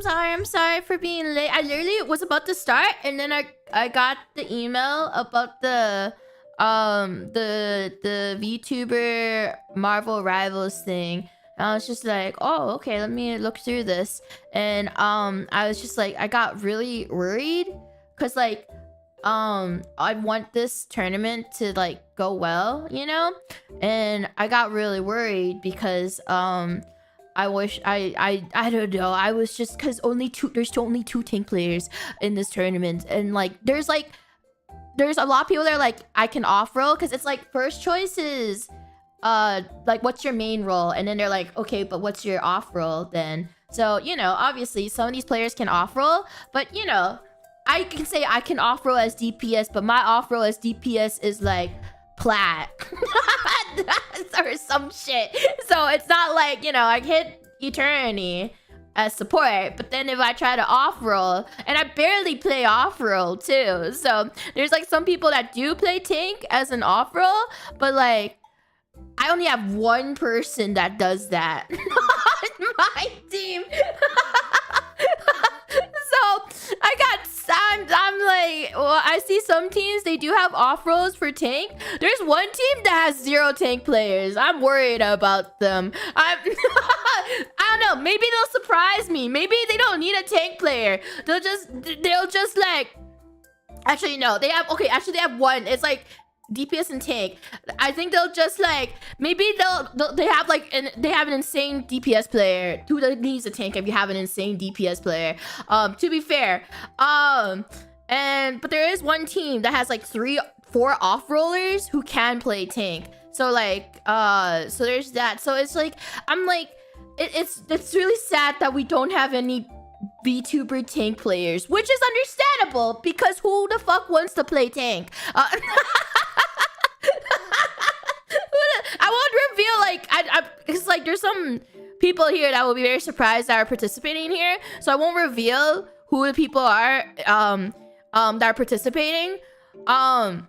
I'm sorry for being late. I literally was about to start, and then I got the email about the VTuber Marvel Rivals thing. And I was just like, oh, okay, let me look through this. And I was just like, I got really worried because like I want this tournament to like go well, you know? And I got really worried because I wish I don't know. I was just because there's only two tank players in this tournament, and like there's a lot of people that are like, I can off roll because it's like first choice is like what's your main role, and then they're like, okay, but what's your off roll then? So you know, obviously some of these players can off roll, but you know, I can say I can off roll as DPS, but my off roll as DPS is like plat or some shit. So it's not like, you know, I hit eternity as support, but then if I try to off roll, and I barely play off roll too, so there's like some people that do play tank as an off roll, but like I only have one person that does that on my team. So I'm like, well, I see some teams, they do have off rolls for tank. There's one team that has 0 tank players. I'm worried about them. I don't know, maybe they'll surprise me. Maybe they don't need a tank player. They'll just like, actually no, they have one. It's like DPS and tank. I think they'll just like, maybe they have like they have an insane DPS player. Who needs a tank if you have an insane DPS player? To be fair, but there is one team that has like 4 off rollers who can play tank. So like, so there's that. So it's like, I'm like, it's really sad that we don't have any VTuber tank players, which is understandable because who the fuck wants to play tank? I won't reveal, like, because like there's some people here that will be very surprised that are participating here, so I won't reveal who the people are that are participating, and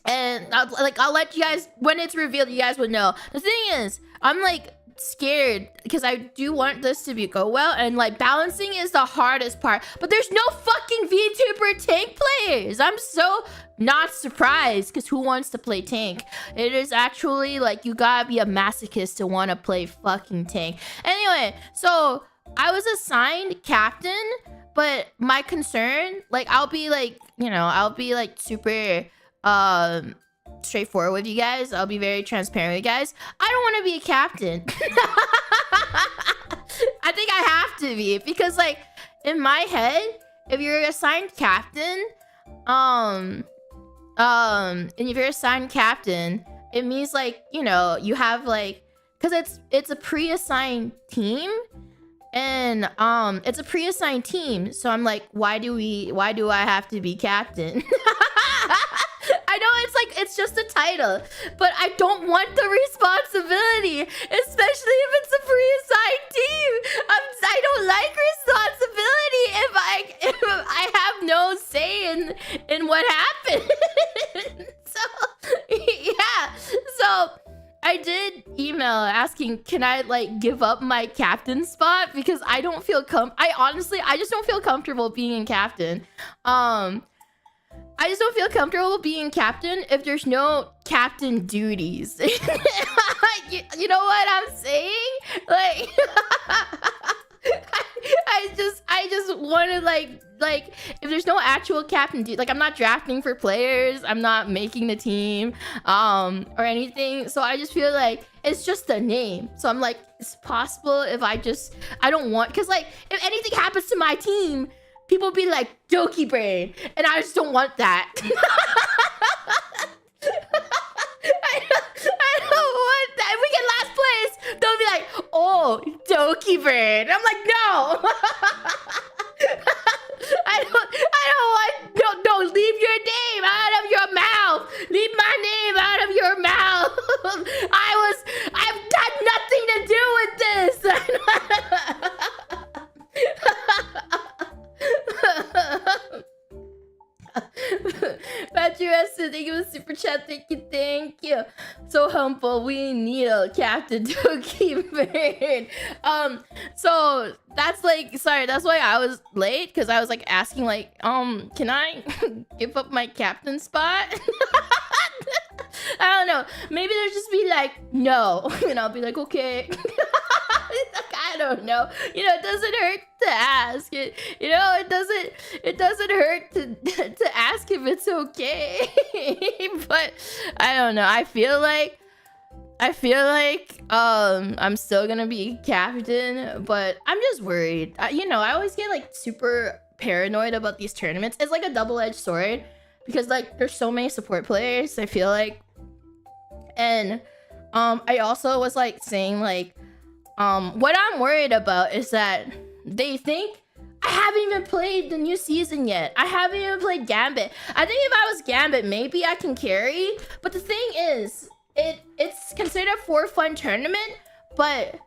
I'll let you guys, when it's revealed, you guys would know. The thing is, I'm like scared because I do want this to go well, and like balancing is the hardest part, but there's no fucking VTuber tank players. I'm so not surprised because who wants to play tank? It is actually like, you gotta be a masochist to want to play fucking tank. Anyway, so I was assigned captain, but my concern, like, I'll be like, you know, I'll be like super straightforward with you guys. I'll be very transparent with you guys. I don't want to be a captain. I think I have to be, because like in my head, if you're assigned captain, and if you're assigned captain, it means like, you know, you have like, because it's a pre-assigned team, and it's a pre-assigned team, so I'm like, why do I have to be captain? I know it's like, it's just a title, but I don't want the responsibility, especially if it's a pre-assigned team. I don't like responsibility if I have no say in what happened. So yeah, so I did email asking, can I like give up my captain spot, because I don't feel I just don't feel comfortable being captain. I just don't feel comfortable being captain if there's no captain duties. You know what I'm saying? Like, I just want to like if there's no actual captain duty, like I'm not drafting for players, I'm not making the team, or anything. So I just feel like it's just a name. So I'm like, it's possible if I don't want, because like if anything happens to my team, people be like, Dokibird, and I just don't want that. I don't want that. If we get last place, they'll be like, oh, Dokibird. I'm like, no. I don't want, no, leave your name out of your mouth. Leave my name out of your mouth. I've done nothing to do with this. Patrick, thank you for super chat. Thank you. Thank you. So humble. We need a Captain Dokibird. So that's like, sorry, that's why I was late, because I was like asking like, can I give up my captain spot? I don't know. Maybe they'll just be like, no, and I'll be like, okay. Like, I don't know. You know, it doesn't hurt to ask. You know, it doesn't hurt to ask if it's okay. But I don't know. I feel like I'm still gonna be captain, but I'm just worried. You know, I always get like super paranoid about these tournaments. It's like a double-edged sword, because like there's so many support players, I feel like. And I also was like saying like, what I'm worried about is that they think I haven't even played the new season yet. I haven't even played Gambit. I think if I was Gambit, maybe I can carry. But the thing is, it's considered a for fun tournament, but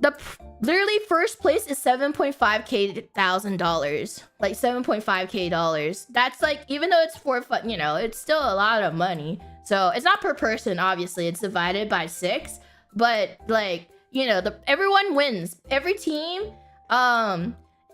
the literally first place is $7.5K thousand dollars, like $7.5K dollars. That's like, even though it's for fun, you know, it's still a lot of money. So it's not per person, obviously. It's divided by 6, but like, you know, everyone wins. Every team, I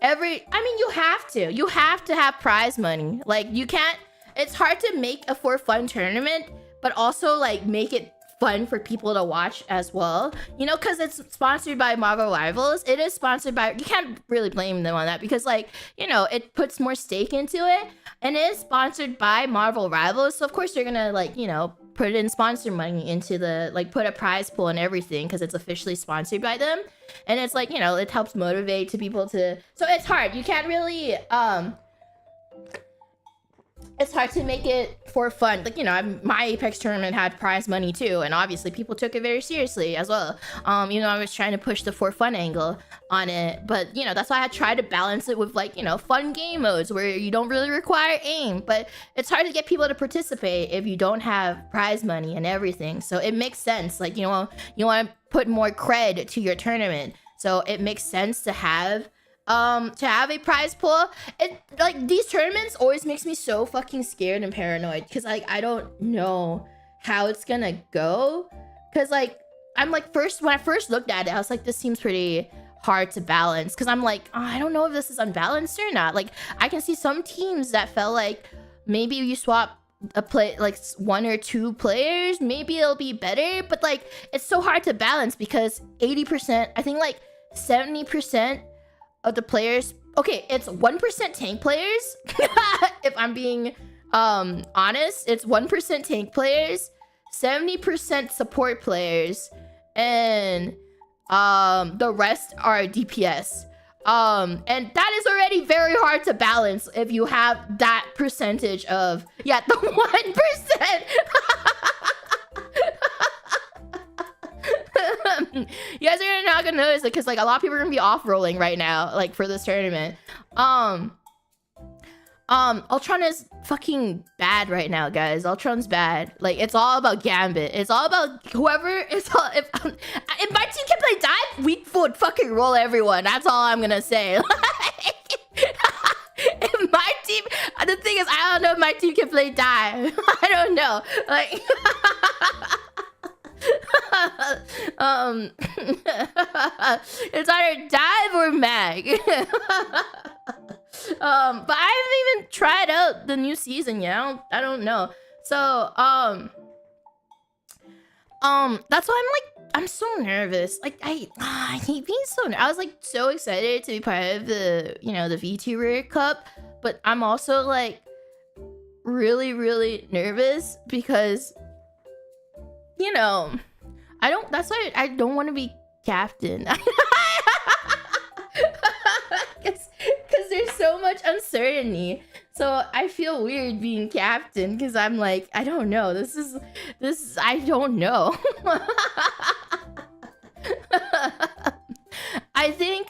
mean, you have to have prize money. Like, you can't, it's hard to make a for fun tournament, but also like make it fun for people to watch as well, you know, because it's sponsored by Marvel Rivals. It is sponsored by, you can't really blame them on that, because like, you know, it puts more stake into it, and it is sponsored by Marvel Rivals, so of course they're gonna like, you know, put in sponsor money into the, like, put a prize pool and everything, because it's officially sponsored by them. And it's like, you know, it helps motivate to people to, so it's hard. You can't really it's hard to make it for fun. Like, you know, my Apex tournament had prize money too, and obviously people took it very seriously as well. You know, I was trying to push the for fun angle on it, but you know, that's why I tried to balance it with like, you know, fun game modes where you don't really require aim, but it's hard to get people to participate if you don't have prize money and everything. So it makes sense. Like, you know, you want to put more cred to your tournament, so it makes sense to have a prize pool. It, like, these tournaments always makes me so fucking scared and paranoid, because like I don't know how it's gonna go, because like I'm like, when I first looked at it, I was like, this seems pretty hard to balance, because I'm like, oh, I don't know if this is unbalanced or not. Like, I can see some teams that felt like maybe you swap a play, like 1 or 2 players, maybe it'll be better, but like it's so hard to balance, because 80%, I think like 70% of the players, okay, it's 1% tank players. If I'm being honest, it's 1% tank players, 70% support players, and the rest are DPS. And that is already very hard to balance if you have that percentage of, yeah, the 1%. You guys are not gonna notice it, because like a lot of people are gonna be off rolling right now, like for this tournament. Ultron is fucking bad right now, guys. Ultron's bad. Like, it's all about Gambit. It's all about whoever. It's all, if my team can play dive, we would fucking roll everyone. That's all I'm gonna say. If my team, the thing is, I don't know if my team can play dive. I don't know. Like. It's either dive or mag. But I haven't even tried out the new season yet. I don't know. So that's why I'm so nervous. Like, I hate being so I was like so excited to be part of the, you know, the VTuber Cup, but I'm also like really nervous, because, you know, that's why I don't want to be captain. Because there's so much uncertainty. So I feel weird being captain, because I'm like, I don't know. This is I don't know. I think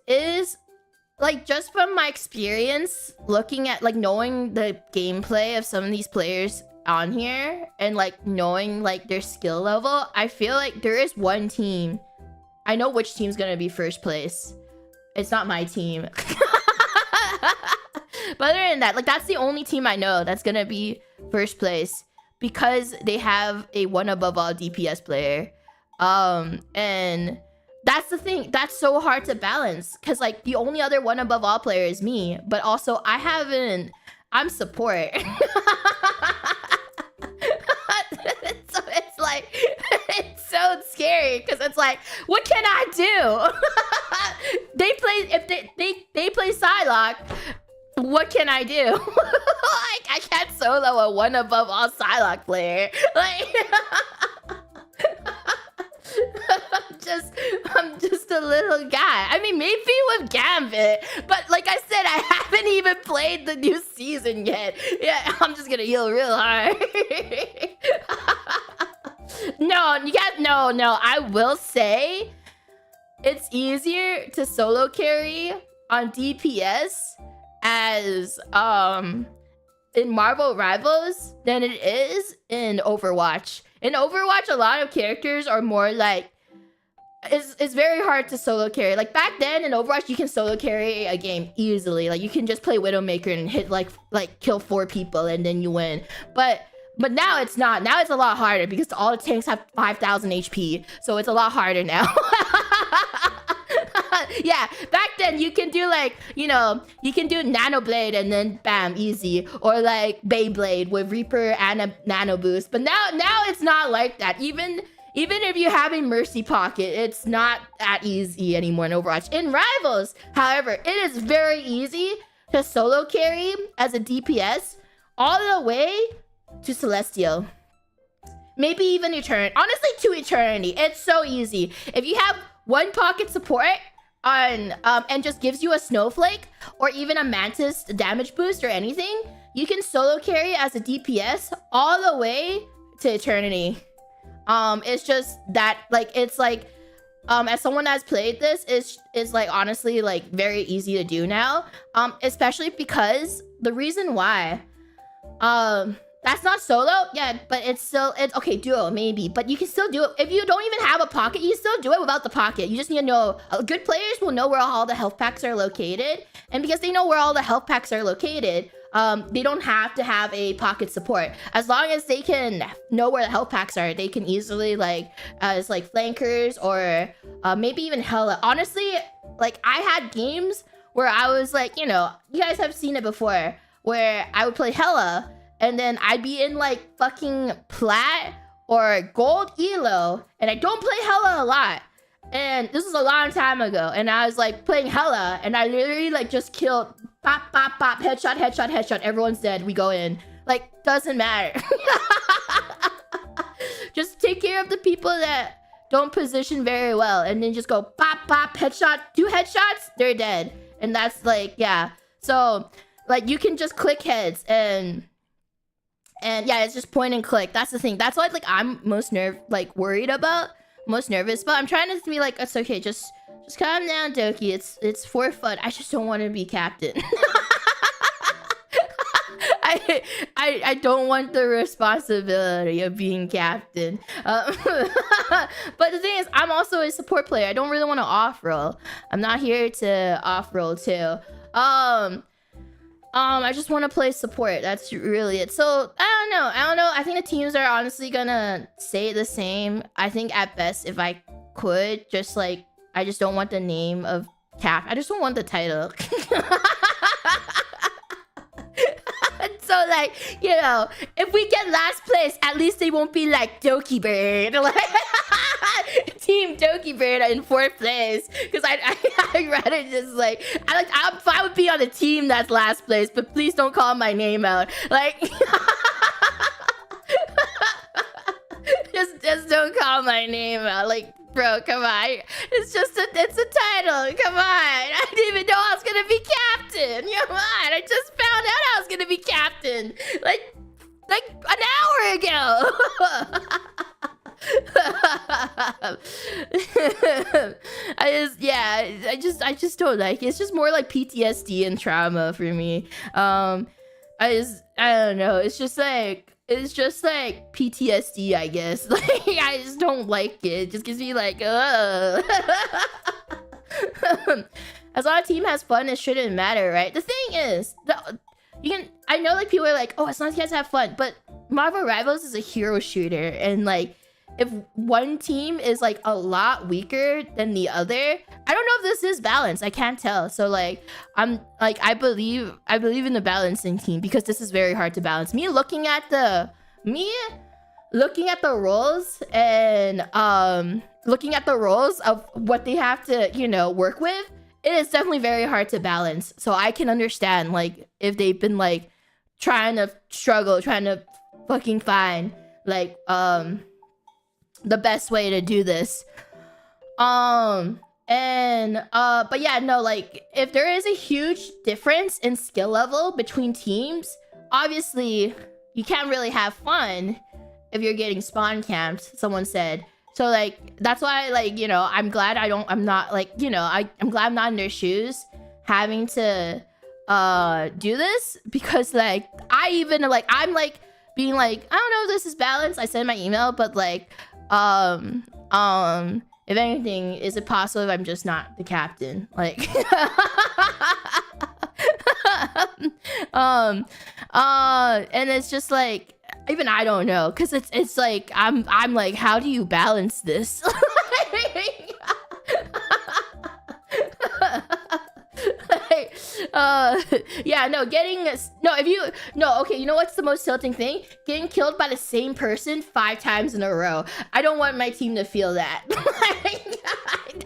is like, just from my experience looking at, like, knowing the gameplay of some of these players on here, and like knowing like their skill level, I feel like there is one team, I know which team's gonna be first place. It's not my team. But other than that, like, that's the only team I know that's gonna be first place because they have a one above all DPS player. And that's the thing, that's so hard to balance because like the only other one above all player is me, but also I'm support. So it's like it's so scary because it's like, what can I do? They play Psylocke. What can I do? Like I can't solo a one above all Psylocke player. Like I'm just a little guy. I mean, maybe with Gambit, but like I said, I haven't even played the new season yet. Yeah, I'm just gonna heal real hard. No, you got no. I will say it's easier to solo carry on DPS as in Marvel Rivals than it is in Overwatch. In Overwatch, a lot of characters are more like it's very hard to solo carry. Like back then in Overwatch, you can solo carry a game easily. Like you can just play Widowmaker and hit like kill 4 people and then you win. But now it's not. Now it's a lot harder because all the tanks have 5,000 HP. So it's a lot harder now. Yeah, back then you can do like, you know, you can do Nano Blade and then bam, easy. Or like Beyblade with Reaper and a Nano Boost. But now it's not like that. Even if you have a Mercy Pocket, it's not that easy anymore in Overwatch. In Rivals, however, it is very easy to solo carry as a DPS all the way to Celestial. Maybe even Eternity. Honestly, to Eternity. It's so easy. If you have one pocket support on and just gives you a Snowflake or even a Mantis damage boost or anything, you can solo carry as a DPS all the way to Eternity. It's just that like it's like as someone that's played this, is like honestly like very easy to do now. Especially because the reason why that's not solo, yeah, but it's okay, duo maybe, but you can still do it if you don't even have a pocket. You still do it without the pocket. You just need to know, good players will know where all the health packs are located, and because they know where all the health packs are located, they don't have to have a pocket support. As long as they can know where the health packs are, they can easily like as like flankers or maybe even Hela. Honestly, like I had games where I was like, you know, you guys have seen it before, where I would play Hela and then I'd be in like fucking plat or gold elo, and I don't play Hela a lot. And this was a long time ago, and I was like playing Hela, and I literally like just killed pop, pop, pop, headshot, headshot, headshot. Everyone's dead. We go in. Like, doesn't matter. Just take care of the people that don't position very well, and then just go pop, pop, headshot, 2 headshots, they're dead. And that's like, yeah. So, like, you can just click heads, and yeah, it's just point and click. That's the thing. That's what like I'm most worried about, most nervous about. I'm trying to be like, it's okay, just calm down, Doki. It's for fun. I just don't want to be captain. I don't want the responsibility of being captain. But the thing is, I'm also a support player. I don't really want to off-roll. I'm not here to off-roll too. I just want to play support. That's really it. So I don't know. I think the teams are honestly gonna say the same. I think at best, if I could, just like, I just don't want the name of cap. I just don't want the title. So like, you know, if we get last place, at least they won't be like Dokibird, like Team Dokibird in 4th place. Because I'd rather just like, I would be on a team that's last place, but please don't call my name out. Like, just don't call my name out. Like, bro, come on. It's a title. Come on. I didn't even know I was gonna be captain. Come on. I just found out I was gonna be captain. Like an hour ago. I just don't like it. It's just more like PTSD and trauma for me. I don't know. It's just like PTSD, I guess. Like, I just don't like it. It just gives me like, ugh. As long as a team has fun, it shouldn't matter, right? The thing is, I know like people are like, oh, as long as you guys have fun, but Marvel Rivals is a hero shooter, and like if one team is like a lot weaker than the other, I don't know if this is balanced. I can't tell. So like I'm like I believe in the balancing team, because this is very hard to balance. Me looking at the roles and looking at the roles of what they have to, you know, work with, it is definitely very hard to balance. So I can understand like if they've been like trying to fucking find like the best way to do this. But yeah, no, like if there is a huge difference in skill level between teams, obviously you can't really have fun if you're getting spawn camped, someone said. So like that's why, like, you know, I'm glad I'm not like, you know, I'm glad I'm not in their shoes having to do this, because like I'm like being like, I don't know if this is balanced. I sent my email, but like if anything, is it possible if I'm just not the captain? Like and it's just like, even I don't know, because it's like I'm like, how do you balance this? Yeah, no, okay, you know what's the most tilting thing? Getting killed by the same person 5 times in a row. I don't want my team to feel that.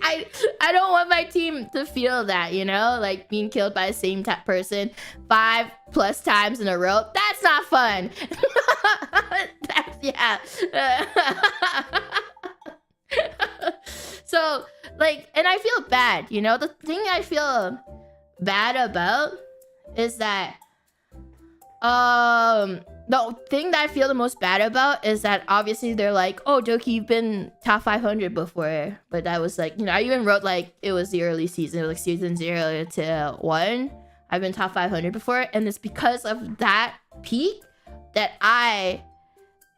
I don't want my team to feel that, you know, like being killed by the same person 5+ times in a row. That's not fun. Yeah. So like, and I feel bad, you know, the thing I feel bad about is that the thing that I feel the most bad about is that obviously they're like, oh, Doki, you've been top 500 before, but that was like, you know, I even wrote like it was the early season, like season 0 to 1. I've been top 500 before, and it's because of that peak that I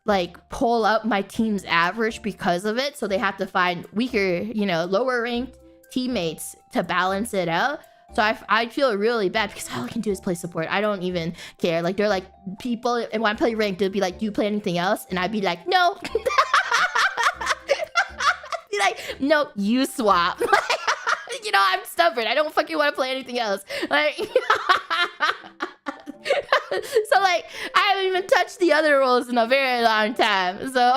like pull up my team's average because of it. So they have to find weaker, you know, lower ranked teammates to balance it out. So I feel really bad because all I can do is play support. I don't even care. Like, they're like, people, and when I play ranked, they'll be like, do you play anything else? And I'd be like, no. Be like, no, you swap. You know, I'm stubborn. I don't fucking want to play anything else. Like, so like, I haven't even touched the other roles in a very long time. So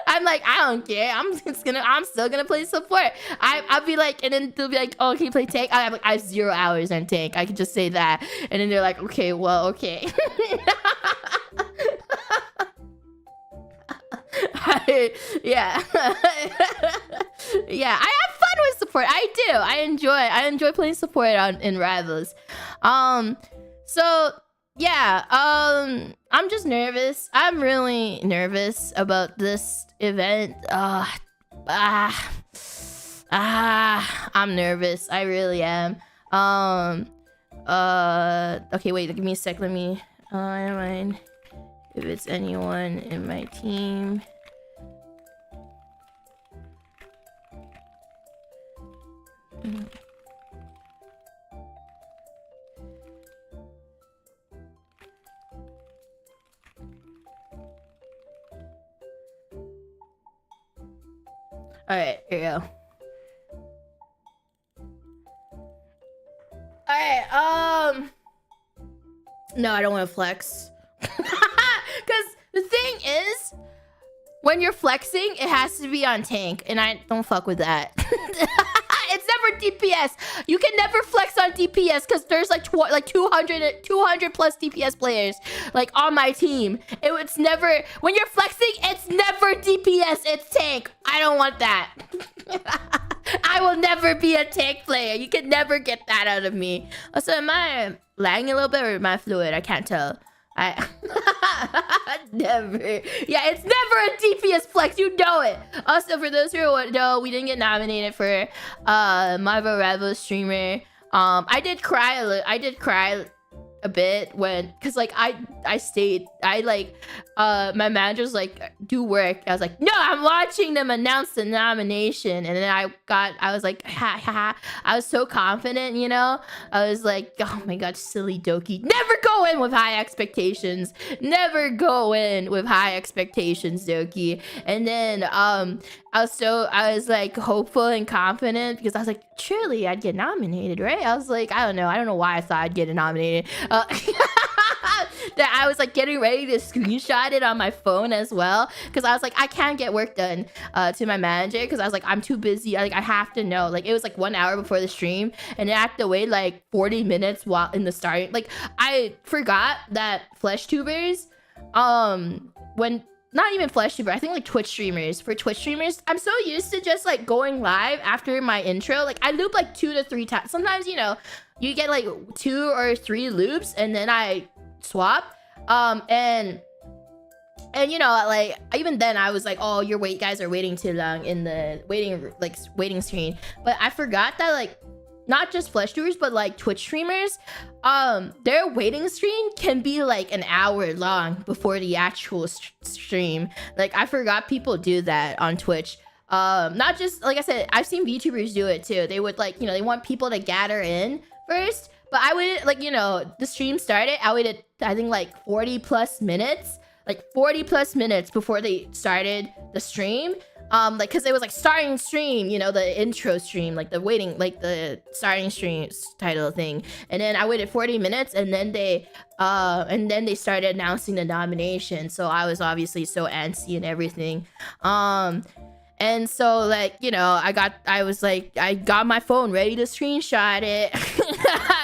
I'm like, I don't care. I'm still gonna play support. I'll be like, and then they'll be like, oh, can you play tank? I'm like, I have 0 hours on tank. I can just say that. And then they're like, okay, well, okay. Yeah. Yeah, I have fun with support. I do. I enjoy playing support in Rivals. So yeah, I'm just nervous. I'm really nervous about this event. I'm nervous. I really am. Okay, wait, give me a sec. Let me mind if it's anyone in my team. Alright, here we go. Alright, no, I don't want to flex. Because the thing is, when you're flexing, it has to be on tank, and I don't fuck with that. It's never DPS. You can never flex on DPS because there's like 200 plus DPS players like on my team. It's never, when you're flexing, it's never DPS, it's tank. I don't want that. I will never be a tank player. You can never get that out of me. Also, am I lagging a little bit or am I fluid? I can't tell. Never. Yeah, it's never a DPS flex. You know it. Also, for those who don't know, we didn't get nominated for Marvel Rivals streamer. I did cry a bit when, cause like I stayed, my manager's like, do work. I was like, no, I'm watching them announce the nomination. And then I was like, ha ha ha. I was so confident, you know. I was like, oh my god, silly Doki. Never go in with high expectations. Never go in with high expectations, Doki. And then I was like hopeful and confident because I was like, surely I'd get nominated, right? I was like, I don't know why I thought I'd get nominated. That I was like getting ready to screenshot it on my phone as well because I was like, I can't get work done to my manager because I was like, I'm too busy. I have to know. Like it was like 1 hour before the stream and then I have to wait like 40 minutes while in the start. Like I forgot that flesh tubers, when not even flesh tuber, I think like Twitch streamers. For Twitch streamers, I'm so used to just like going live after my intro. Like I loop like 2 to 3 times. Sometimes, you know, you get like 2 or 3 loops and then I swap. And you know, like even then I was like, oh, your guys are waiting too long in the waiting screen. But I forgot that like not just flesh tubers but like Twitch streamers, their waiting screen can be like an hour long before the actual stream. Like I forgot people do that on Twitch. Not just, like I said, I've seen VTubers do it too. They would like, you know, they want people to gather in first, but I would like, you know, the stream started, I waited I think like 40 plus minutes before they started the stream. Like because it was like starting stream, you know, the intro stream, like the waiting, like the starting stream title thing. And then I waited 40 minutes and then they started announcing the nomination. So I was obviously so antsy and everything. And so like, you know, I got my phone ready to screenshot it.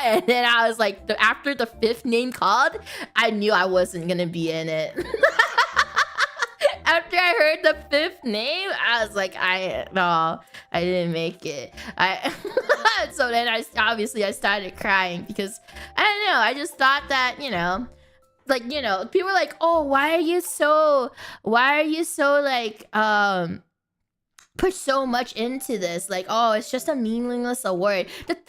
And then I was like, after the 5th name called, I knew I wasn't gonna be in it. After I heard the 5th name, I was like, I didn't make it. So then I started crying because I don't know. I just thought that, you know, like, you know, people were like, oh, why are you so like put so much into this? Like, oh, it's just a meaningless award. The thing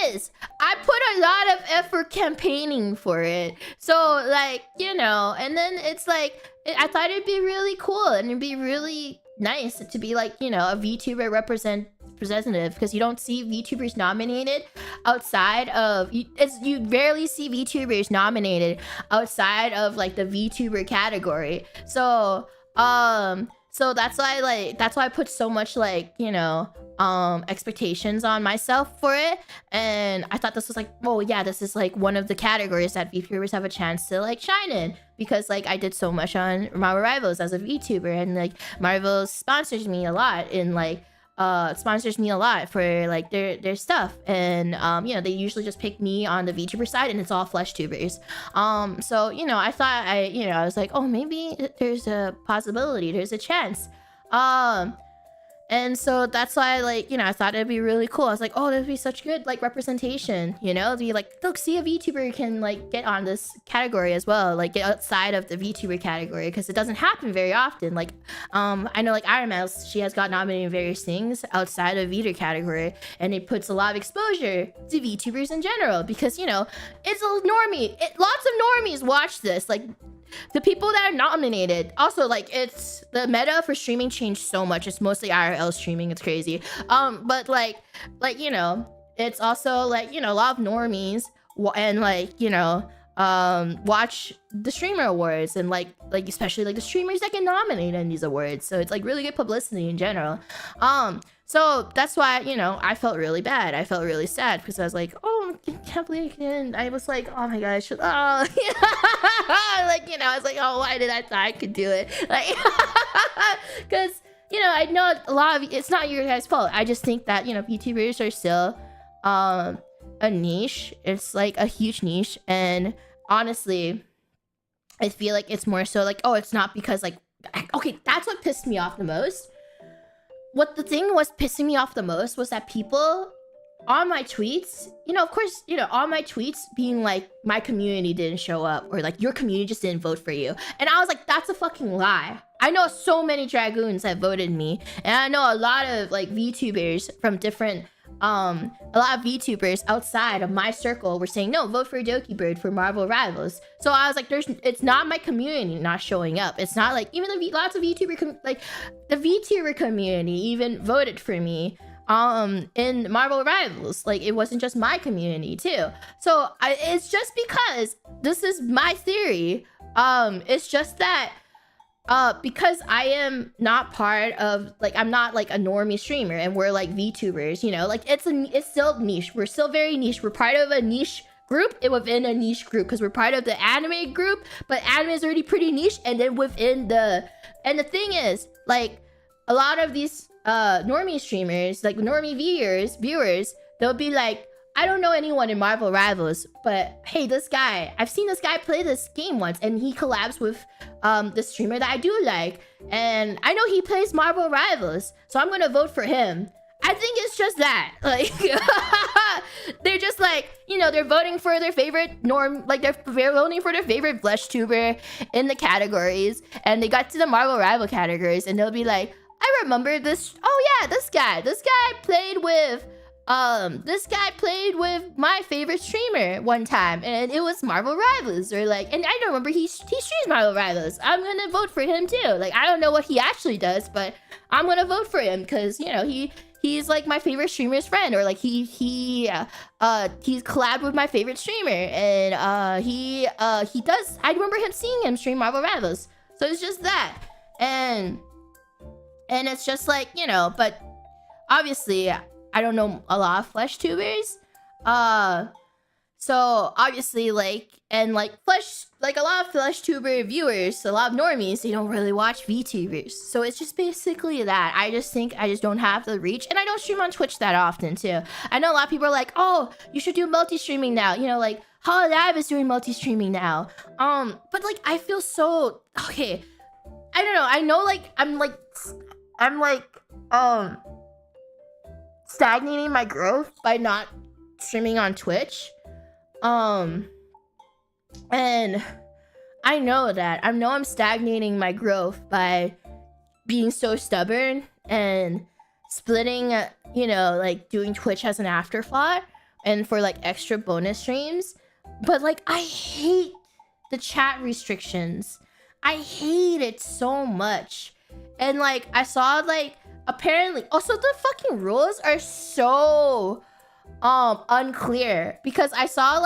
is, I put a lot of effort campaigning for it. So like, you know, and then it's like, I thought it'd be really cool and it'd be really nice to be like, you know, a VTuber representative because you don't see VTubers nominated outside of you barely see VTubers nominated outside of like the VTuber category. So so that's why I put so much like, you know, expectations on myself for it. And I thought this was like, oh yeah, this is like one of the categories that VTubers have a chance to like shine in because like I did so much on Marvel Rivals as a VTuber and like Marvel sponsors me a lot for like their stuff. And you know, they usually just pick me on the VTuber side and it's all flesh tubers. So, you know, I thought I was like, oh, maybe there's a possibility, there's a chance. And so that's why, like, you know, I thought it'd be really cool. I was like, oh, that'd be such good, like, representation, you know? To be like, look, see, a VTuber can, like, get on this category as well. Like, get outside of the VTuber category, because it doesn't happen very often. Like, I know, like, Iron Mouse, she has got nominated in various things outside of VTuber category, and it puts a lot of exposure to VTubers in general, because, you know, it's a normie. Lots of normies watch this. Like, the people that are nominated, also, like, it's the meta for streaming changed so much. It's mostly IRL streaming. It's crazy. But like you know, it's also like, you know, a lot of normies and like, you know, watch the streamer awards and like especially like the streamers that get nominated in these awards. So it's like really good publicity in general. So that's why, you know, I felt really bad. I felt really sad because I was like, oh, I can't believe I can. I was like, oh my god, I should, oh, like, you know, I was like, oh, why did I thought I could do it? Like, because, you know, I know a lot of, it's not your guys' fault. I just think that, you know, VTubers are still a niche. It's like a huge niche. And honestly, I feel like it's more so like, oh, it's not because like, okay, that's what pissed me off the most. What the thing was pissing me off the most was that people on my tweets, you know, of course, you know, on my tweets being like, my community didn't show up, or like, your community just didn't vote for you. And I was like, that's a fucking lie. I know so many Dragoons that voted me, and I know a lot of like VTubers from different a lot of VTubers outside of my circle were saying, no, vote for Dokibird for Marvel Rivals. So I was like, it's not my community not showing up. It's not like, even lots of VTuber, like the VTuber community even voted for me in Marvel Rivals. Like, it wasn't just my community too. So it's just because this is my theory. It's just that because I am not part of, like, I'm not like a normie streamer, and we're like VTubers, you know, like it's still niche. We're still very niche. We're part of a niche group within a niche group, because we're part of the anime group, but anime is already pretty niche. And then within the thing is, like, a lot of these normie streamers, like normie viewers, they'll be like, I don't know anyone in Marvel Rivals, but hey, this guy, I've seen this guy play this game once, and he collabs with the streamer that I do like, and I know he plays Marvel Rivals, so I'm gonna vote for him. I think it's just that, like, they're just like, you know, they're voting for their favorite they're voting for their favorite Flesh tuber in the categories, and they got to the Marvel Rival categories, and they'll be like, I remember this. Oh yeah, this guy played with my favorite streamer one time, and it was Marvel Rivals, or like, and I don't remember he streams Marvel Rivals. I'm gonna vote for him too. Like, I don't know what he actually does, but I'm gonna vote for him because, you know, he's like my favorite streamer's friend, or like he's collabed with my favorite streamer, and he does. I remember seeing him stream Marvel Rivals. So it's just that, and it's just like, you know, but obviously I don't know a lot of Flesh tubers. So obviously, like, and like a lot of Flesh tuber viewers, a lot of normies, they don't really watch VTubers. So it's just basically that. I just think I just don't have the reach, and I don't stream on Twitch that often too. I know a lot of people are like, oh, you should do multi-streaming now. You know, like Hololive is doing multi-streaming now. But like, I feel so, okay, I don't know. I know, like, I'm stagnating my growth by not streaming on Twitch. And I know that. I know I'm stagnating my growth by being so stubborn and splitting, you know, like doing Twitch as an afterthought and for like extra bonus streams. But like, I hate the chat restrictions. I hate it so much. And like, I saw like, apparently also the fucking rules are so unclear, because I saw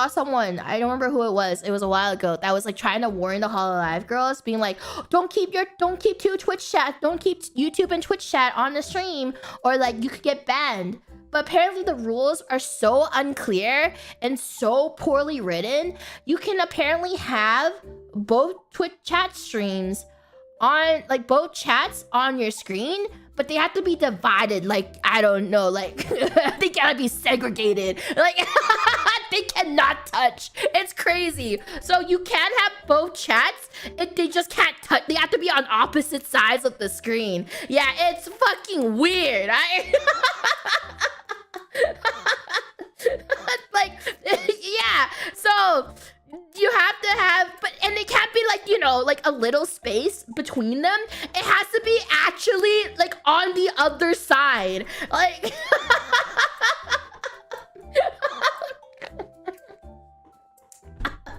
someone, I don't remember who it was a while ago, that was like trying to warn the Hololive girls, being like, don't keep two Twitch chat, don't keep YouTube and Twitch chat on the stream, or like you could get banned. But apparently the rules are so unclear and so poorly written. You can apparently have both Twitch chat streams on, like, both chats on your screen, but they have to be divided, like, I don't know, like, they gotta be segregated, like, they cannot touch. It's crazy. So you can have both chats, they just can't touch. They have to be on opposite sides of the screen. Yeah, it's fucking weird. Like, yeah, so you have to have, and they can't be like, you know, like a little space between them. It has to be actually like on the other side, like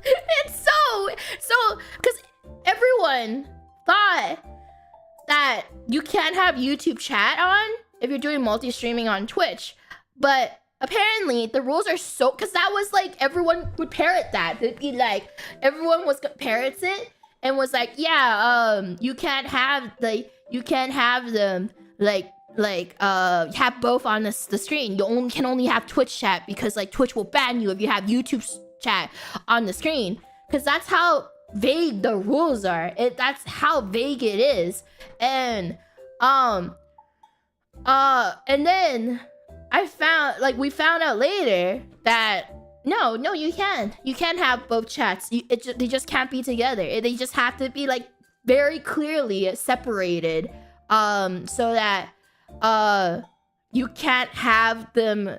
it's so because everyone thought that you can't have YouTube chat on if you're doing multi-streaming on Twitch, but apparently the rules are so, because that was like, everyone would parrot that. It'd be like, everyone was parrots it and was like, yeah, you can't have them have both on the screen. You can only have Twitch chat, because like Twitch will ban you if you have YouTube chat on the screen, because that's how vague the rules are. That's how vague it is. And then we found out later that no, you can't have both chats. They just can't be together. They just have to be like very clearly separated, so that you can't have them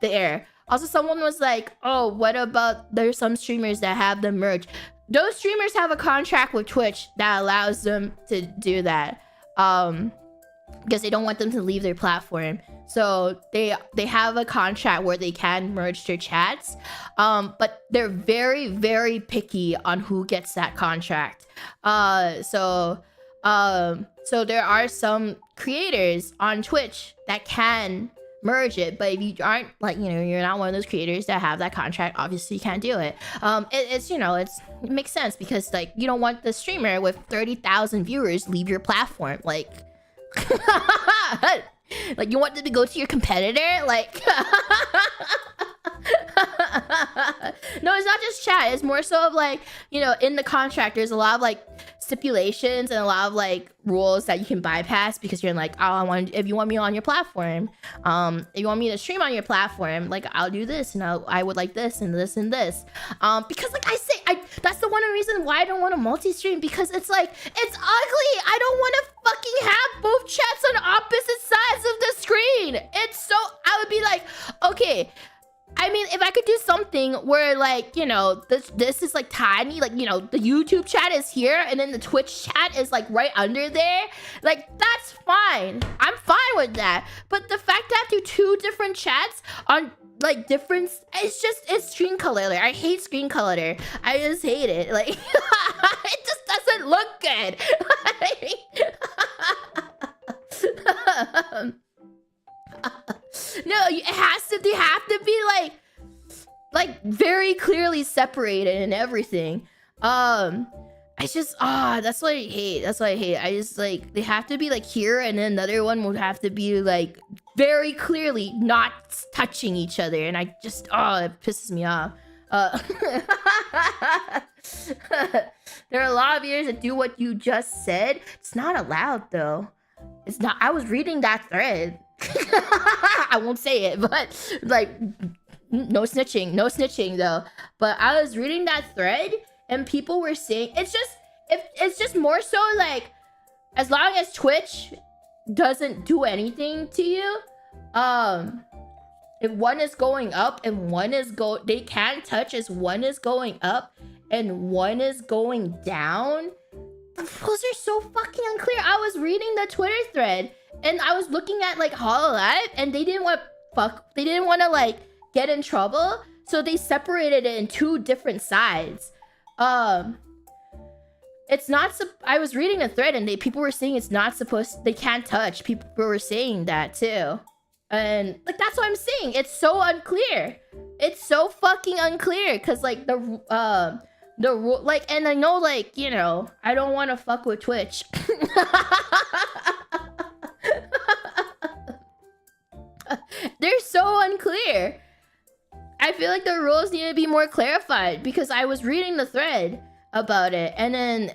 there. Also, someone was like, oh, what about, there's some streamers that have them merge. Those streamers have a contract with Twitch that allows them to do that, because they don't want them to leave their platform. So they have a contract where they can merge their chats, but they're very, very picky on who gets that contract. So there are some creators on Twitch that can merge it, but if you aren't, like, you know, you're not one of those creators that have that contract, obviously you can't do it. It's, you know, it makes sense because, like, you don't want the streamer with 30,000 viewers leave your platform, like like, you want them to go to your competitor, like no, it's not just chat, it's more so of, like, you know, in the contract there's a lot of, like, stipulations and a lot of, like, rules that you can bypass because you're like, oh, if you want me on your platform, if you want me to stream on your platform, like, I'll do this, and I would like this and this and this, because, like I say, that's the one reason why I don't want to multi-stream, because it's like, it's ugly. I don't want to fucking have both chats on opposite sides of the screen. It's so, I would be like, okay, I mean, if I could do something where, like, you know, this is, like, tiny, like, you know, the YouTube chat is here and then the Twitch chat is, like, right under there, like, that's fine. I'm fine with that. But the fact that I have to do 2 different chats on, like, different, it's screen color. Like, I hate screen color. I just hate it. Like, it just doesn't look good. No, they have to be like very clearly separated and everything. I just that's what I hate. That's what I hate. I just, like, they have to be, like, here, and then another one would have to be, like, very clearly not touching each other, and I just it pisses me off. There are a lot of viewers that do what you just said. It's not allowed, though. It's not. I was reading that thread. I won't say it, but, like, no snitching though. But I was reading that thread and people were saying it's just more so, like, as long as Twitch doesn't do anything to you, if one is going up and one is they can't touch as one is going up and one is going down. Those are so fucking unclear. I was reading the Twitter thread and I was looking at, like, HoloLive, and they didn't want to, like, get in trouble, so they separated it in 2 different sides. It's not. I was reading a thread and people were saying it's not supposed. They can't touch. People were saying that too, and, like, that's what I'm saying. It's so unclear. It's so fucking unclear because, like, the rule, like, and I know, like, you know, I don't want to fuck with Twitch. They're so unclear. I feel like the rules need to be more clarified because I was reading the thread about it, and then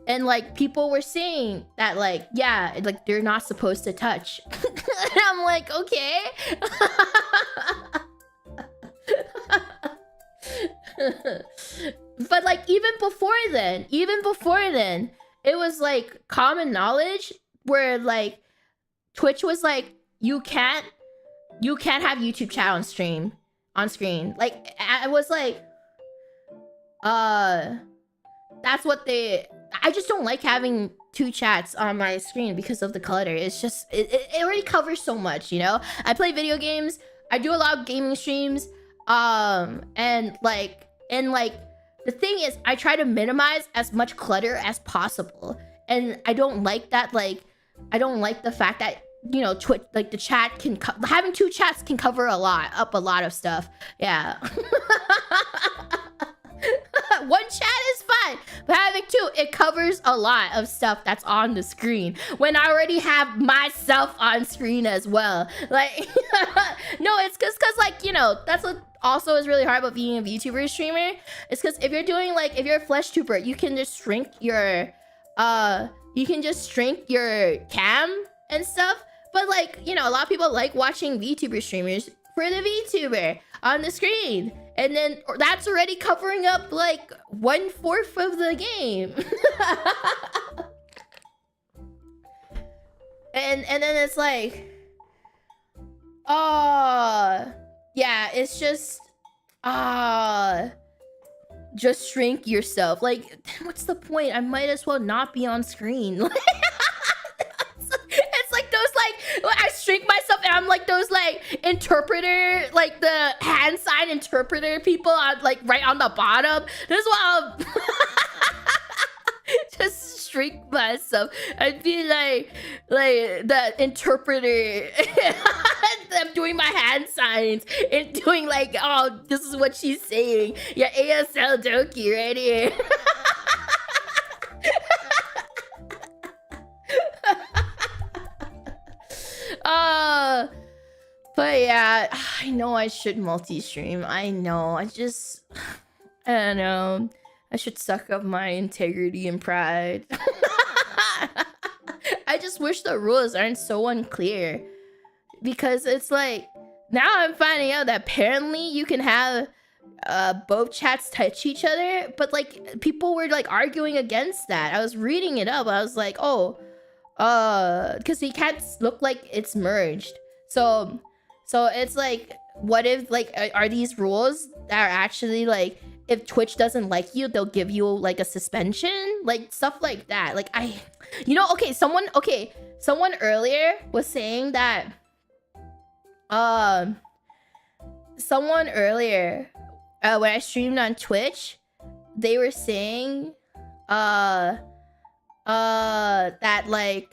and, like, people were saying that, like, yeah, like, they're not supposed to touch. And I'm like, okay. But, like, even before then, it was, like, common knowledge where, like, Twitch was like, you can't have YouTube chat on screen. Like, I was like, that's what I just don't like having 2 chats on my screen because of the clutter. It's just, it already covers so much, you know? I play video games, I do a lot of gaming streams, and like, the thing is, I try to minimize as much clutter as possible. And I don't like that, like, I don't like the fact that, you know, Twitch, like, the chat can having 2 chats can cover a lot of stuff. Yeah. 1 chat is fine, but having 2, it covers a lot of stuff that's on the screen when I already have myself on screen as well. Like, no, it's because, like, you know, that's what also is really hard about being a VTuber streamer. It's because if you're doing, like, if you're a flesh tuber, you can just shrink your cam and stuff. But, like, you know, a lot of people like watching VTuber streamers for the VTuber on the screen. And then that's already covering up, like, 1/4 of the game. and then it's like, yeah, it's just shrink yourself. Like, what's the point? I might as well not be on screen. It's like those, like, I shrink myself, and I'm like those like interpreter, like the hand sign interpreter people on like right on the bottom. This is why I'm just shrink myself. I'd be like the interpreter. I'm doing my hand signs and doing like, oh, this is what she's saying. Yeah, ASL Doki right here. But yeah, I know I should multi-stream. I know. I don't know. I should suck up my integrity and pride. I just wish the rules aren't so unclear. Because it's like, now I'm finding out that apparently you can have both chats touch each other. But like, people were like arguing against that. I was reading it up. I was like, oh, because the cats look like it's merged. So it's like, what if like, are these rules that are actually like, if Twitch doesn't like you, they'll give you like a suspension, like stuff like that. Like okay, someone earlier was saying that, someone earlier, when I streamed on Twitch, they were saying, that like,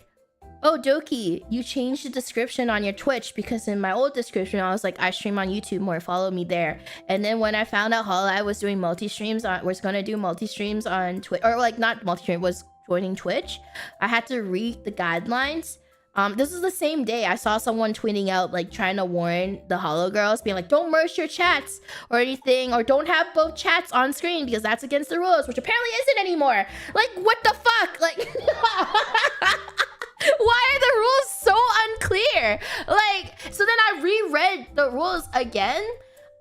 oh, Doki, you changed the description on your Twitch, because in my old description, I was like, I stream on YouTube more, follow me there. And then when I found out Hololive was doing multi-streams, was gonna do multi-streams on Twitch, or like not multi-stream, was joining Twitch, I had to read the guidelines. This is the same day I saw someone tweeting out, like trying to warn the Holo girls, being like, don't merge your chats or anything, or don't have both chats on screen because that's against the rules, which apparently isn't anymore. Like, what the fuck? Like, why are the rules so unclear? Like, so then I reread the rules again.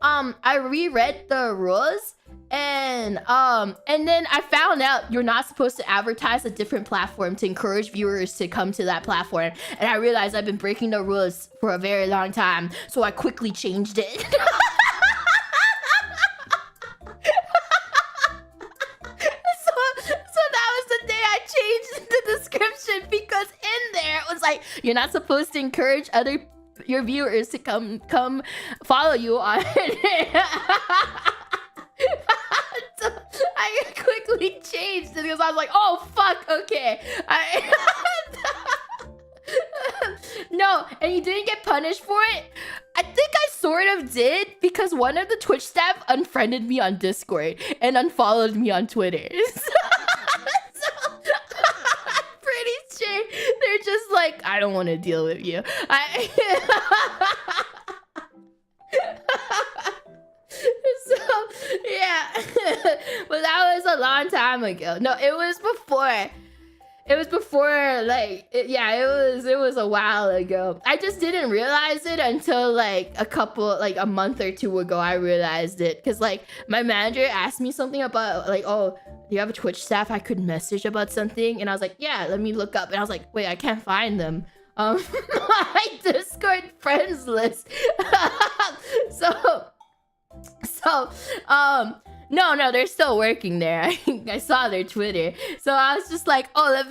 I reread the rules, and then I found out you're not supposed to advertise a different platform to encourage viewers to come to that platform. And I realized I've been breaking the rules for a very long time, so I quickly changed it. So that was the day I changed the description, because in there it was like, you're not supposed to encourage your viewers to come follow you on. So I quickly changed it because I was like, oh fuck, okay. No, and you didn't get punished for it. I think I sort of did, because one of the Twitch staff unfriended me on Discord and unfollowed me on Twitter. So I'm pretty sure they're just like, I don't want to deal with you. So yeah. But that was a long time ago. No, it was before. It was before, like, it was a while ago. I just didn't realize it until like a month or two ago. I realized it because like my manager asked me something about like, oh, do you have a Twitch staff I could message about something? And I was like, yeah, let me look up. And I was like, wait, I can't find them. My Discord friends list. No, they're still working there. I saw their Twitter. So I was just like, oh,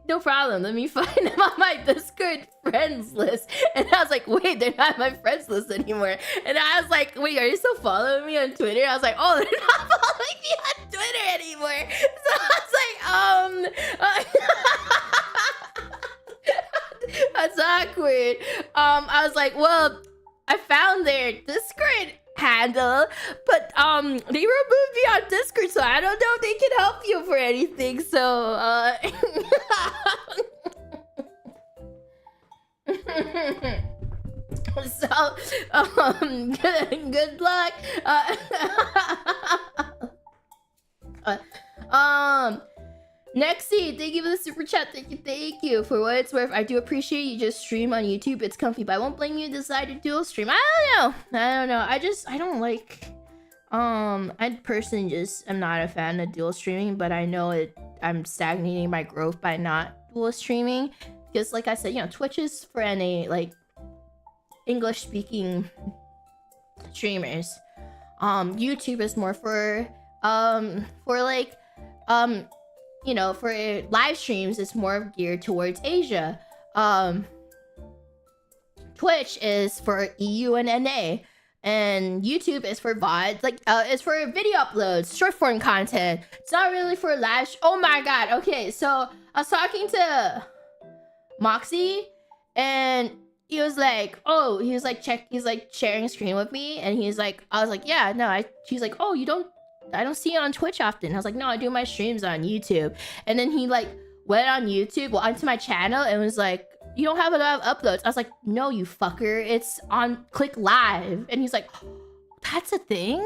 no problem. Let me find them on my Discord friends list. And I was like, wait, they're not on my friends list anymore. And I was like, wait, are you still following me on Twitter? I was like, oh, they're not following me on Twitter anymore. So I was like, that's awkward. I was like, well, I found their Discord handle, but they removed me on Discord, so I don't know if they can help you for anything. So good luck. Nexie, thank you for the super chat. Thank you. For what it's worth, I do appreciate you just stream on YouTube. It's comfy, but I won't blame you to decide to dual stream. I don't know. I don't like, I personally just am not a fan of dual streaming, but I know I'm stagnating my growth by not dual streaming. Because like I said, you know, Twitch is for any like English speaking streamers. YouTube is more for like, you know, for Twitch is for EU and NA, and YouTube is for VOD. Like, it's for video uploads, short form content. It's not really for live. Oh my god. Okay, so I was talking to Moxie, and he was like, oh, he's like sharing screen with me, and he's like, I was like, yeah, no, she's like, oh, I don't see you on Twitch often. I was like, no, I do my streams on YouTube. And then he like went on YouTube, well, onto my channel, and was like, you don't have a lot of uploads. I was like, no, you fucker, it's on click live. And he's like, that's a thing?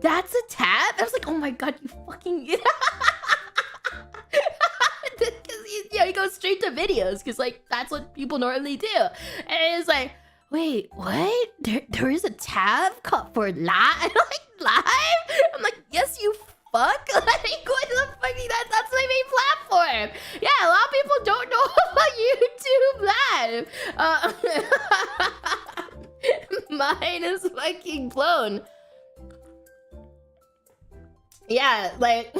That's a tab? I was like, oh my god, you fucking he goes straight to videos, because like that's what people normally do. And it's like, wait, what? There is a tab for live? Like, live? I'm like, yes, you fuck. Like, what the fuck? That's my main platform. Yeah, a lot of people don't know about YouTube Live. Mine is fucking blown. Yeah, like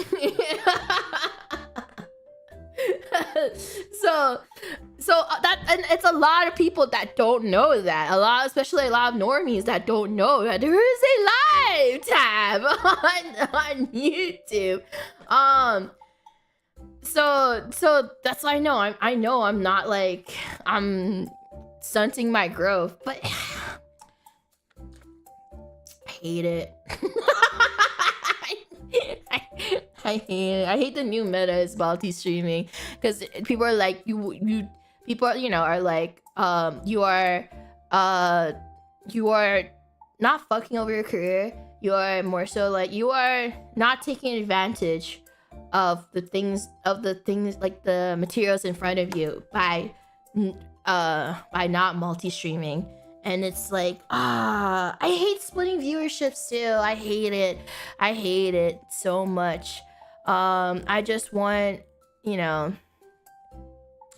so that, and it's a lot of people that don't know that. Especially a lot of normies that don't know that there is a live tab on YouTube. So that's why I know I'm not like, I'm stunting my growth, but I hate it. I hate it. I hate the new meta is multi-streaming, because people are like, people are like, you are not fucking over your career. You are more so like, you are not taking advantage of the things like the materials in front of you by not multi-streaming. And it's like, I hate splitting viewerships too. I hate it so much. I just want, I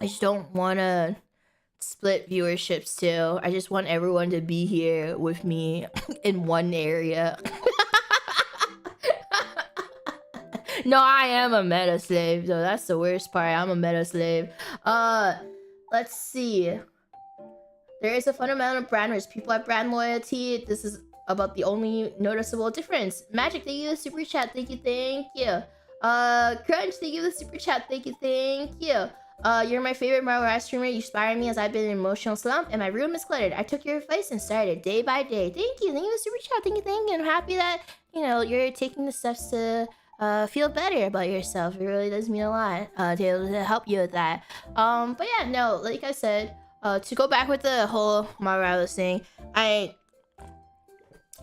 just don't want to split viewerships too. I just want everyone to be here with me in one area. No, I am a meta slave, though. That's the worst part. I'm a meta slave. Let's see. There is a fundamental brand risk. People have brand loyalty. This is about the only noticeable difference. Magic, thank you the super chat. Thank you. Crunch, thank you the super chat. Thank you. You're my favorite Marvel Rise streamer. You inspire me as I've been in an emotional slump and my room is cluttered. I took your advice and started day by day. Thank you the super chat. Thank you. I'm happy that, you're taking the steps to feel better about yourself. It really does mean a lot to be able to help you with that. But yeah, no, like I said, to go back with the whole Marvel Rise thing, I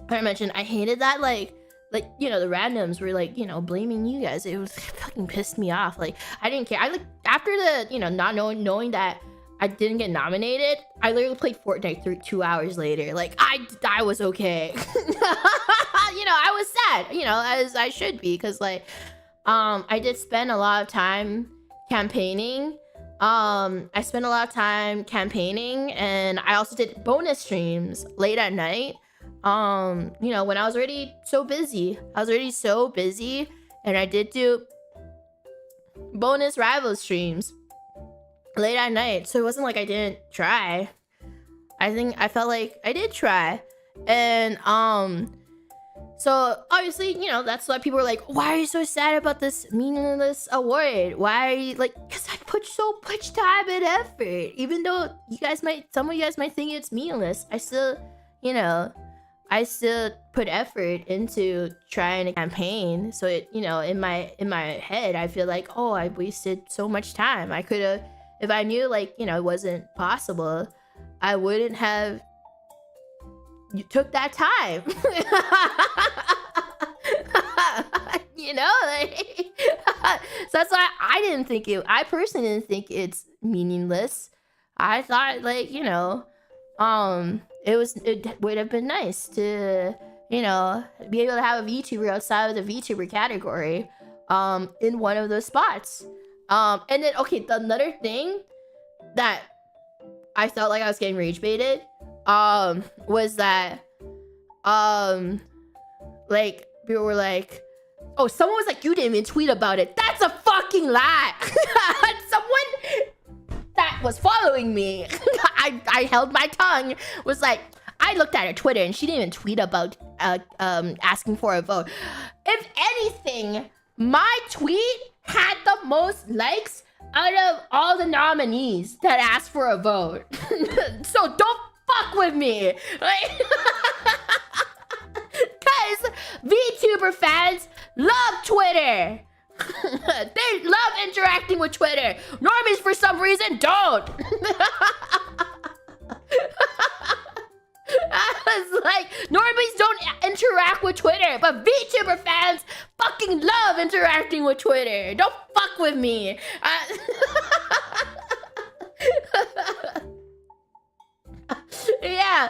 mentioned I hated that like the randoms were like, blaming you guys. It was fucking pissed me off. Like, I didn't care. I like, after the, not knowing that I didn't get nominated, I literally played Fortnite 2 hours later. Like, I was okay. I was sad, as I should be, because like, I did spend a lot of time campaigning. I spent a lot of time campaigning, and I also did bonus streams late at night. When I was already so busy. And I did do bonus rival streams late at night. So it wasn't like I didn't try. I felt like I did try. And so obviously, that's why people were like, why are you so sad about this meaningless award? Why are you like, because I put so much time and effort. Even though some of you guys might think it's meaningless, I still put effort into trying to campaign. So it, in my head, I feel like, oh, I wasted so much time. I could have, if I knew like, it wasn't possible, I wouldn't have took that time. So that's why I personally didn't think it's meaningless. I thought like, it would have been nice to, be able to have a VTuber outside of the VTuber category, in one of those spots. And then, okay, another thing that I felt like I was getting rage baited, was that, like, people were like, oh, someone was like, you didn't even tweet about it. That's a fucking lie. Someone that cat was following me. I held my tongue, was like, I looked at her Twitter and she didn't even tweet about asking for a vote. If anything, my tweet had the most likes out of all the nominees that asked for a vote. So don't fuck with me. Like, because VTuber fans love Twitter. They love interacting with Twitter. Normies, for some reason, don't. I was like, normies don't interact with Twitter, but VTuber fans fucking love interacting with Twitter. Don't fuck with me. Yeah,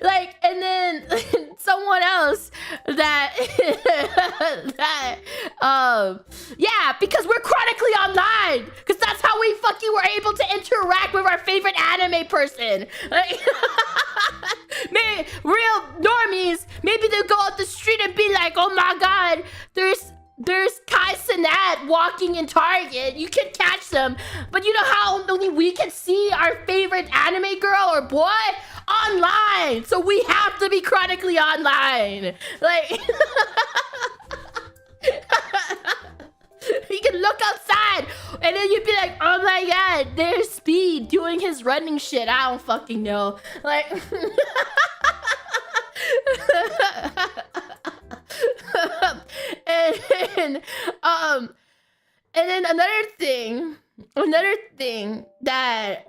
like, and then someone else that yeah, because we're chronically online, because that's how we fucking were able to interact with our favorite anime person. Like, real normies, maybe they'll go out the street and be like, oh my god, there's Kai Cenat walking in Target. You can catch them. But you know how only we can see our favorite anime girl or boy? Online. So we have to be chronically online. Like, you can look outside and then you'd be like, oh my god, there's Speed doing his running shit. I don't fucking know. Like, and then another thing that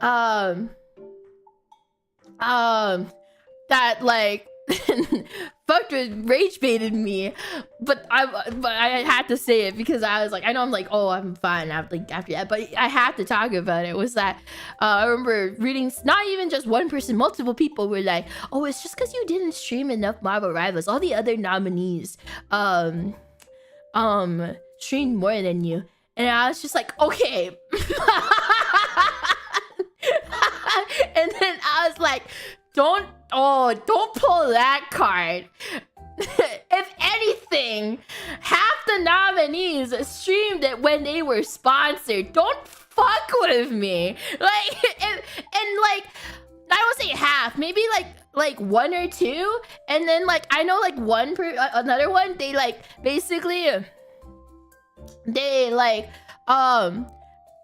that like fucked with rage baited me, but I had to say it because I was like, I know I'm like, oh, I'm fine after that, but I have to talk about it. Was that I remember reading, not even just one person, multiple people were like, oh, it's just because you didn't stream enough Marvel Rivals. All the other nominees streamed more than you. And I was just like, okay. And then I was like, don't pull that card. If anything, half the nominees streamed it when they were sponsored. Don't fuck with me. Like, and like, I don't say half, maybe like one or two. And then like, I know like another one, they like basically, they like,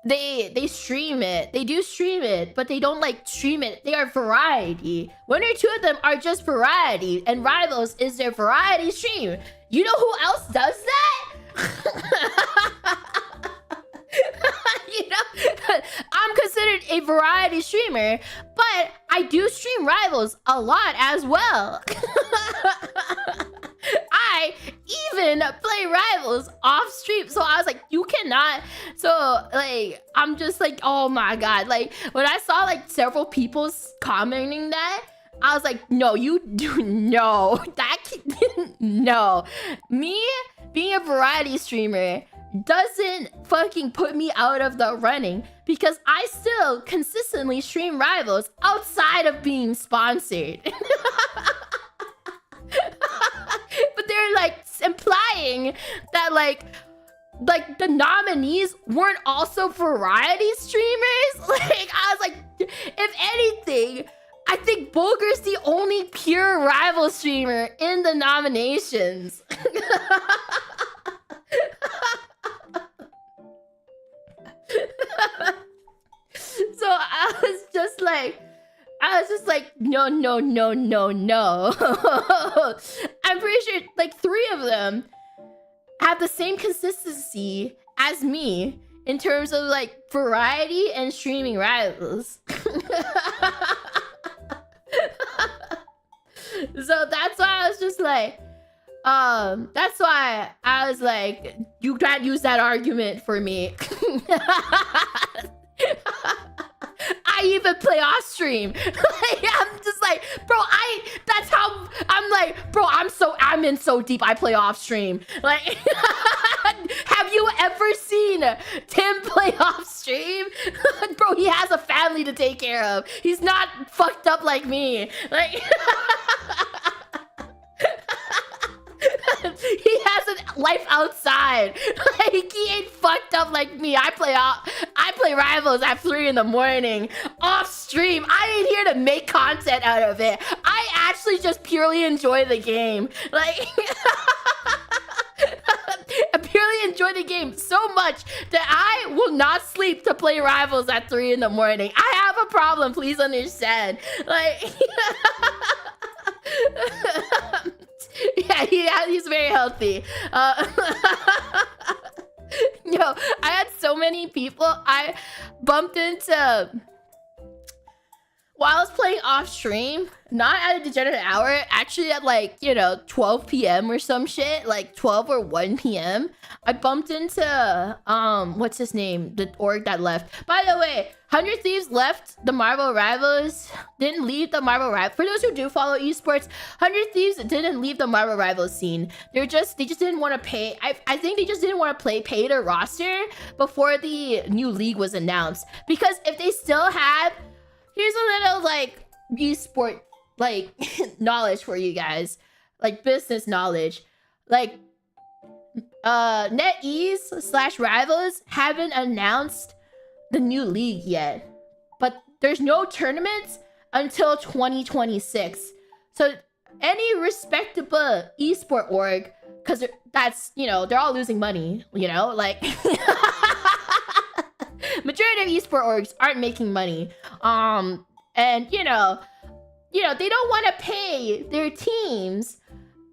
they stream it. They do stream it, but they don't like stream it. They are variety. One or two of them are just variety, and Rivals is their variety stream. You know who else does that? You know, I'm considered a variety streamer, but I do stream Rivals a lot as well. I even play Rivals off stream. So I was like, you cannot. So like, I'm just like, oh my god. Like, when I saw like several people commenting that, I was like, no, you do no. No. Me being a variety streamer doesn't fucking put me out of the running, because I still consistently stream Rivals outside of being sponsored. But they're like implying that like the nominees weren't also variety streamers. Like, I was like, if anything, I think Bulger's the only pure rival streamer in the nominations. So I was just like, no, no, no, no, no. I'm pretty sure like 3 of them have the same consistency as me in terms of like variety and streaming Rivals. So that's why I was just like, that's why I was like, you can't use that argument for me. I even play off stream. Like, I'm just like, bro, that's how I'm like, bro, I'm in so deep, I play off stream. Like, have you ever seen Tim play off stream? Bro, he has a family to take care of. He's not fucked up like me. Like, He has a life outside. Like, he ain't fucked up like me. I play Rivals at 3 in the morning off stream. I ain't here to make content out of it. I actually just purely enjoy the game. Like, I purely enjoy the game so much that I will not sleep to play Rivals at 3 in the morning. I have a problem, please understand. Like, yeah, he's very healthy. Yo, I had so many people I bumped into while I was playing off stream, not at a degenerate hour, actually at like, you know, 12 p.m. or some shit, like 12 or 1 p.m. I bumped into, what's his name? The org that left. By the way, 100 Thieves left the Marvel Rivals, didn't leave the Marvel Rivals. For those who do follow esports, 100 Thieves didn't leave the Marvel Rivals scene. They just didn't want to pay. I think they just didn't want to pay their roster before the new league was announced. Because if they still had, here's a little like esport like knowledge for you guys, like business knowledge. Like NetEase / Rivals haven't announced the new league yet, but there's no tournaments until 2026. So any respectable esport org, because that's, you know, they're all losing money, you know, like majority of esport orgs aren't making money. And you know, they don't want to pay their teams.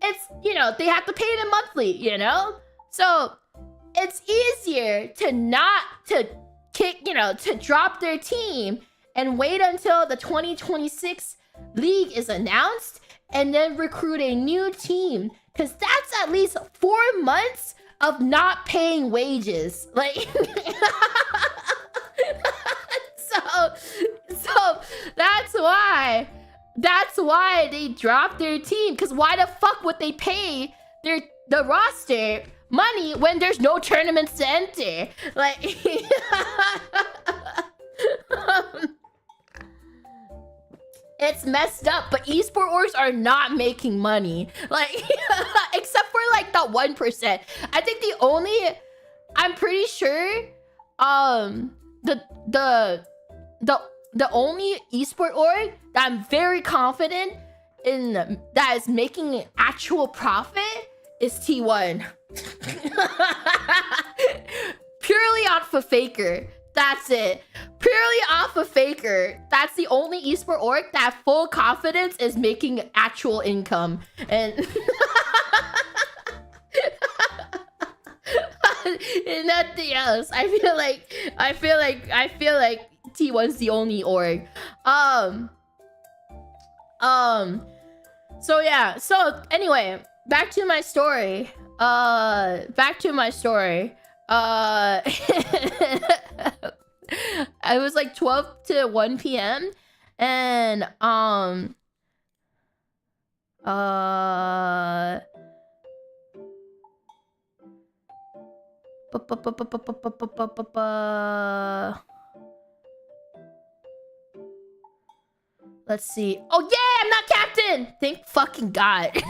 It's, you know, they have to pay them monthly, you know? So it's easier to to drop their team and wait until the 2026 league is announced and then recruit a new team. Because that's at least 4 months of not paying wages. Like, so that's why they dropped their team. Because why the fuck would they pay the roster money when there's no tournaments to enter? Like, it's messed up. But esport orgs are not making money, like except for like that 1%. I think I'm pretty sure the only esport org that I'm very confident in that is making actual profit is T1. Purely off of Faker. That's it. Purely off of Faker. That's the only esport org that full confidence is making actual income. And and nothing else. I feel like T1's the only org. So yeah. So anyway, back to my story. I was like 12 to 1 p.m. and let's see. Oh yeah, I'm not captain. Thank fucking God.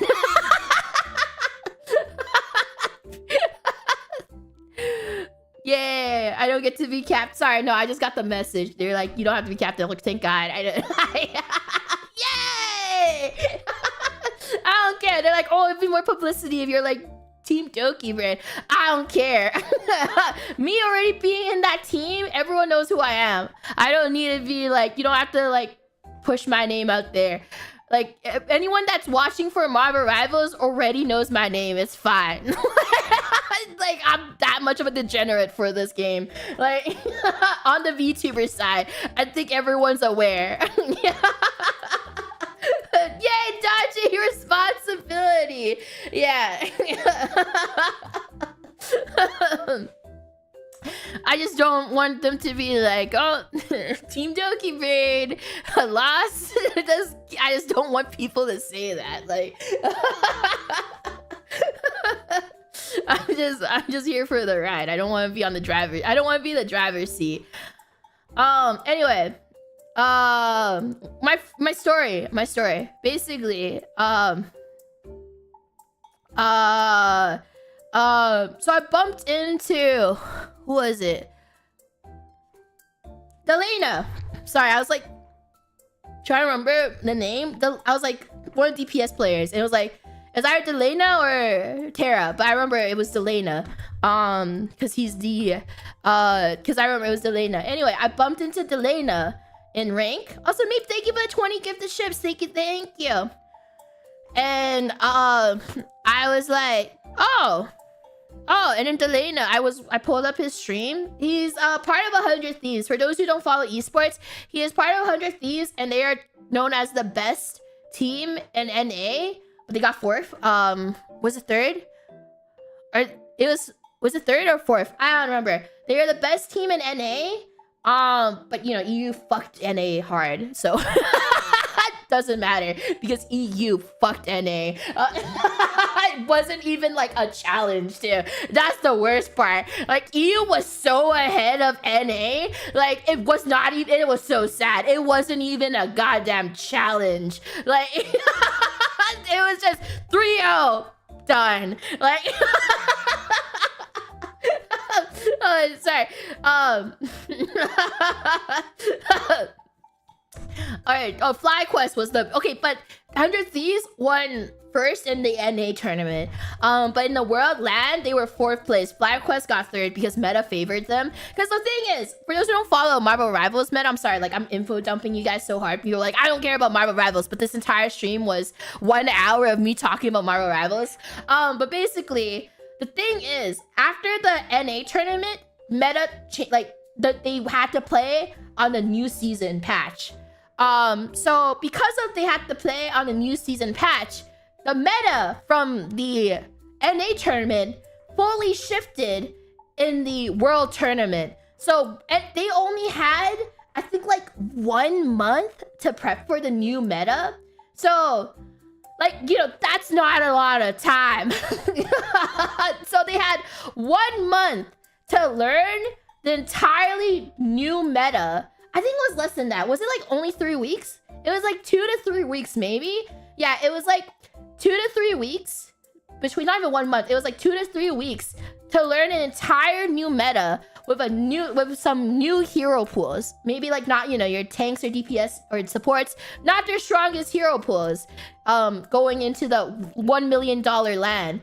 Yeah, I don't get to be captain. Sorry, no, I just got the message. They're like, you don't have to be captain. Look, thank God. Yay! I don't care. They're like, oh, it'd be more publicity if you're like Team Dokibird. I don't care. Me already being in that team, everyone knows who I am. I don't need to be like, you don't have to like push my name out there. Like, anyone that's watching for Marvel Rivals already knows my name. It's fine. Like, I'm that much of a degenerate for this game. Like, on the VTuber side, I think everyone's aware. Yay, dodging responsibility. Yeah. I just don't want them to be like, oh, Team Dokibird lost. I just don't want people to say that. Like, I'm just here for the ride. I don't want to be on the driver. I don't want to be the driver's seat. Anyway, my story. Basically, So I bumped into, who was it? Delana. Sorry, I was like trying to remember the name. I was like one of the DPS players, and it was like, is either Delana or Tara, but I remember it was Delana. Because he's the because I remember it was Delana. Anyway, I bumped into Delana in rank. Also, Meep, thank you for the 20 gifted ships. Thank you. And I was like, oh, and then Delana, I pulled up his stream. He's part of 100 Thieves. For those who don't follow esports, he is part of 100 Thieves, and they are known as the best team in NA. But they got 4th. Was it 3rd? Or was it 3rd or 4th? I don't remember. They are the best team in NA. But you know, EU fucked NA hard, so doesn't matter because EU fucked NA. It wasn't even like a challenge too. That's the worst part. Like, EU was so ahead of NA. Like, it was not even. It was so sad. It wasn't even a goddamn challenge. Like, it was just 3-0 done. Like. Sorry. Alright, FlyQuest was the... Okay, but 100 Thieves won first in the NA tournament. But in the World LAN, they were 4th place. FlyQuest got 3rd because meta favored them. Because the thing is, for those who don't follow Marvel Rivals meta, I'm sorry, like, I'm info dumping you guys so hard. You're like, I don't care about Marvel Rivals, but this entire stream was 1 hour of me talking about Marvel Rivals. But basically, the thing is, after the NA tournament, meta they had to play on the new season patch. So because of they had to play on the new season patch, the meta from the NA tournament fully shifted in the world tournament. So they only had, I think, like 1 month to prep for the new meta. So, like, you know, that's not a lot of time. So they had 1 month to learn the entirely new meta. I think it was less than that. Was it like only 3 weeks? It was like 2 to 3 weeks, maybe. Yeah, it was like 2 to 3 weeks. Between not even 1 month. It was like 2 to 3 weeks to learn an entire new meta with some new hero pools. Maybe like not, you know, your tanks or DPS or supports, not their strongest hero pools. Going into the $1 million LAN.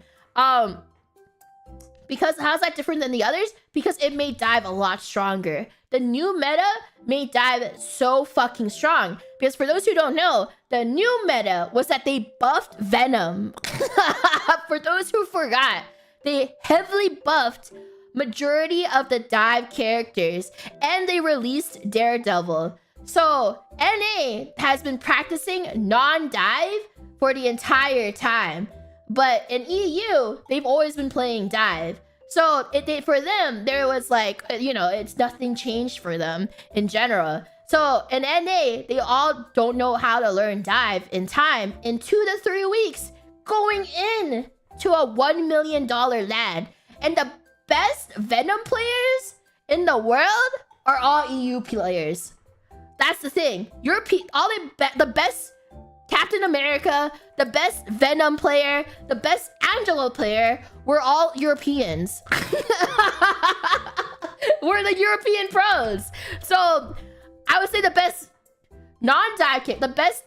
Because how's that different than the others? Because it made dive a lot stronger. The new meta made dive so fucking strong. Because for those who don't know, the new meta was that they buffed Venom. For those who forgot, they heavily buffed majority of the dive characters, and they released Daredevil. So NA has been practicing non-dive for the entire time. But in EU, they've always been playing dive. So for them, there was like, you know, it's nothing changed for them in general. So in NA, they all don't know how to learn dive in time. In 2 to 3 weeks, going in to a $1 million LAN. And the best Venom players in the world are all EU players. That's the thing. The best Captain America, the best Venom player, the best Angelo player, we're all Europeans. We're the European pros. So I would say the best non-dive kit, the best,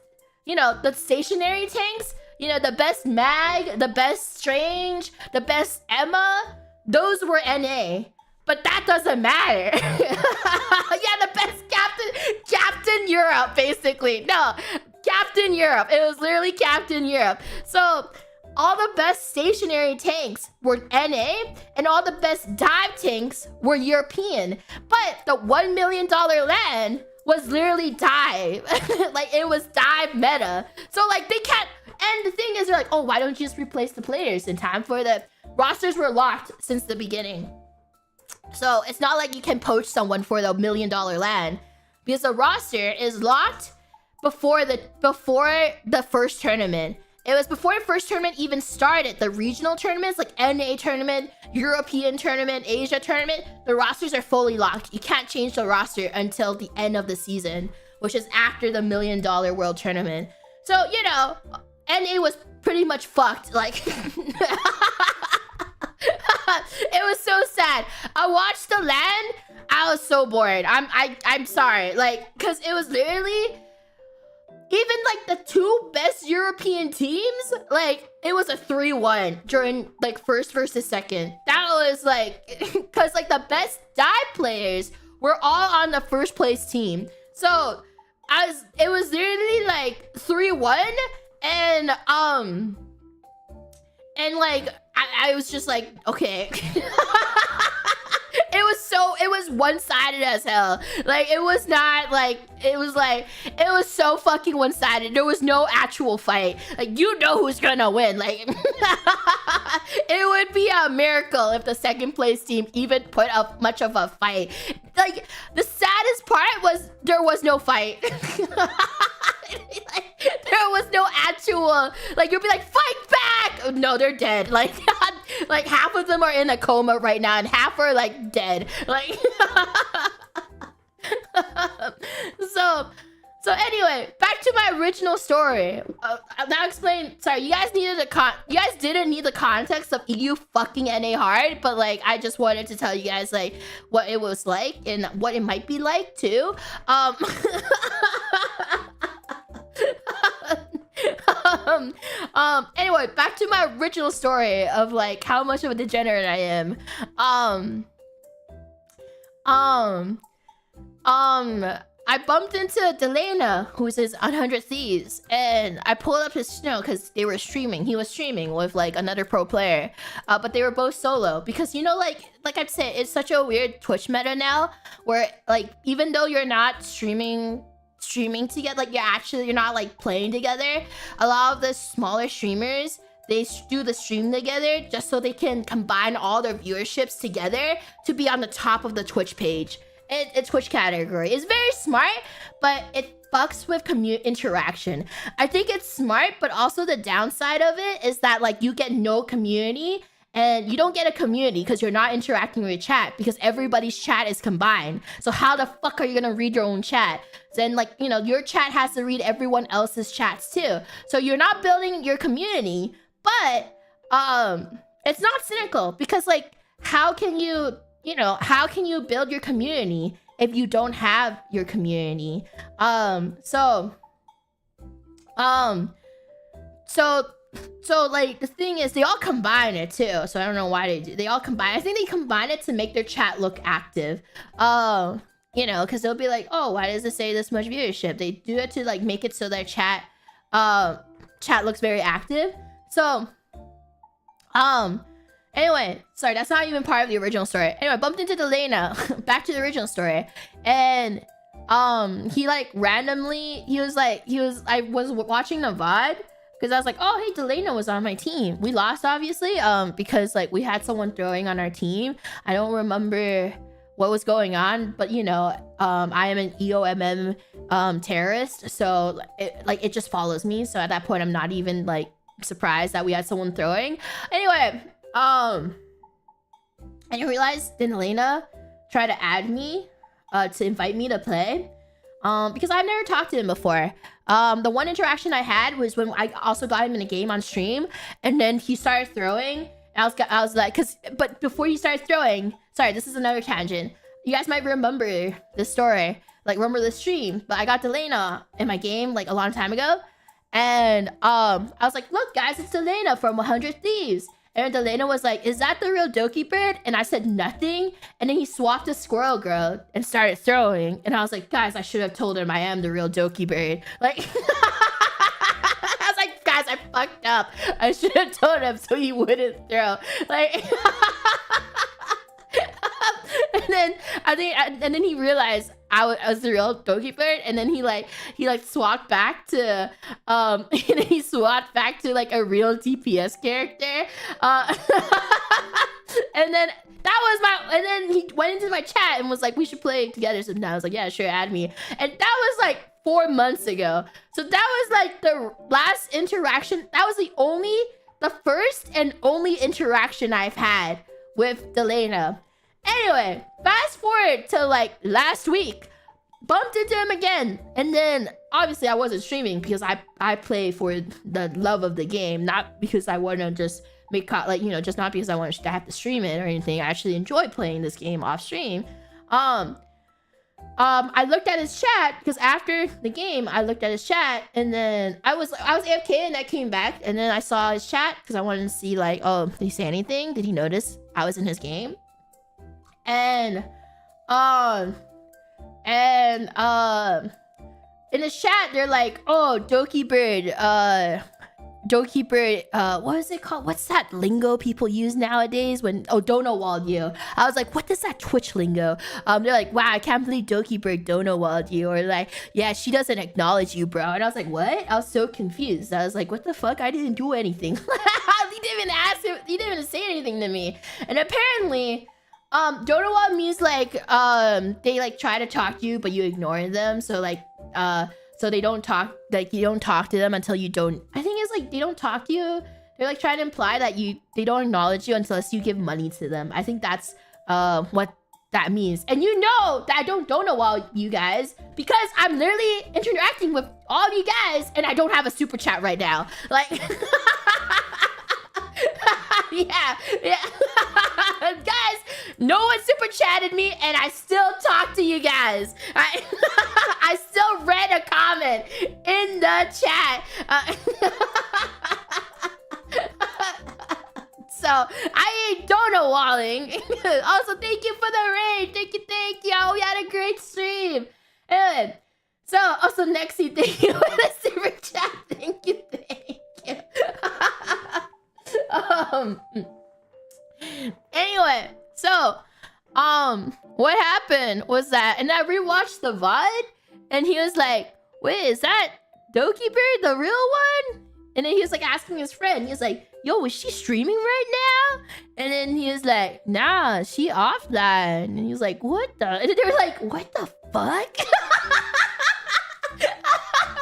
you know, the stationary tanks, you know, the best Mag, the best Strange, the best Emma, those were NA. But that doesn't matter. Yeah, the best Captain Europe, basically. No, Captain Europe. It was literally Captain Europe. So all the best stationary tanks were NA, and all the best dive tanks were European. But the $1 million LAN was literally dive. Like, it was dive meta. So like, they can't. And the thing is, they're like, oh, why don't you just replace the players in time for the rosters were locked since the beginning. So it's not like you can poach someone for the $1 million LAN, because the roster is locked before the first tournament. It was before the first tournament even started. The regional tournaments, like NA tournament, European tournament, Asia tournament, the rosters are fully locked. You can't change the roster until the end of the season, which is after the $1 million world tournament. So, you know, NA was pretty much fucked. Like, it was so sad. I watched the land. I was so bored. I'm sorry. Like, cause it was literally even like the two best European teams. Like, it was a 3-1 during like first versus second. That was like, cause like the best D.A.D players were all on the first place team. So it was literally like 3-1, and like I was just like, okay. It was one-sided as hell. Like, it was not like, it was so fucking one-sided. There was no actual fight. Like, you know who's gonna win. Like, it would be a miracle if the second place team even put up much of a fight. Like, the saddest part was there was no fight. Like, there was no actual, like, you'd be like, fight back! No, they're dead. Like, like half of them are in a coma right now and half are like dead. Like, so anyway, back to my original story. Now explain. Sorry, you guys didn't need the context of EU fucking NA hard, but like I just wanted to tell you guys like what it was like and what it might be like too. Anyway, back to my original story of like how much of a degenerate I am. I bumped into Delana, who's his 100 Thieves, and I pulled up his because they were streaming. He was streaming with like another pro player, but they were both solo because, you know, like I'd say, it's such a weird Twitch meta now where like even though you're not streaming together, like you're not like playing together, a lot of the smaller streamers, they do the stream together just so they can combine all their viewerships together to be on the top of the Twitch page. It's Twitch category. It's very smart, but it fucks with interaction. I think it's smart, but also the downside of it is that like you get no community, and you don't get a community because you're not interacting with chat because everybody's chat is combined. So how the fuck are you gonna read your own chat? Then like, you know, your chat has to read everyone else's chats too. So you're not building your community, but it's not cynical because like how can you build your community if you don't have your community? So like the thing is they all combine it too. So I don't know why they all combine. I think they combine it to make their chat look active. You know, because they'll be like, oh, why does it say this much viewership? They do it to like make it so their chat looks very active. So anyway, sorry, that's not even part of the original story. Anyway, bumped into Delana. Back to the original story. And he like randomly, I was watching the VOD because I was like, oh, hey, Delana was on my team. We lost, obviously, because like we had someone throwing on our team. I don't remember what was going on, but you know, I am an EOMM terrorist, so it just follows me. So at that point, I'm not even like surprised that we had someone throwing. Anyway, and you realize Delana tried to add me to invite me to play. Because I've never talked to him before. The one interaction I had was when I also got him in a game on stream, and then he started throwing. And I was like, but before he started throwing, sorry, this is another tangent. You guys might remember this story, like remember the stream. But I got Delana in my game like a long time ago, and I was like, look guys, it's Delana from 100 Thieves. And Delana was like, is that the real Dokibird? And I said nothing. And then he swapped a squirrel girl and started throwing. And I was like, guys, I should have told him I am the real Dokibird. Like, I was like, guys, I fucked up. I should have told him so he wouldn't throw. Like, and then he realized I was the real Dokibird, and then he swapped back to and then he swapped back to like a real DPS character, and then and then he went into my chat and was like, we should play together. So now I was like, yeah, sure, add me. And that was like 4 months ago. So that was like the last interaction. That was the first and only interaction I've had with Delana. Anyway, fast forward to like last week. bumped into him again. And then obviously I wasn't streaming because I play for the love of the game, not because I want to just make like, you know, just not because I want to have to stream it or anything. I actually enjoy playing this game off stream. I looked at his chat because after the game I looked at his chat, and then I was AFK and I came back, and then I saw his chat because I wanted to see like, oh, did he say anything? Did he notice I was in his game? And in his chat they're like, oh, Dokibird, what is it called? What's that lingo people use nowadays when, oh, dono walled you. I was like, what is that Twitch lingo? They're like, wow, I can't believe Dokibird dono walled you, or like, yeah, she doesn't acknowledge you, bro. And I was like, what? I was so confused. I was like, what the fuck? I didn't do anything. He didn't even ask him, he didn't even say anything to me. And apparently, dono wall means like, they like try to talk to you, but you ignore them. So like, so they don't talk, like you don't talk to them until you don't, I think it's like they don't talk to you. They're like trying to imply that they don't acknowledge you unless you give money to them. I think that's what that means. And you know that I don't know all you guys because I'm literally interacting with all of you guys and I don't have a super chat right now. Like, yeah. Guys, no one super chatted me and I still talk to you guys. I still read a comment in the chat. So I ain't dono walling. Also, thank you for the raid. Thank you. We had a great stream. Anyway, so also Nexy, thank you for the super chat. Thank you. Anyway, so what happened was that, and I rewatched the VOD, and he was like, wait, is that Dokibird, the real one? And then he was like asking his friend, he was like, yo, was she streaming right now? And then he was like, nah, she offline. And he was like, what the? And then they were like, what the fuck? They're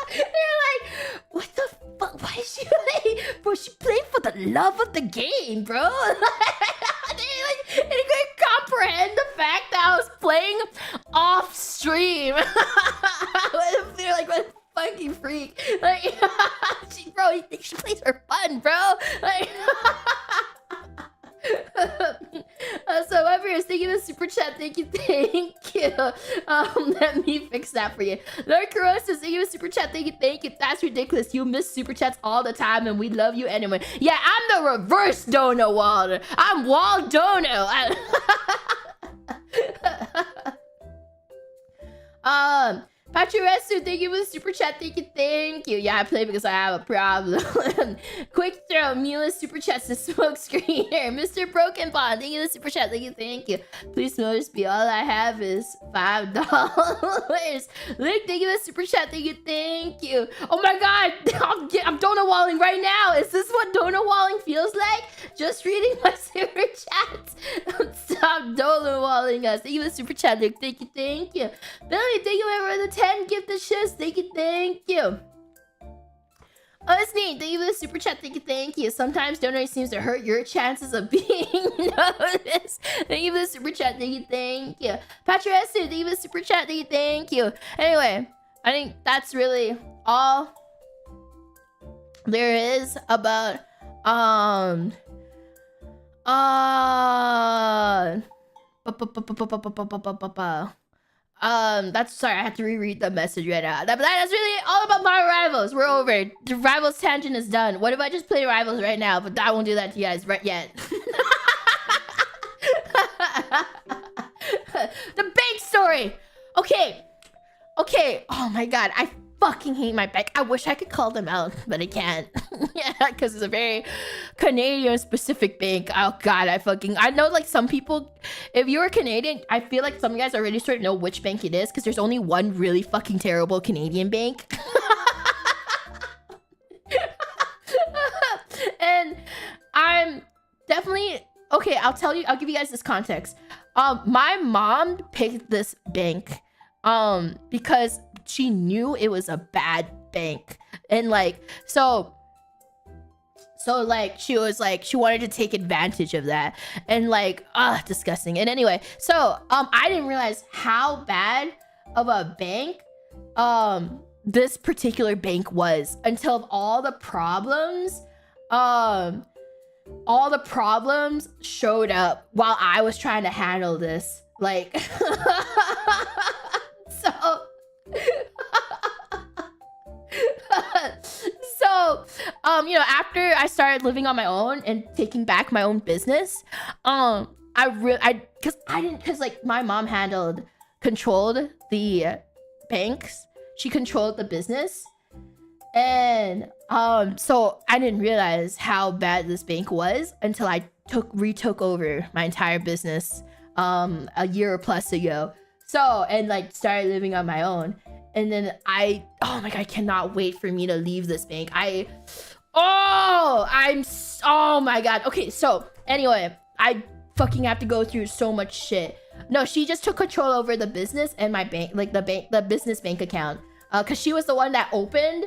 like, what the fuck? Why is she like, bro, she played for the love of the game, bro. They couldn't comprehend the fact that I was playing off stream. They're like, what a fucking freak. Like, bro, you think she plays for fun, bro? Like, so whoever is thinking of super chat, thank you. Let me fix that for you. Lord Corrosive, thank you for super chat, thank you. That's ridiculous. You miss super chats all the time, and we love you anyway. Yeah, I'm the reverse dono wall. I'm wall dono. Pachuresu, thank you for the super chat, thank you. Yeah, I play because I have a problem. Quick throw, Mila super chats to smoke screener. Mr. Broken Bond, thank you for the super chat, thank you. Please notice me, all I have is $5. Luke, thank you for the super chat, thank you. Oh my god, I'm dono walling right now. Is this what dono walling feels like? Just reading my super chats. Stop dono walling us. Thank you for the super chat, Luke, thank you. Billy, thank you for the 10 gifted shifts, thank you. Oh, it's neat. Thank you for the super chat. Thank you. Sometimes donating seems to hurt your chances of being noticed. Thank you for the super chat. Thank you. Patricesu, thank you for the super chat. Thank you. Anyway, I think that's really all there is about that's sorry, I have to reread the message right now. That's really all about my rivals. We're over. The rivals tangent is done. What if I just play rivals right now? But I won't do that to you guys right yet. The bank story. Okay. Oh my god, I fucking hate my bank. I wish I could call them out, but I can't. Yeah, because it's a very Canadian specific bank. Oh god, I know like some people, if you're Canadian, I feel like some guys already sort of know which bank it is because there's only one really fucking terrible Canadian bank. And I'm definitely okay, I'll give you guys this context. My mom picked this bank because she knew it was a bad bank, and like so like she was like she wanted to take advantage of that, and like disgusting. And anyway, so I didn't realize how bad of a bank this particular bank was, until all the problems showed up while I was trying to handle this. Like, so you know, after I started living on my own and taking back my own business, cause like my mom controlled the banks. She controlled the business. And so I didn't realize how bad this bank was until I retook over my entire business a year plus ago. So, and like started living on my own. And then oh my god, I cannot wait for me to leave this bank. Oh my god. Okay, so anyway, I fucking have to go through so much shit. No, she just took control over the business and my bank, like the business bank account. Cause she was the one that opened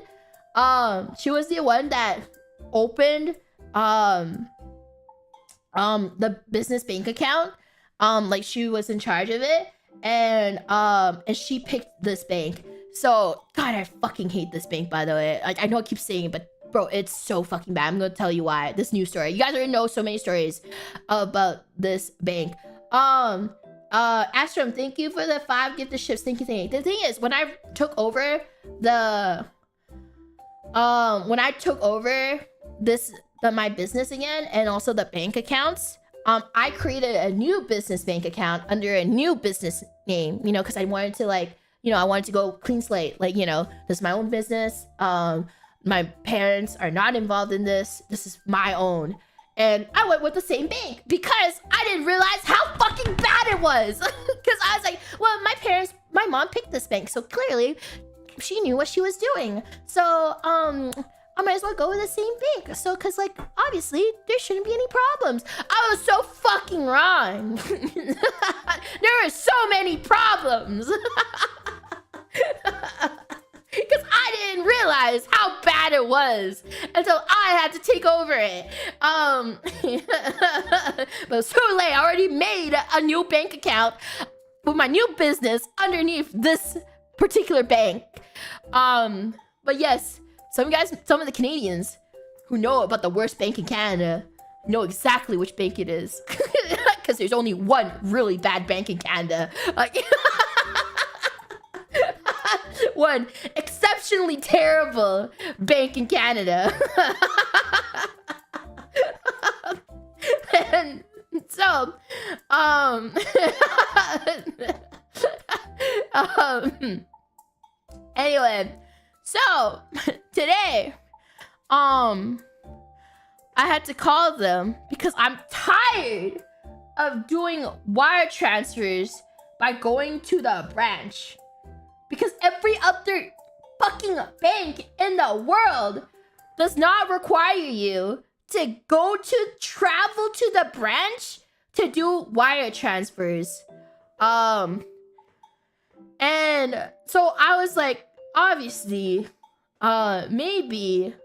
the business bank account. Like she was in charge of it, and she picked this bank. So god, I fucking hate this bank, by the way. I know I keep saying it, but bro, it's so fucking bad. I'm gonna tell you why. This new story. You guys already know so many stories about this bank. Astrum, thank you for the 5 gifted ships. Thank you. The thing is, when I took over my business again, and also the bank accounts, I created a new business bank account under a new business name, you know, because I wanted to, like, you know, I wanted to go clean slate. Like, you know, this is my own business. My parents are not involved in this. This is my own. And I went with the same bank because I didn't realize how fucking bad it was. Because I was like, well, my mom picked this bank, so clearly she knew what she was doing. So, I might as well go with the same bank. So, cause like, obviously, there shouldn't be any problems. I was so fucking wrong. There were so many problems. Because I didn't realize how bad it was until I had to take over it. But it's too late. I already made a new bank account with my new business underneath this particular bank. But yes, some of the Canadians who know about the worst bank in Canada know exactly which bank it is. Because there's only one really bad bank in Canada. Like, one exceptionally terrible bank in Canada. And so, anyway, so today, I had to call them because I'm tired of doing wire transfers by going to the branch. Because every other fucking bank in the world does not require you to travel to the branch to do wire transfers. And so I was like, obviously, maybe,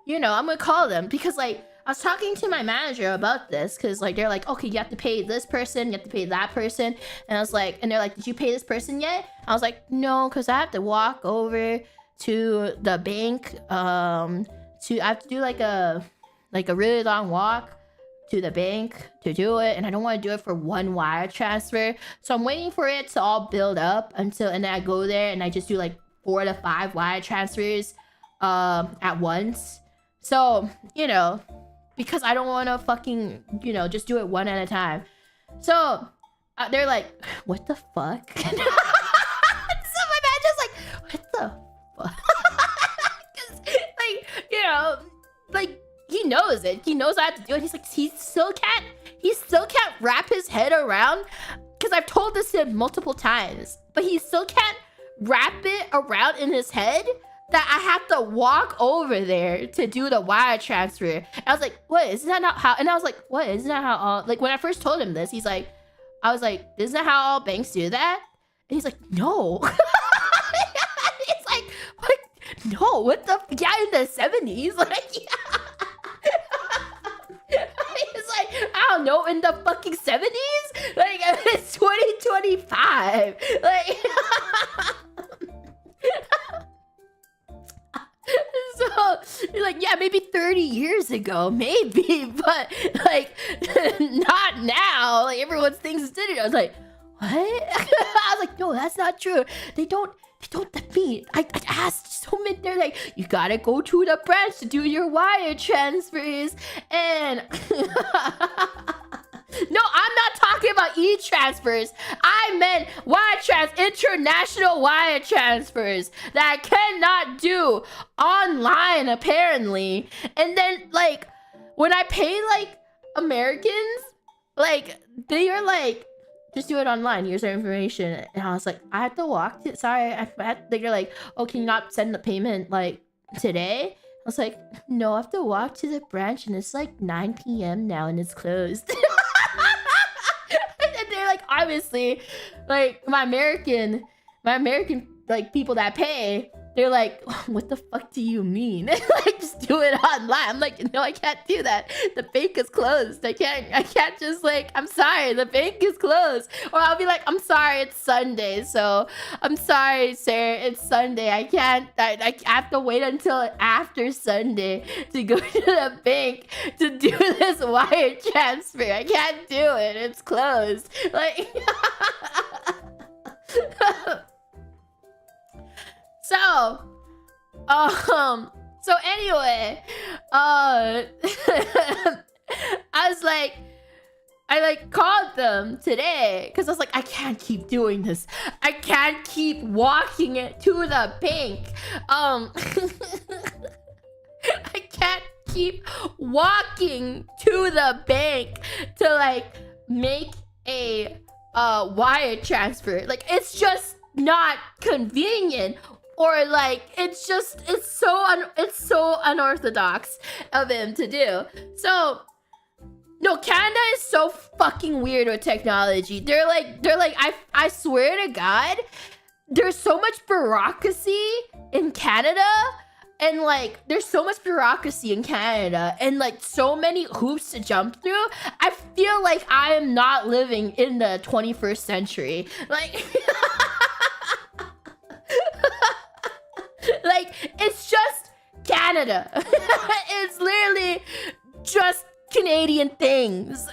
you know, I'm gonna call them because, like, I was talking to my manager about this because, like, they're like, okay, you have to pay this person, you have to pay that person. And I was like, and they're like, did you pay this person yet? I was like, no, because I have to walk over to the bank. I have to do like a really long walk to the bank to do it. And I don't want to do it for one wire transfer. So I'm waiting for it to all build up and then I go there and I just do like 4 to 5 wire transfers at once. So, you know, because I don't want to fucking, you know, just do it one at a time. So they're like, what the fuck? So my manager's like, what the fuck? Because, like, you know, like, he knows it. He knows I have to do it. He's like, he still can't wrap his head around. Because I've told this to him multiple times. But he still can't wrap it around in his head that I have to walk over there to do the wire transfer. And I was like, what? Isn't that not how? And I was like, what? Isn't that how all... Like, when I first told him this, he's like... I was like, isn't that how all banks do that? And he's like, no. He's like, what? No, what the... Yeah, in the 70s. Like, yeah. He's like, I don't know, in the fucking 70s? Like, it's 2025. time. Like, so like, yeah, maybe 30 years ago, maybe, but like not now. Like everyone's things digital. I was like, what? I was like, no, that's not true. They don't mean. I asked so many. They're like, you gotta go to the branch to do your wire transfers, and no, I'm not talking about e-transfers. I meant international wire transfers that I cannot do online, apparently. And then, like, when I pay, like, Americans, like, they are like, just do it online. Here's our information. And I was like, I have to walk to, sorry. They're like, oh, can you not send the payment, like, today? I was like, no, I have to walk to the branch, and it's like 9 p.m. now, and it's closed. And they're like, obviously, like my American like people that pay, they're like, what the fuck do you mean? Like, just do it online. I'm like, no, I can't do that. The bank is closed. I can't just like, I'm sorry, the bank is closed. Or I'll be like, I'm sorry, it's Sunday. So I'm sorry, sir, it's Sunday. I have to wait until after Sunday to go to the bank to do this wire transfer. I can't do it. It's closed. Like, so anyway, I was like, I called them today because I was like, I can't keep doing this. I can't keep walking it to the bank. I can't keep walking to the bank to like make a wire transfer. Like, it's just not convenient. Or like, it's so unorthodox of him to do. So no, Canada is so fucking weird with technology. They're like I swear to God, there's so much bureaucracy in Canada. And like, there's so much bureaucracy in Canada and like so many hoops to jump through. I feel like I am not living in the 21st century. Like, like, it's just Canada. It's literally just Canadian things.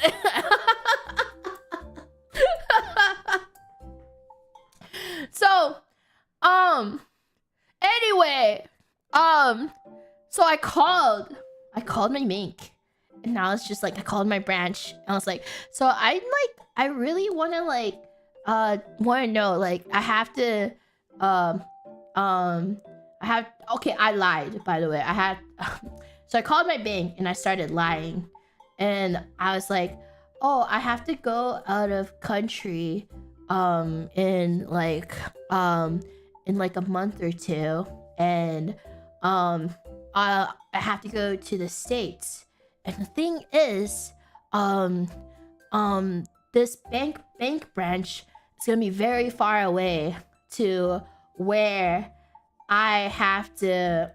So, anyway, so I called my bank, and now it's just like, I called my branch, and I was like, so I really want to know, like, okay, I lied, by the way. So I called my bank and I started lying. And I was like, oh, I have to go out of country in like a month or two. And I have to go to the States. And the thing is, this bank branch is gonna be very far away to where I have to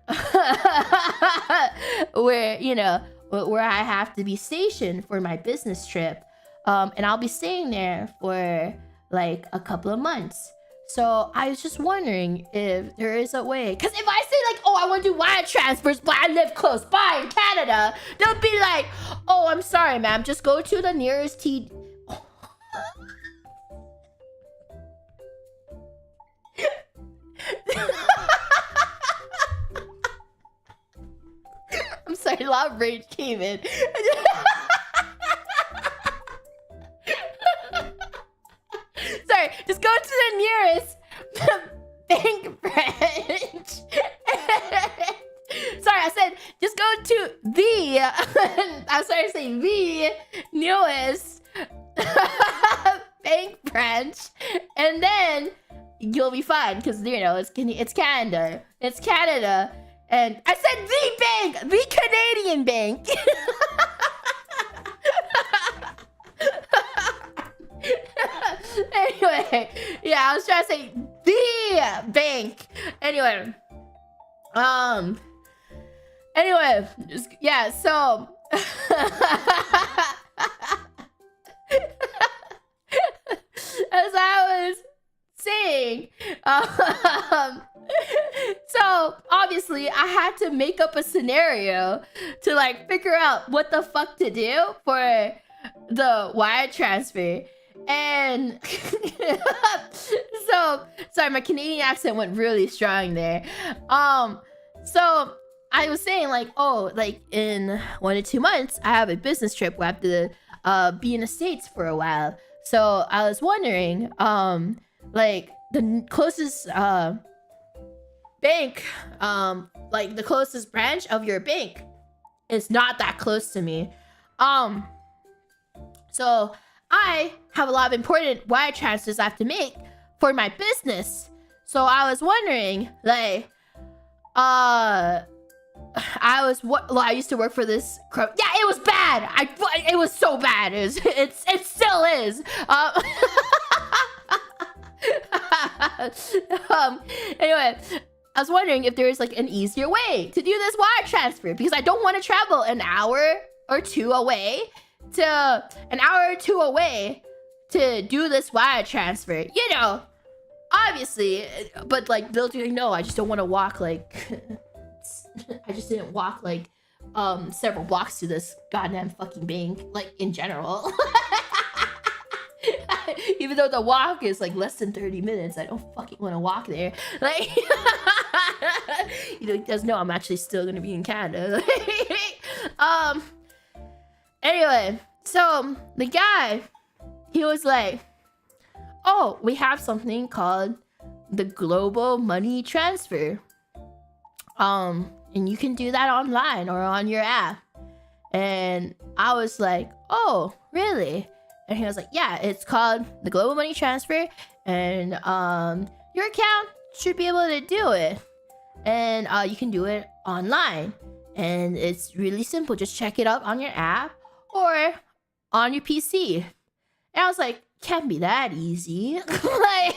where I have to be stationed for my business trip, and I'll be staying there for like a couple of months. So I was just wondering if there is a way, because if I say like, oh, I want to do wire transfers but I live close by in Canada, they'll be like, oh, I'm sorry, ma'am, just go to the nearest I'm sorry, a lot of rage came in. Sorry, just go to the nearest bank branch. Sorry, I said just go to the I'm sorry to say the newest bank branch, and then you'll be fine, because it's Canada. It's Canada. And I said the bank! The Canadian bank! Anyway, yeah, I was trying to say the bank. Anyway, yeah, so as I saying, so obviously I had to make up a scenario to like figure out what the fuck to do for the wire transfer. And so sorry, my Canadian accent went really strong there. So I was saying like, oh, like in 1 to 2 months I have a business trip where I have to be in the States for a while. So I was wondering, like the closest bank, like the closest branch of your bank is not that close to me. So I have a lot of important wire transfers I have to make for my business. So I was wondering, like, I used to work for this. Yeah, it was bad. It was so bad. It still is. Anyway, I was wondering if there is like an easier way to do this wire transfer because I don't want to travel an hour or two away to do this wire transfer. You know, obviously, but like little do you know, I just don't want to walk like. I just didn't walk like several blocks to this goddamn fucking bank, like in general. Even though the walk is like less than 30 minutes, I don't fucking want to walk there. Like, you know, he does know I'm actually still gonna be in Canada. Anyway, so the guy, he was like, oh, we have something called the global money transfer. And you can do that online or on your app. And I was like, oh, really? And he was like, yeah, it's called the global money transfer. And your account should be able to do it. And you can do it online. And it's really simple. Just check it out on your app or on your PC. And I was like, can't be that easy. Like,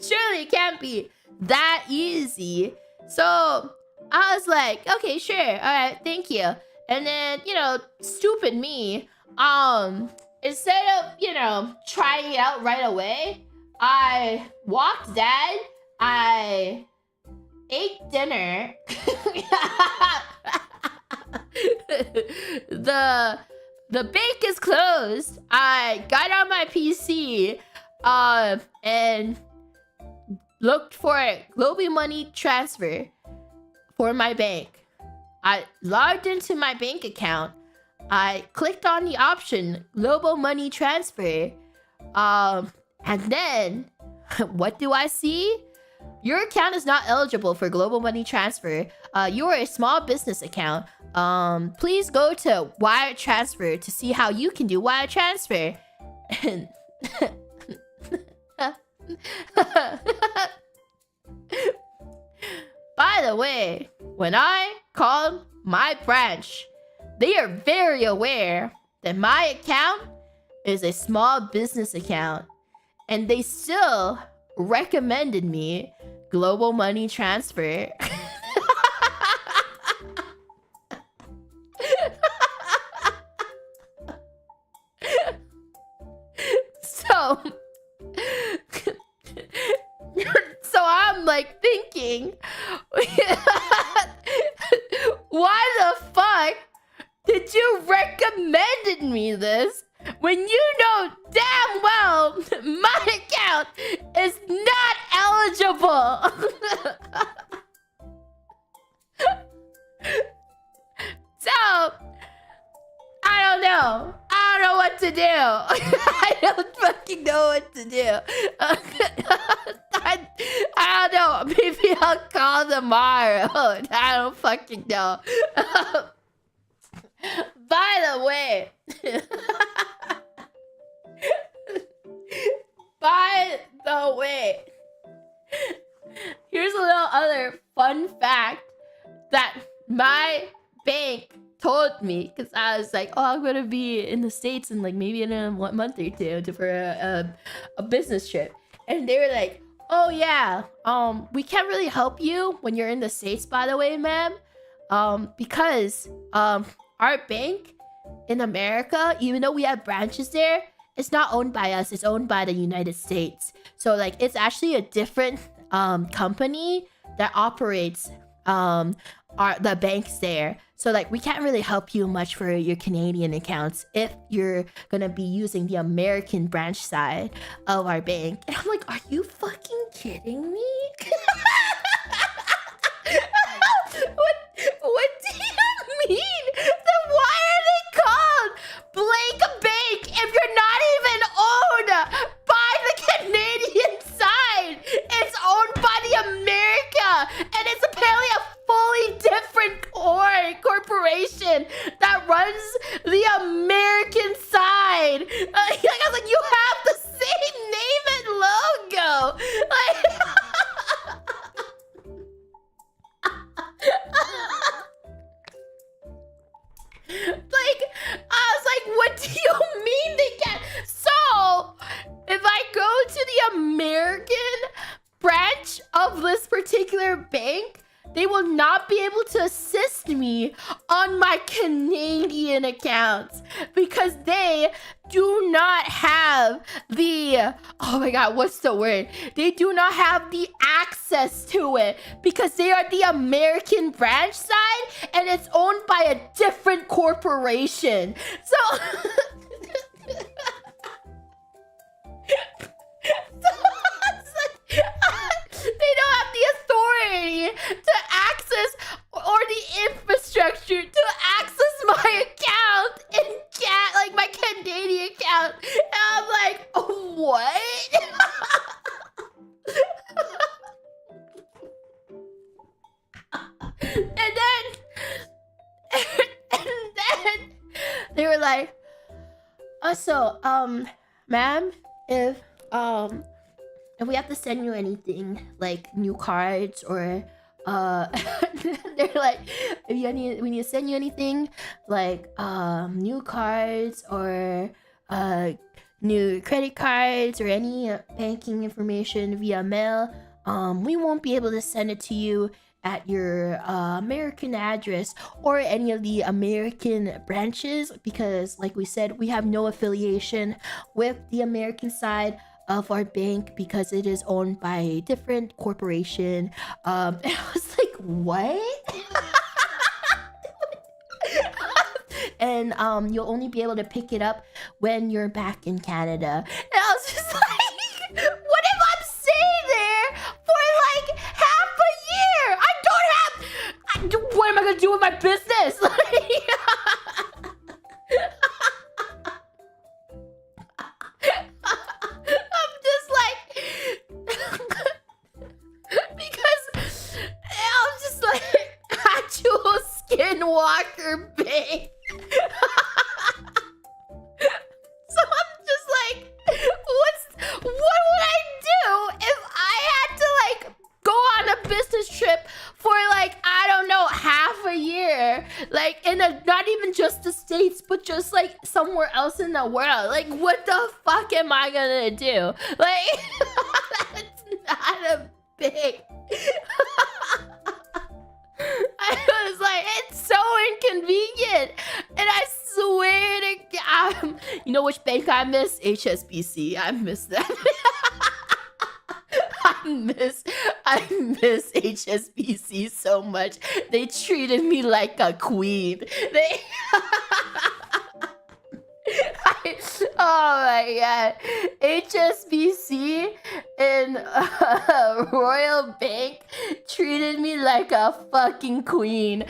surely it can't be that easy. So I was like, okay, sure, all right, thank you. And then, you know, stupid me, instead of, you know, trying it out right away, I walked Dad, I ate dinner. The bank is closed. I got on my PC and looked for a global money transfer for my bank. I logged into my bank account. I clicked on the option global money transfer. And then what do I see? Your account is not eligible for global money transfer. You are a small business account. Please go to wire transfer to see how you can do wire transfer. And by the way, when I called my branch, they are very aware that my account is a small business account, and they still recommended me global money transfer. So I'm like thinking, why the fuck did you recommended me this when you know damn well my account is not eligible? So I don't know. I don't know what to do. I don't fucking know what to do. I don't know. Maybe I'll call tomorrow. I don't fucking know. By the way, here's a little other fun fact that my bank told me, because I was like, oh, I'm gonna be in the States in like maybe in a month or two for a business trip. And they were like, oh yeah, we can't really help you when you're in the States, by the way, ma'am, because our bank in America, even though we have branches there, it's not owned by us. It's owned by the United States. So like it's actually a different company that operates the banks there. So like we can't really help you much for your Canadian accounts if you're gonna be using the American branch side of our bank. And I'm like, are you fucking kidding me? What do you mean? Then why are they called blank bank if you're not even owned by the Canadian side? It's owned by the America, and it's apparently a fully different corporation that runs the American side. I was like, you have the same name and logo. Like, like, I was like, what do you mean they can't? So, if I go to the American branch of this particular bank, they will not be able to assist me on my Canadian accounts because they do not have the, oh my god, what's the word? They do not have the access to it because they are the American branch side and it's owned by a different corporation. So, they don't have the authority to access or the infrastructure to access my account in like my Canadian account. And I'm like, what? and then they were like, also, ma'am, if we have to send you anything like new cards or they're like, we need to send you anything like new cards or new credit cards or any banking information via mail, we won't be able to send it to you at your American address or any of the American branches because, like we said, we have no affiliation with the American side of our bank because it is owned by a different corporation. And I was like, what? And you'll only be able to pick it up when you're back in Canada. And I was just like, what if I'm staying there for like half a year? What am I gonna do with my business? I'm just like, because I'm just like actual skinwalker bait. So I'm just like, what would I do if I had to like go on a business trip for like, I don't know, half a year, like in not even just the States, but just like somewhere else in the world? Like, what the fuck am I gonna do? Like, that's not a big. I was like, it's so inconvenient. And I swear to God, you know which bank I miss? HSBC. I miss that. I miss HSBC so much. They treated me like a queen. They oh my god. HSBC and Royal Bank treated me like a fucking queen.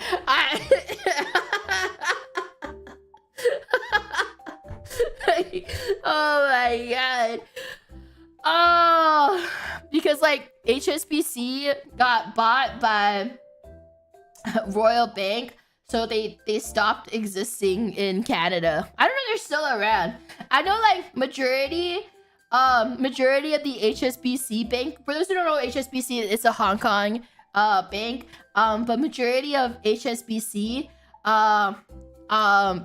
Oh my god. Oh, because like HSBC got bought by Royal Bank, so they stopped existing in Canada. I don't know if they're still around. I know like majority of the HSBC bank. For those who don't know, HSBC it's a Hong Kong bank. But majority of HSBC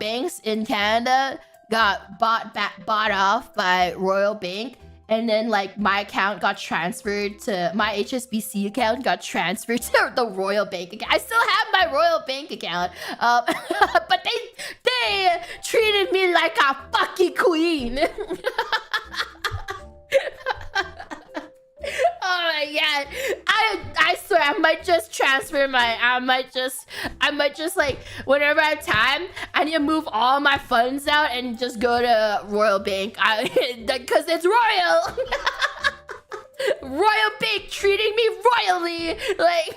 banks in Canada got bought off by Royal Bank, and then like my account got transferred to my HSBC account got transferred to the Royal Bank account. I still have my Royal Bank account, but they treated me like a fucking queen. Oh my god! I swear I might just transfer my I might just like whenever I have time I need to move all my funds out and just go to Royal Bank because it's royal. Royal Bank treating me royally like.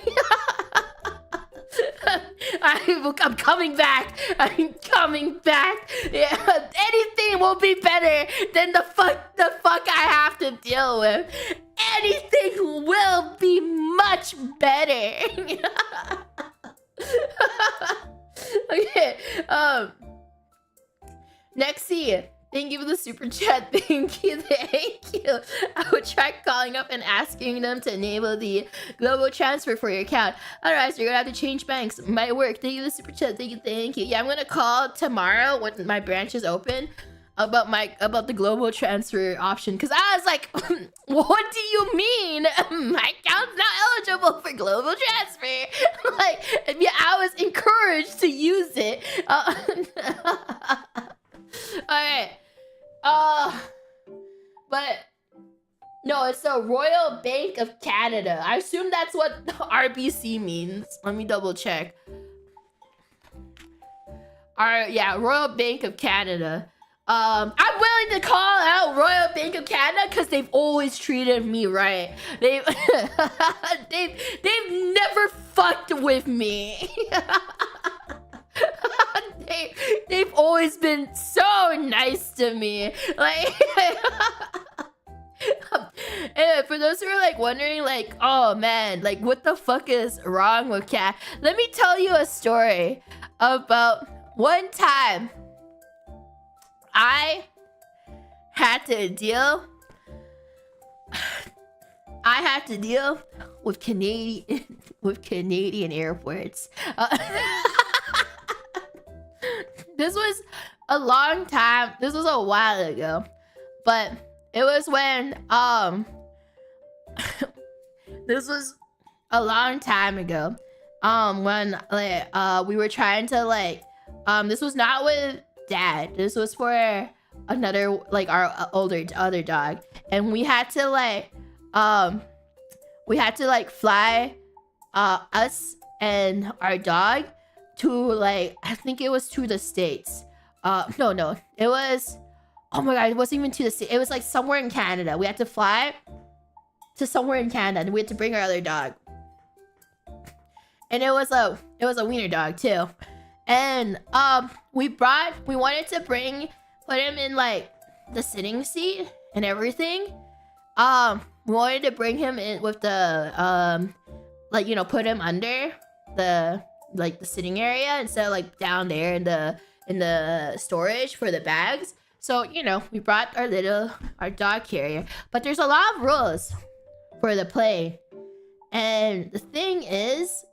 I'm coming back. I'm coming back. Yeah, anything will be better than the fuck I have to deal with. Anything will be much better. Okay. Nexie, thank you for the super chat. Thank you. I would try calling up and asking them to enable the global transfer for your account. Otherwise, you're gonna have to change banks. Might work. Thank you for the super chat. Thank you. Yeah, I'm gonna call tomorrow when my branch is open about the global transfer option, because I was like, what do you mean? My account's not eligible for global transfer. Like, yeah, I was encouraged to use it. Alright. But no, it's the Royal Bank of Canada. I assume that's what RBC means. Let me double check. Yeah, Royal Bank of Canada. I'm willing to call out Royal Bank of Canada because they've always treated me right. They've never fucked with me. They've always been so nice to me. Like, and for those who are like wondering, like, oh man, like what the fuck is wrong with Cat? Let me tell you a story about one time I had to deal with Canadian airports. This was a long time. This was a while ago, but it was when this was a long time ago. When like we were trying to like this was not with Dad. This was for another like our other dog, and we had to like fly us and our dog to like I think it was to the States. No, it was, oh my god, it wasn't even to the States. It was like somewhere in Canada. We had to fly to somewhere in Canada, and we had to bring our other dog, and it was a wiener dog too. And we wanted to put him in like the sitting seat and everything. We wanted to bring him in with the like, you know, put him under the like the sitting area instead of like down there in the storage for the bags. So, you know, we brought our dog carrier, but there's a lot of rules for the plane. And the thing is,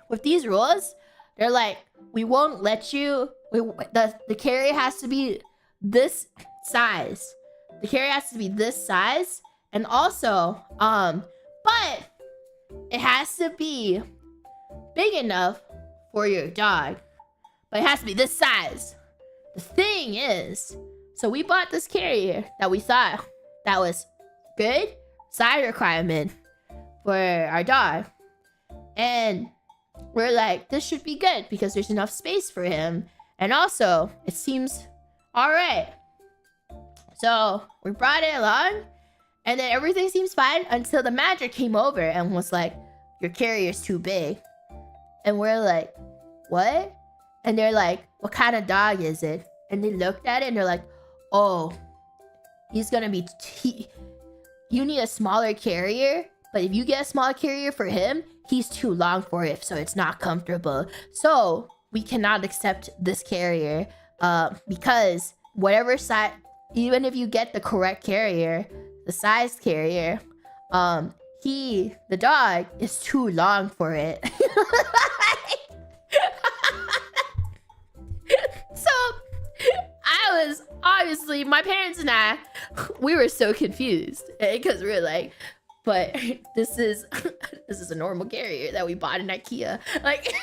with these rules, they're like, we won't let you, the carrier has to be this size. The carrier has to be this size. And also, but it has to be big enough for your dog. But it has to be this size. The thing is, so we bought this carrier that we thought that was good size requirement for our dog. And we're like, this should be good because there's enough space for him. And also, it seems alright. So we brought it along, and then everything seems fine until the manager came over and was like, your carrier's too big. And we're like, what? And they're like, what kind of dog is it? And they looked at it and they're like, oh, he's gonna be, you need a smaller carrier, but if you get a smaller carrier for him, he's too long for it, so it's not comfortable. So we cannot accept this carrier because whatever size, even if you get the correct carrier, the size carrier, the dog is too long for it. So I was obviously, my parents and I we were so confused because we were like, but this is a normal carrier that we bought in IKEA. Like,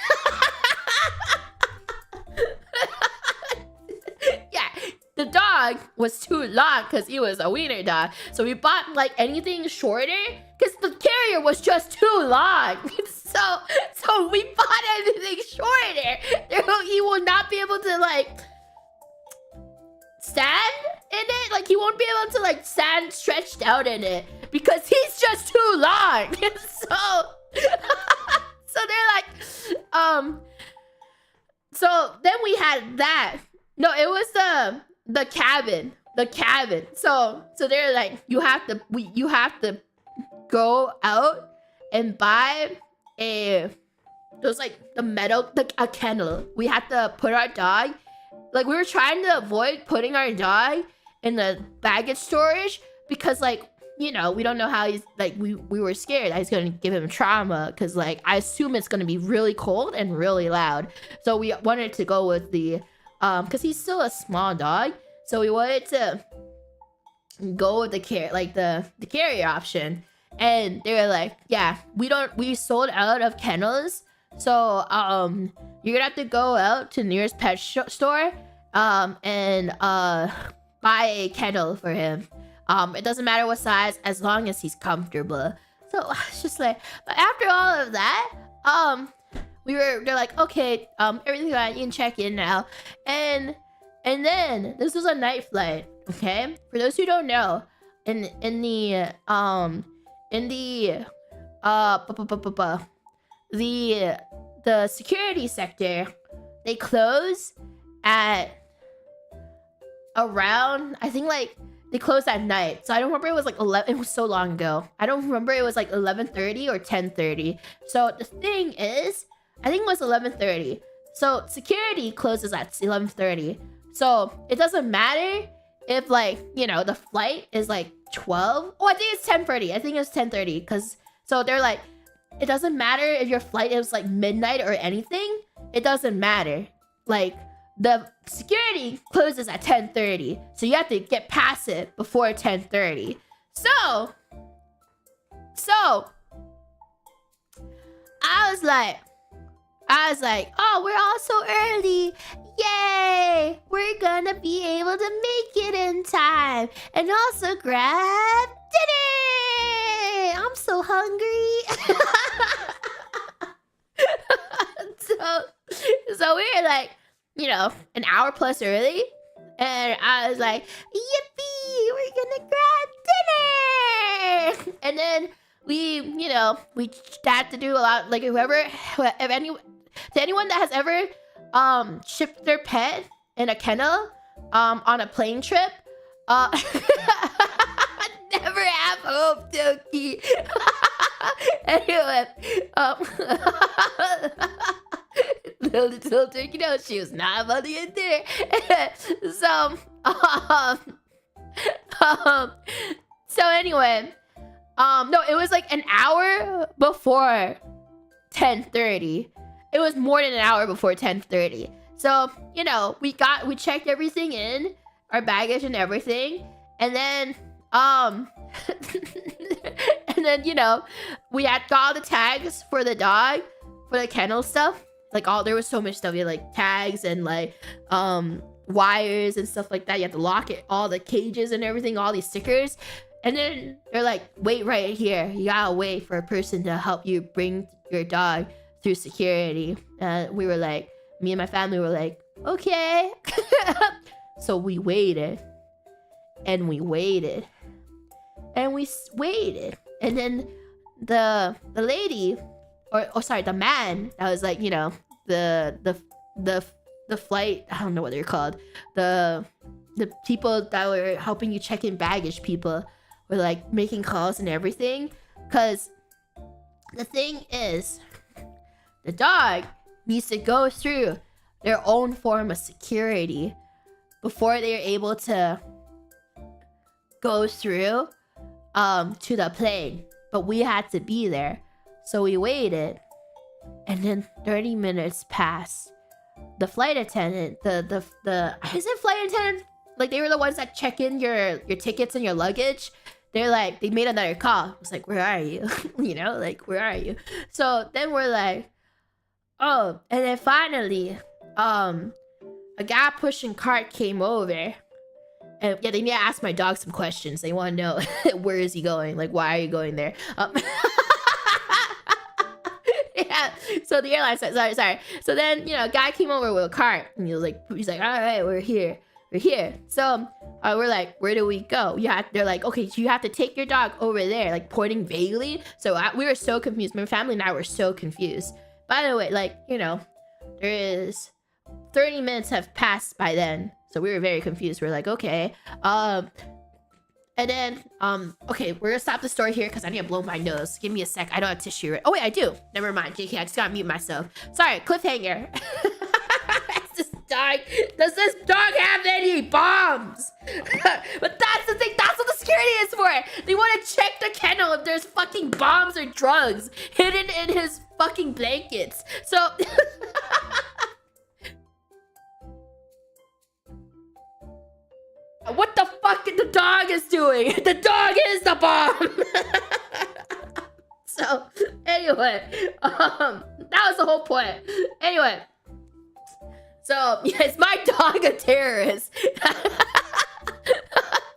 yeah, the dog was too long because he was a wiener dog. So we bought like anything shorter because the carrier was just too long. So we bought anything shorter. He will not be able to like stand in it. Like he won't be able to like stand stretched out in it because he's just too long. So they're like, so then we had that. No, it was the cabin. So they're like, you have to go out and buy a kennel. We had to put our dog, like we were trying to avoid putting our dog in the baggage storage because like, you know, we don't know how he's like, we were scared that he's gonna give him trauma because like I assume it's gonna be really cold and really loud. So we wanted to go with the because he's still a small dog, so we wanted to go with the carrier option. And they were like, yeah, we sold out of kennels, so you're gonna have to go out to the nearest pet store and buy a kennel for him. It doesn't matter what size as long as he's comfortable. So it's just like, but after all of that, they're like, okay, everything's fine, you can check in now. And then this was a night flight, okay? For those who don't know, in the security sector, they close at around, I think like they closed at night. So I don't remember, it was like 11, it was so long ago. I don't remember, it was like 11:30 or 10:30. So the thing is, I think it was 11:30. So security closes at 11:30. So it doesn't matter if like, you know, the flight is like 12. Oh, I think it's 10:30. I think it's 10:30 because so they're like, it doesn't matter if your flight is like midnight or anything. It doesn't matter. Like the security closes at 10:30, so you have to get past it before 10:30. So I was like, oh, we're all so early. Yay! We're gonna be able to make it in time and also grab dinner. I'm so hungry. so we were like, you know, an hour plus early, and I was like, yippee! We're gonna grab dinner. And then we had to do a lot. Like anyone that has ever shipped their pet in a kennel on a plane trip, never have hope, Doki. Anyway, little turkey knows she was not about to get there. So anyway, no, it was like an hour before 10:30. It was more than an hour before 10:30. So, you know, we checked everything in, our baggage and everything. And then, you know, we had got all the tags for the dog, for the kennel stuff. Like there was so much stuff. You had like tags and like, wires and stuff like that. You have to lock it, all the cages and everything, all these stickers. And then they're like, wait right here. You gotta wait for a person to help you bring your dog through security. We were like, me and my family were like, okay. So we waited. And we waited. And we waited. And then the lady, or sorry, the man that was like, you know, the flight, I don't know what they're called. The people that were helping you check in baggage people were like making calls and everything. Cause the thing is, the dog needs to go through their own form of security before they're able to go through to the plane. But we had to be there. So we waited. And then 30 minutes passed. The flight attendant, the is it flight attendant? like they were the ones that check in your tickets and your luggage. They're like, they made another call. It's like, where are you? You know, like, where are you? So then we're like, oh, and then finally, a guy pushing cart came over. And yeah, they need to ask my dog some questions. They want to know, where is he going? Like, why are you going there? Yeah, so the airline said, sorry. So then, you know, a guy came over with a cart. And he's like, all right, we're here. So we're like, where do we go? Yeah, they're like, okay, you have to take your dog over there, like pointing vaguely. So we were so confused. My family and I were so confused. By the way, like, you know, there is 30 minutes have passed by then. So we were very confused. We're like, okay. And then, okay, we're gonna stop the story here because I need to blow my nose. Give me a sec. I don't have tissue. Oh wait, I do. Never mind, JK, I just gotta mute myself. Sorry, cliffhanger. Does this dog have any bombs? But that's the thing, that's what the security is for. They want to check the kennel if there's fucking bombs or drugs hidden in his fucking blankets. So what the fuck the dog is doing? The dog is the bomb. So anyway, that was the whole point. Anyway, so yeah, is my dog a terrorist?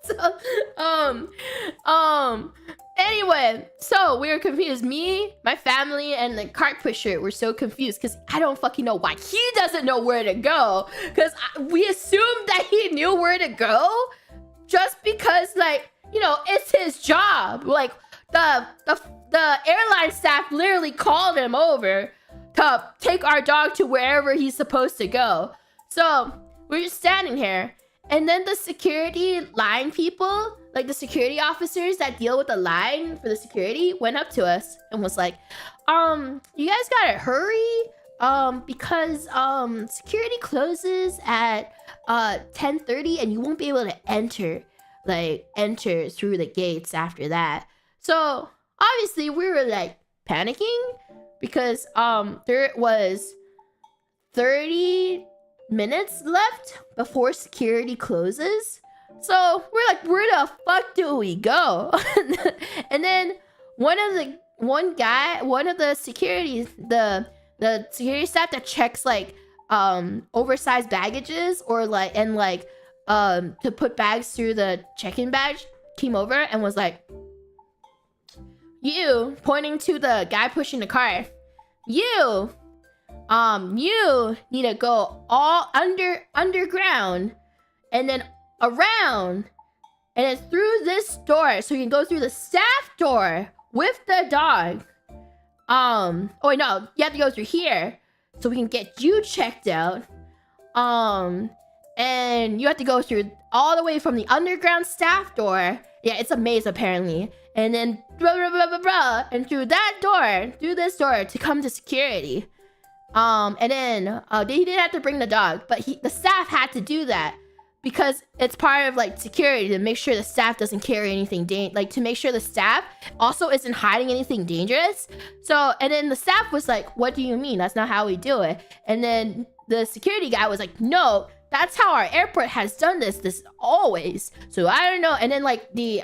So anyway, so we were confused. Me, my family, and the cart pusher were so confused because I don't fucking know why he doesn't know where to go. Because we assumed that he knew where to go, just because, like, you know, it's his job. Like the airline staff literally called him over to take our dog to wherever he's supposed to go. So we're just standing here. And then the security line people, like the security officers that deal with the line for the security, went up to us and was like, you guys gotta hurry, because security closes at 10:30 and you won't be able to enter through the gates after that. So obviously we were like panicking because there was 30 minutes left before security closes. So we're like, where the fuck do we go? And then one of the security staff that checks like oversized baggages or like to put bags through the check-in badge came over and was like, you, pointing to the guy pushing the car, you need to go all underground and then around and then through this door so you can go through the staff door with the dog. Oh wait, no, you have to go through here so we can get you checked out. And you have to go through all the way from the underground staff door. Yeah, it's a maze apparently. And then blah, blah, blah, blah, blah, and through that door, through this door to come to security. And then he didn't have to bring the dog, but the staff had to do that because it's part of like security to make sure the staff doesn't carry anything to make sure the staff also isn't hiding anything dangerous. So, and then the staff was like, what do you mean? That's not how we do it. And then the security guy was like, no, that's how our airport has done this always. So I don't know. And then like the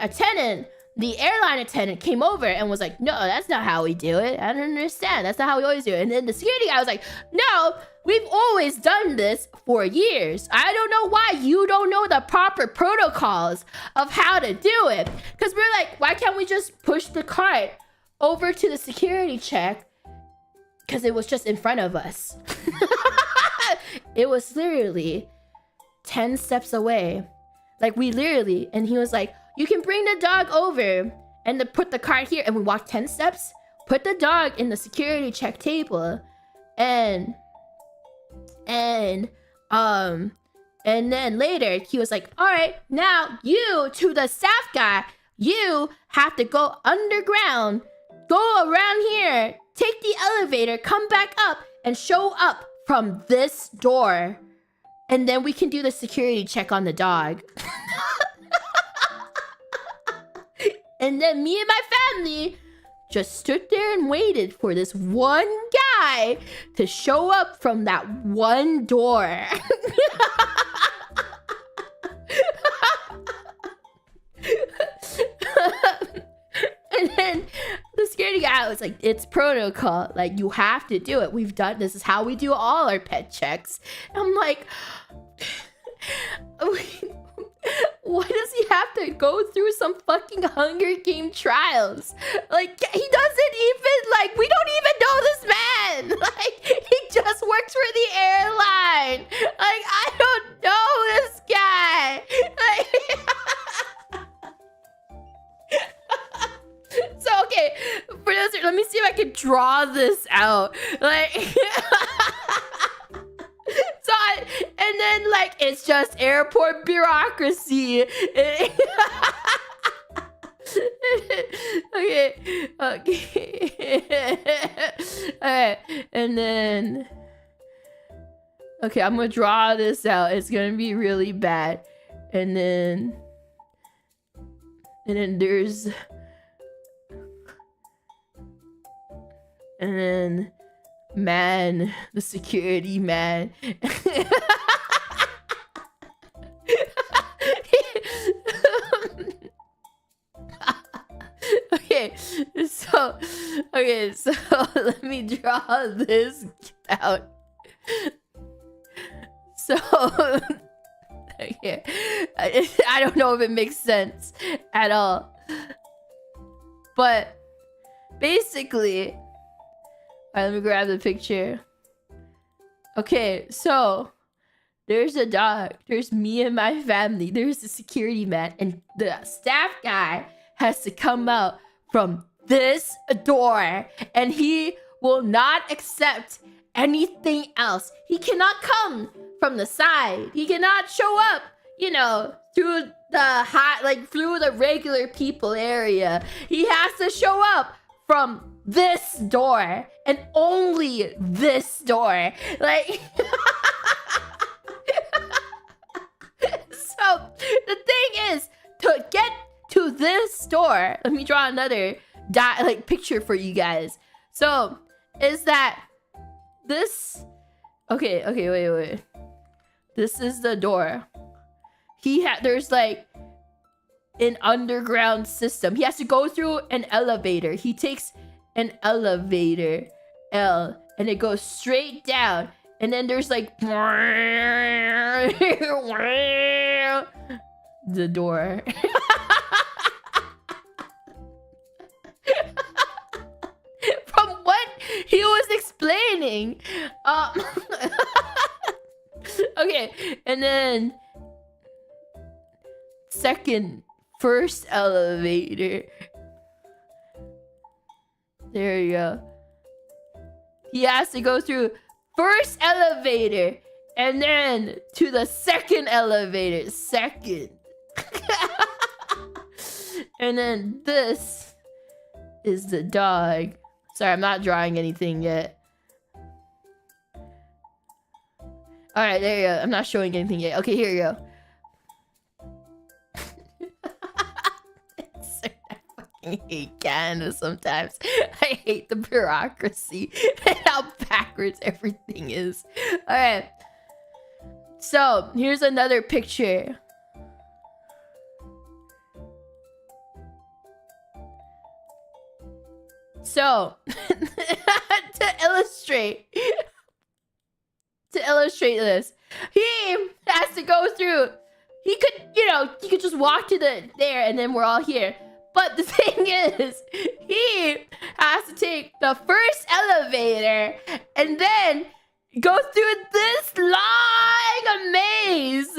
airline attendant came over and was like, no, that's not how we do it. I don't understand. That's not how we always do it. And then the security guy was like, no, we've always done this for years. I don't know why you don't know the proper protocols of how to do it. Because we're like, why can't we just push the cart over to the security check? Because it was just in front of us. It was literally 10 steps away. Like we literally, and he was like, you can bring the dog over and put the cart here. And we walked 10 steps, put the dog in the security check table, and then later he was like, all right, now you, to the staff guy, you have to go underground, go around here, take the elevator, come back up, and show up from this door. And then we can do the security check on the dog. And then me and my family just stood there and waited for this one guy to show up from that one door. pointing out, it's like, it's protocol. Like, you have to do it. We've done this. Is how we do all our pet checks. I'm like, why does he have to go through some fucking Hunger Game trials? Like, he doesn't even, like, we don't even know this man. Like, he just works for the airline. Like, I don't know this guy. Like, so, okay, for this, let me see if I can draw this out. Like, so and then, like, it's just airport bureaucracy. Okay, alright, and then, okay, I'm gonna draw this out. It's gonna be really bad. And then there's, and then man, the security man. Okay, so let me draw this out. So, okay, I don't know if it makes sense at all, but basically, alright, let me grab the picture. Okay, so there's a dog, there's me and my family, there's the security man, and the staff guy has to come out from this door, and he will not accept anything else. He cannot come from the side. He cannot show up, you know, through the through the regular people area. He has to show up from this door and only this door. Like, so the thing is, to get to this door, let me draw another picture for you guys. So is that this, okay, wait, this is the door. There's like an underground system. He has to go through an elevator. He takes an elevator L and it goes straight down, and then there's like the door. From what he was explaining, okay, and then first elevator. There you go. He has to go through first elevator and then to the second elevator. And then this is the dog. Sorry, I'm not drawing anything yet. Alright, there you go. I'm not showing anything yet. Okay, here you go. I hate Canada sometimes. I hate the bureaucracy and how backwards everything is. Alright. So, here's another picture. So, to illustrate this, he has to go through, he could just walk to there and then we're all here. But the thing is, he has to take the first elevator and then go through this long maze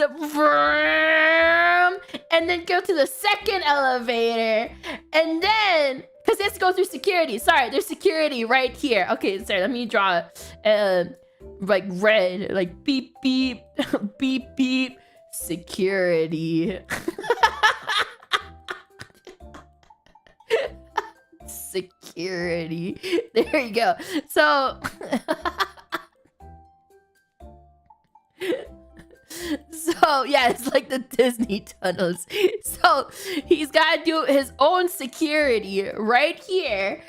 and then go to the second elevator, and then because he has to go through security. Sorry, there's security right here. Okay, sorry, let me draw like red, like beep beep beep beep security. Security. There you go. So so yeah, it's like the Disney tunnels. So he's got to do his own security right here.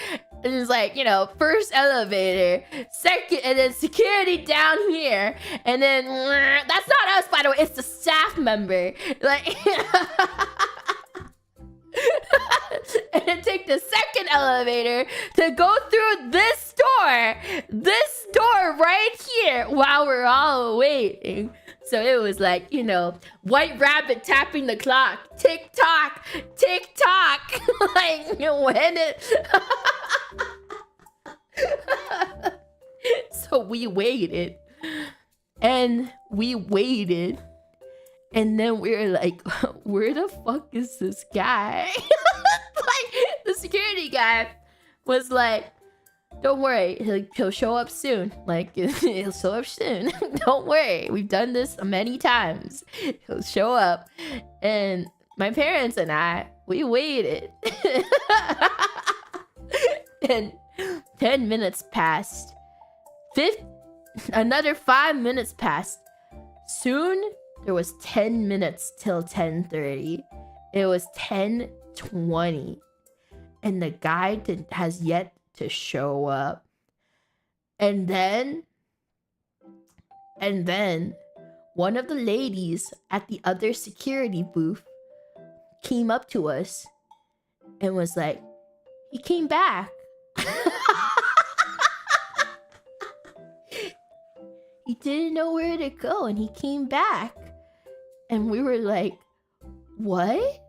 And it's like, you know, first elevator, second, and then security down here. And then that's not us, by the way. It's the staff member. Like and then take the second elevator to go through this door right here while we're all waiting. So it was like, you know, White Rabbit tapping the clock. Tick tock, tick tock. Like when it. So we waited. And we waited. And then we were like, where the fuck is this guy? Like, the security guy was like, don't worry, he'll show up soon. Like, he'll show up soon. Don't worry, we've done this many times. He'll show up. And my parents and I, we waited. And 10 minutes passed. Another 5 minutes passed. Soon, there was 10 minutes till 10:30. It was 10:20. And the guy has yet to show up. And then one of the ladies at the other security booth came up to us and was like, he came back. He didn't know where to go and he came back. And we were like, what?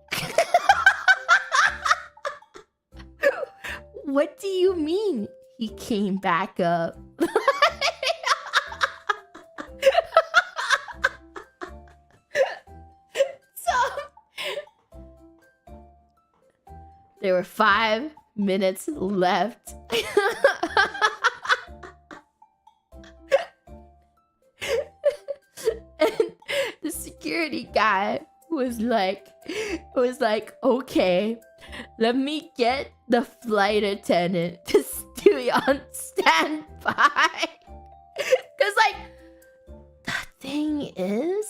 What do you mean he came back up? So there were 5 minutes left. And the security guy was like, okay, let me get the flight attendant to stay on standby. Because, like, the thing is,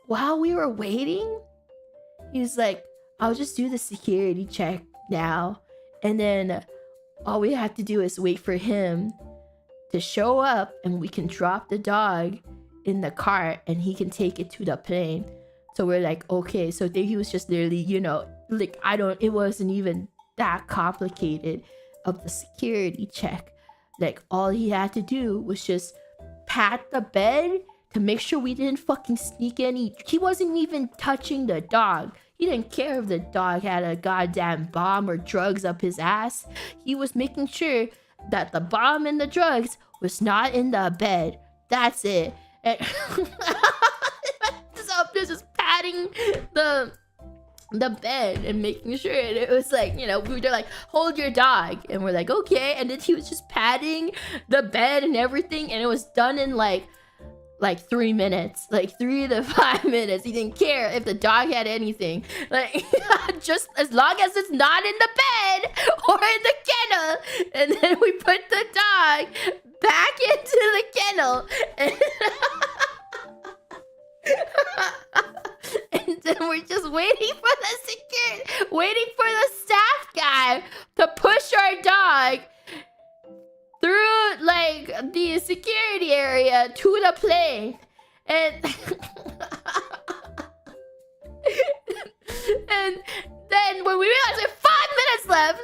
while we were waiting, he was like, I'll just do the security check now. And then all we have to do is wait for him to show up and we can drop the dog in the cart and he can take it to the plane. So we're like, okay. So he was just literally, you know, like, it wasn't even that complicated of the security check. Like, all he had to do was just pat the bed to make sure we didn't fucking sneak any. He wasn't even touching the dog. He didn't care if the dog had a goddamn bomb or drugs up his ass. He was making sure that the bomb and the drugs was not in the bed. That's it. And so there's just patting the bed and making sure. And it was like, you know, we were like, hold your dog. And we're like, okay. And then he was just patting the bed and everything. And it was done in like 3 minutes, like 3 to 5 minutes. He didn't care if the dog had anything. Like, just as long as it's not in the bed or in the kennel. And then we put the dog back into the kennel. And then we're just waiting for the staff guy to push our dog through like the security area to the plane. And and then when we realized there were 5 minutes left,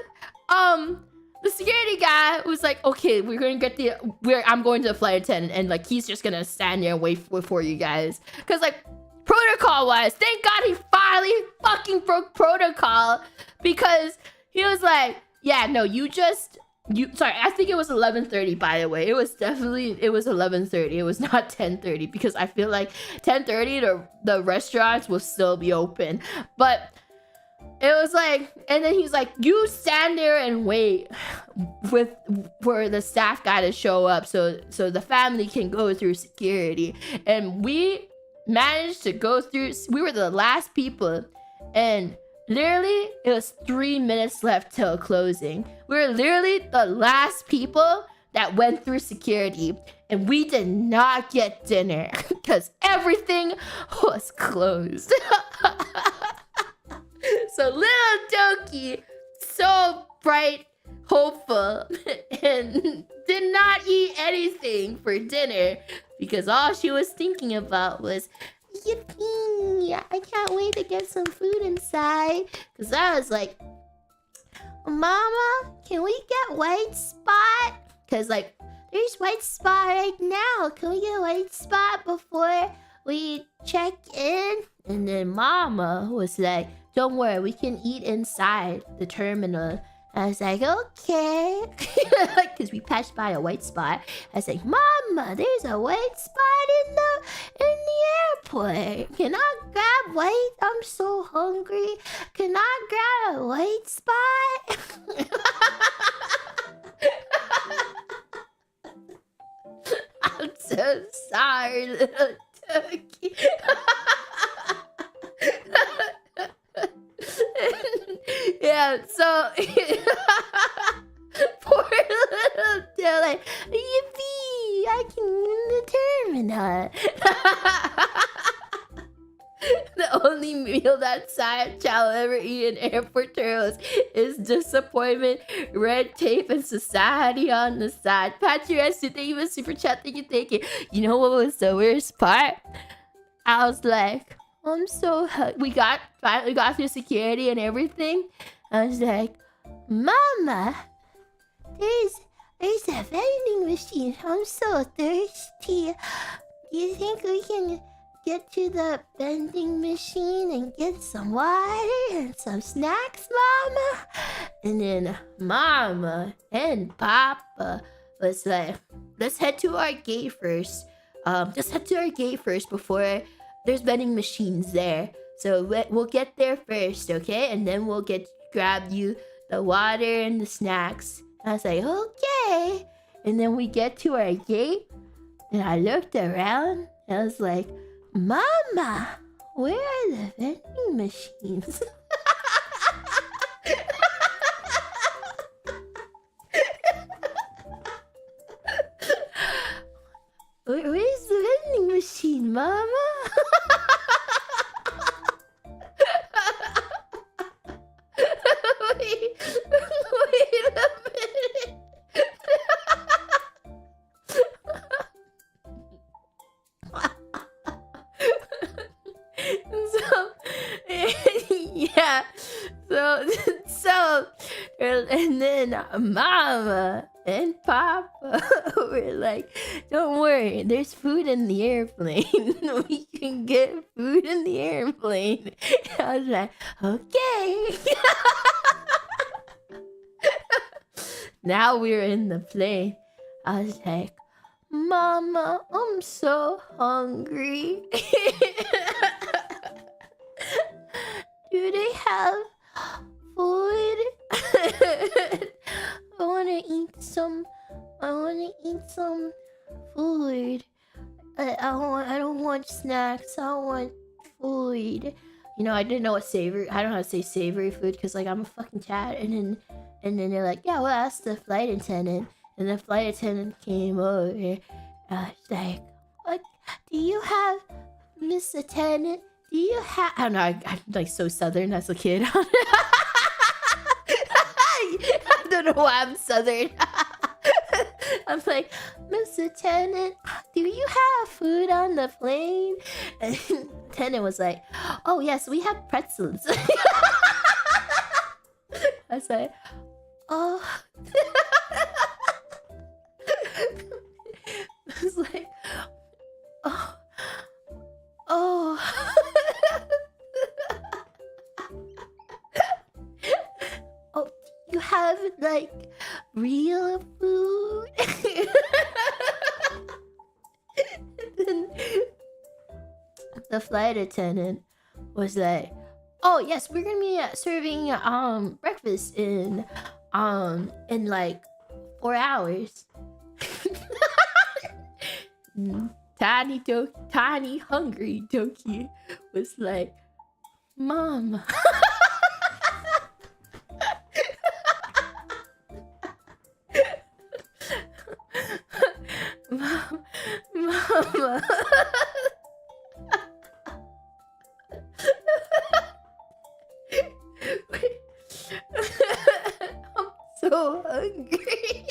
the security guy was like, okay, we're gonna get I'm going to the flight attendant, and like he's just gonna stand there and wait for you guys. Cause like protocol wise, thank God he finally fucking broke protocol, because he was like, yeah, no, sorry, I think it was 11:30, by the way. It was 11:30. It was not 10:30, because I feel like 10:30 the restaurants will still be open. But it was like, and then he's like, you stand there and wait for the staff guy to show up so the family can go through security. And we managed to go through. We were the last people, and literally, it was 3 minutes left till closing. We were literally the last people that went through security, and we did not get dinner because everything was closed. So little Doki, so bright, hopeful, and did not eat anything for dinner because all she was thinking about was, yippee, I can't wait to get some food inside. Because I was like, Mama, can we get white spot? Cause like there's white spot right now. Can we get white spot before we check in? And then Mama was like, don't worry, we can eat inside the terminal. I was like, okay. Because we passed by a white spot. I was like, Mama, there's a white spot in the airport. Can I grab white? I'm so hungry. Can I grab a white spot? I'm so sorry, little turkey. Yeah, so poor little Dylan. Yippee! I can win the terminal. The only meal that Science shall ever eat in airport terminals is disappointment, red tape, and society on the side. Pat your ass, thank you, super chat, thank you. You know what was the worst part? I was like, I'm so we finally got through security and everything. I was like, Mama, there's a vending machine. I'm so thirsty. Do you think we can get to the vending machine and get some water and some snacks, Mama? And then Mama and Papa was like, let's head to our gate first. Just head to our gate first before there's vending machines there. So we'll get there first, okay? And then we'll grab you the water and the snacks. And I was like, okay. And then we get to our gate, and I looked around, and I was like, Mama, where are the vending machines? Where's the vending machine, Mama? Wait a minute. Yeah. So, and then Mama and Papa were like, don't worry, there's food in the airplane. We can get food in the airplane. I was like, okay. Now we're in the plane. I was like, Mama, I'm so hungry. Do they have food? I wanna eat some food. I don't want snacks. I want food. You know, I didn't know what savory. I don't know how to say savory food because like I'm a fucking chat. And then they're like, yeah, well, ask the flight attendant. And the flight attendant came over. I was like, what? Do you have, Miss Attendant? Do you have? I don't know. I'm like so southern as a kid. I don't know why I'm southern. I'm like, Miss Attendant, do you have food on the plane? And the attendant was like, oh yes, we have pretzels. I was like, oh. I was like, oh. Oh, you have like real food? Then the flight attendant was like, oh yes, we're gonna be serving breakfast in like 4 hours. Tiny hungry Doki was like, Mom. Mama. I'm so hungry.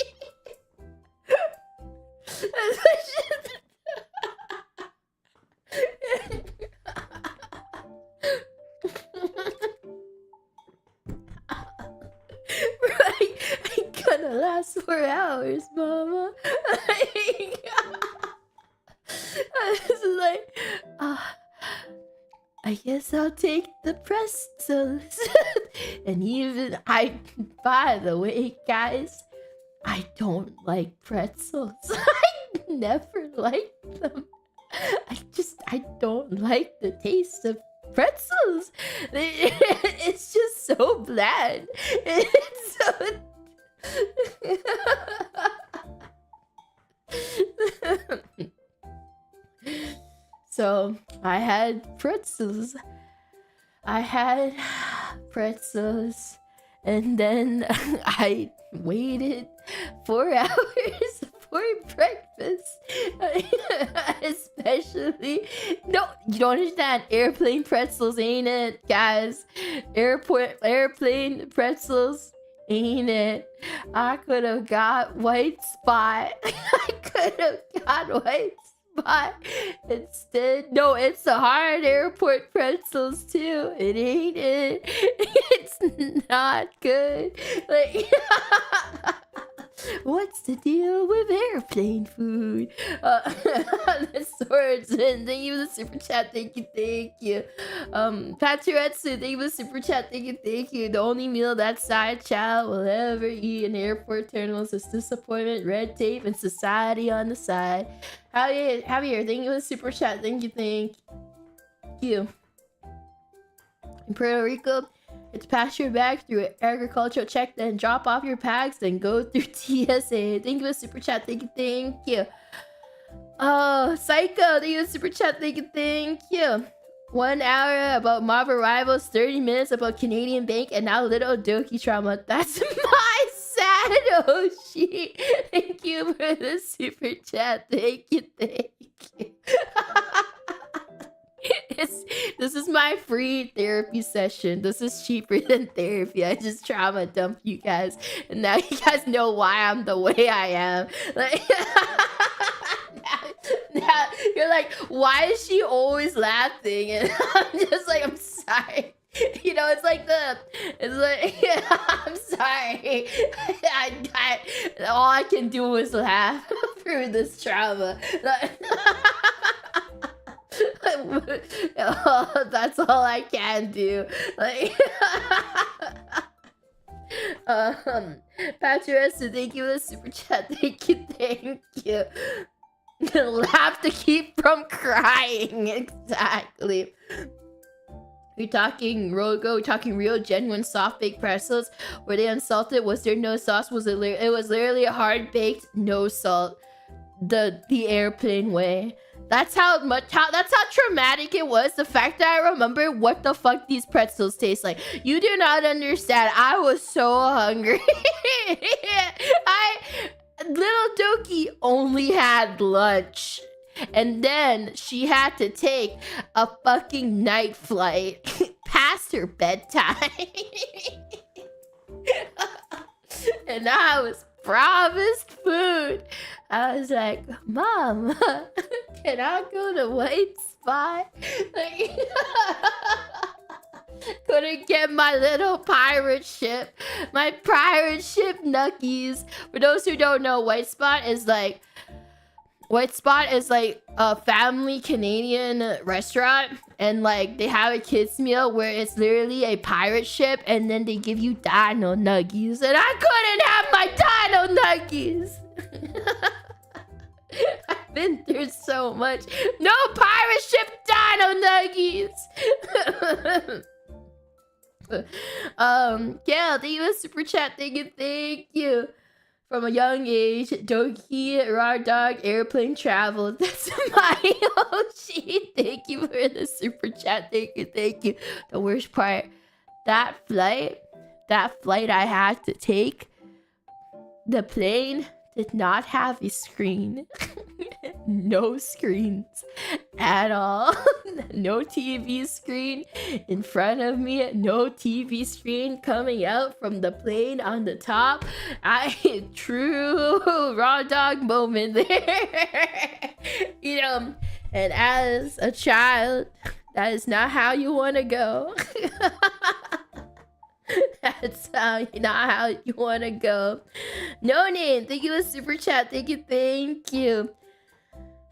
gonna last 4 hours, mama. I was like, I guess I'll take the pretzels. And even by the way, guys, I don't like pretzels. I never liked them. I don't like the taste of pretzels. It's just so bland. It's so... So I had pretzels. And then I waited 4 hours for breakfast. Especially, no, you don't understand. Airplane pretzels, ain't it, guys? Airplane pretzels, ain't it? I could have got white spot. Instead, no, it's the hard airport pretzels too. It ain't it. It's not good. Like, what's the deal with airplane food? The swords, and thank you for the super chat. Thank you. Patsuretsu, thank you for the super chat. Thank you. The only meal that side child will ever eat in airport terminals is disappointment, red tape, and society on the side. Javier, thank you for the super chat. Thank you. In Puerto Rico, it's pass your bag through an agricultural check, then drop off your packs, then go through TSA. Thank you for the super chat. Thank you. Oh, Psycho, thank you for the super chat. Thank you. 1 hour about Marvel Rivals, 30 minutes about Canadian Bank, and now little Doki trauma. That's my sad Oshi. Thank you for the super chat. Thank you. This is my free therapy session. This is cheaper than therapy. I just trauma dump you guys, and now you guys know why I'm the way I am. Like, now you're like, why is she always laughing? And I'm just like, I'm sorry. You know, it's like I'm sorry. All I can do is laugh through this trauma. Oh, that's all I can do. Like, Patreon, thank you for the super chat. Thank you. Laugh to keep from crying. Exactly. We're talking Rogo. We're talking real, genuine, soft baked pretzels. Were they unsalted? Was there no sauce? It was literally a hard baked, no salt. The airplane way. That's how traumatic it was. The fact that I remember what the fuck these pretzels taste like. You do not understand. I was so hungry. Little Doki only had lunch. And then she had to take a fucking night flight past her bedtime. And I was promised food. I was like, Mom, can I go to White Spot? Like, couldn't get my little pirate ship. My pirate ship Nuckies. For those who don't know, White Spot is like a family Canadian restaurant, and like they have a kids meal where it's literally a pirate ship, and then they give you dino nuggies, and I couldn't have my dino nuggies. I've been through so much. No pirate ship dino nuggies. Gail, thank you for super chat. Thank you. From a young age, Doki, raw dog, airplane travel. That's my OG. Thank you for the super chat. Thank you. The worst part, that flight I had to take, the plane did not have a screen. No screens at all. No TV screen in front of me. No TV screen coming out from the plane on the top. True raw dog moment there. You know, and as a child, that is not how you want to go. That's not how you want to go. No name. Thank you for super chat. Thank you. Thank you.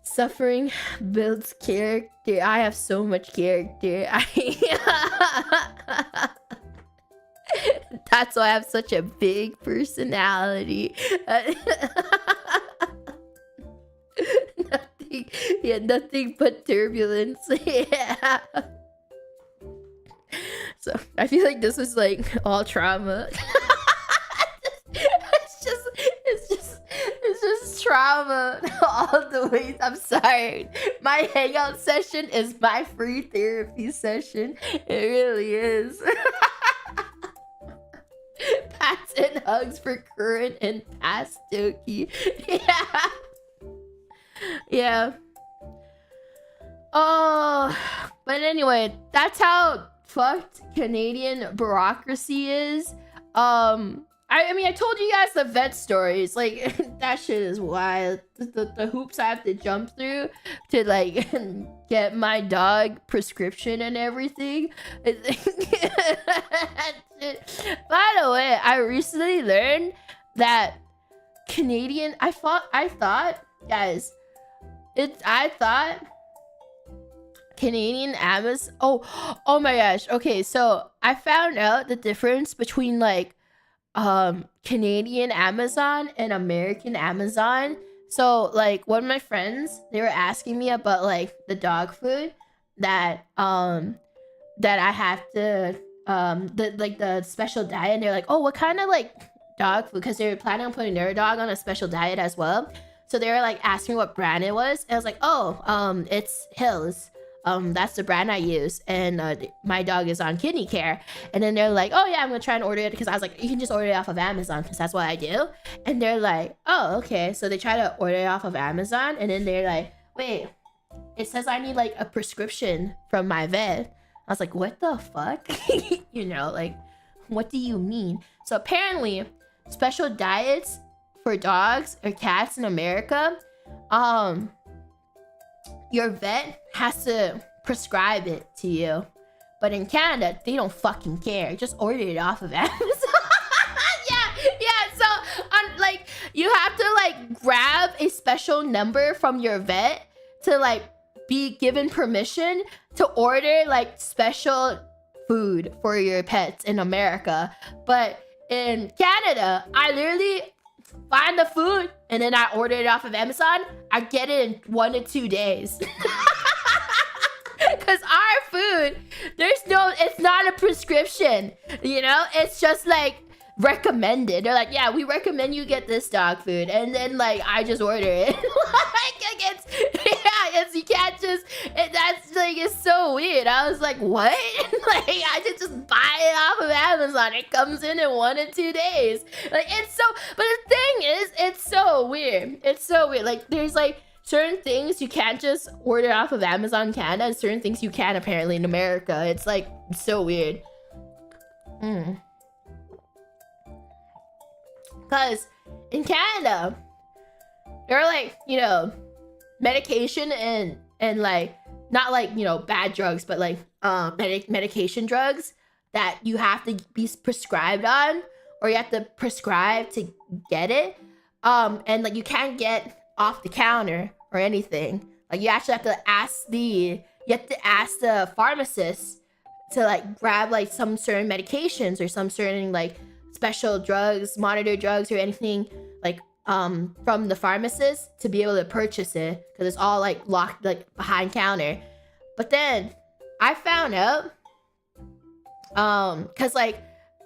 Suffering builds character. I have so much character. That's why I have such a big personality. Nothing but turbulence. Yeah. So I feel like this is like all trauma. it's just trauma all the way. I'm sorry. My hangout session is my free therapy session. It really is. Pats and hugs for current and past Doki. Yeah. Yeah. Oh, but anyway, that's how fucked Canadian bureaucracy is. I mean, I told you guys the vet stories. Like, that shit is wild. The hoops I have to jump through to, like, get my dog prescription and everything. By the way, I recently learned that Canadian... I thought, guys, I thought Canadian Amazon... Oh my gosh. Okay, so I found out the difference between, like, Canadian Amazon and American Amazon. So, like, one of my friends, they were asking me about, like, the dog food that I have to, the special diet. And they're like, oh, what kind of, like, dog food? Because they were planning on putting their dog on a special diet as well. So they were, like, asking what brand it was. And I was like, oh, it's Hills. That's the brand I use, and my dog is on kidney care. And then they're like, oh yeah, I'm gonna try and order it, because I was like, you can just order it off of Amazon, because that's what I do. And they're like, oh, okay. So they try to order it off of Amazon, and then they're like, wait, it says I need, like, a prescription from my vet. I was like, what the fuck? You know, like, what do you mean? So apparently, special diets for dogs or cats in America, your vet has to prescribe it to you. But in Canada, they don't fucking care. Just order it off of Amazon. yeah. So, like, you have to, like, grab a special number from your vet to, like, be given permission to order, like, special food for your pets in America. But in Canada, I literally find the food and then I order it off of Amazon. I get it in 1 to 2 days. Because our food, it's not a prescription, you know? It's just, like, recommended. They're like, yeah, we recommend you get this dog food. And then, like, I just order it. You can't just, that's, like, it's so weird. I was like, what? Like, I just buy it off of Amazon. It comes in 1 to 2 days. Like, it's so, but the thing is, it's so weird. It's so weird. Like, there's, like, certain things you can't just order off of Amazon Canada, and certain things you can apparently in America. It's, like, so weird. Because in Canada, there are, like, you know, medication and like, not like, you know, bad drugs, but like medication drugs that you have to be prescribed on, or you have to prescribe to get it. And, like, you can't get off the counter or anything. Like, you actually have to ask the pharmacist to, like, grab, like, some certain medications or some certain, like, special drugs, monitor drugs, or anything, like, from the pharmacist to be able to purchase it, because it's all, like, locked, like, behind counter. But then I found out, because, like,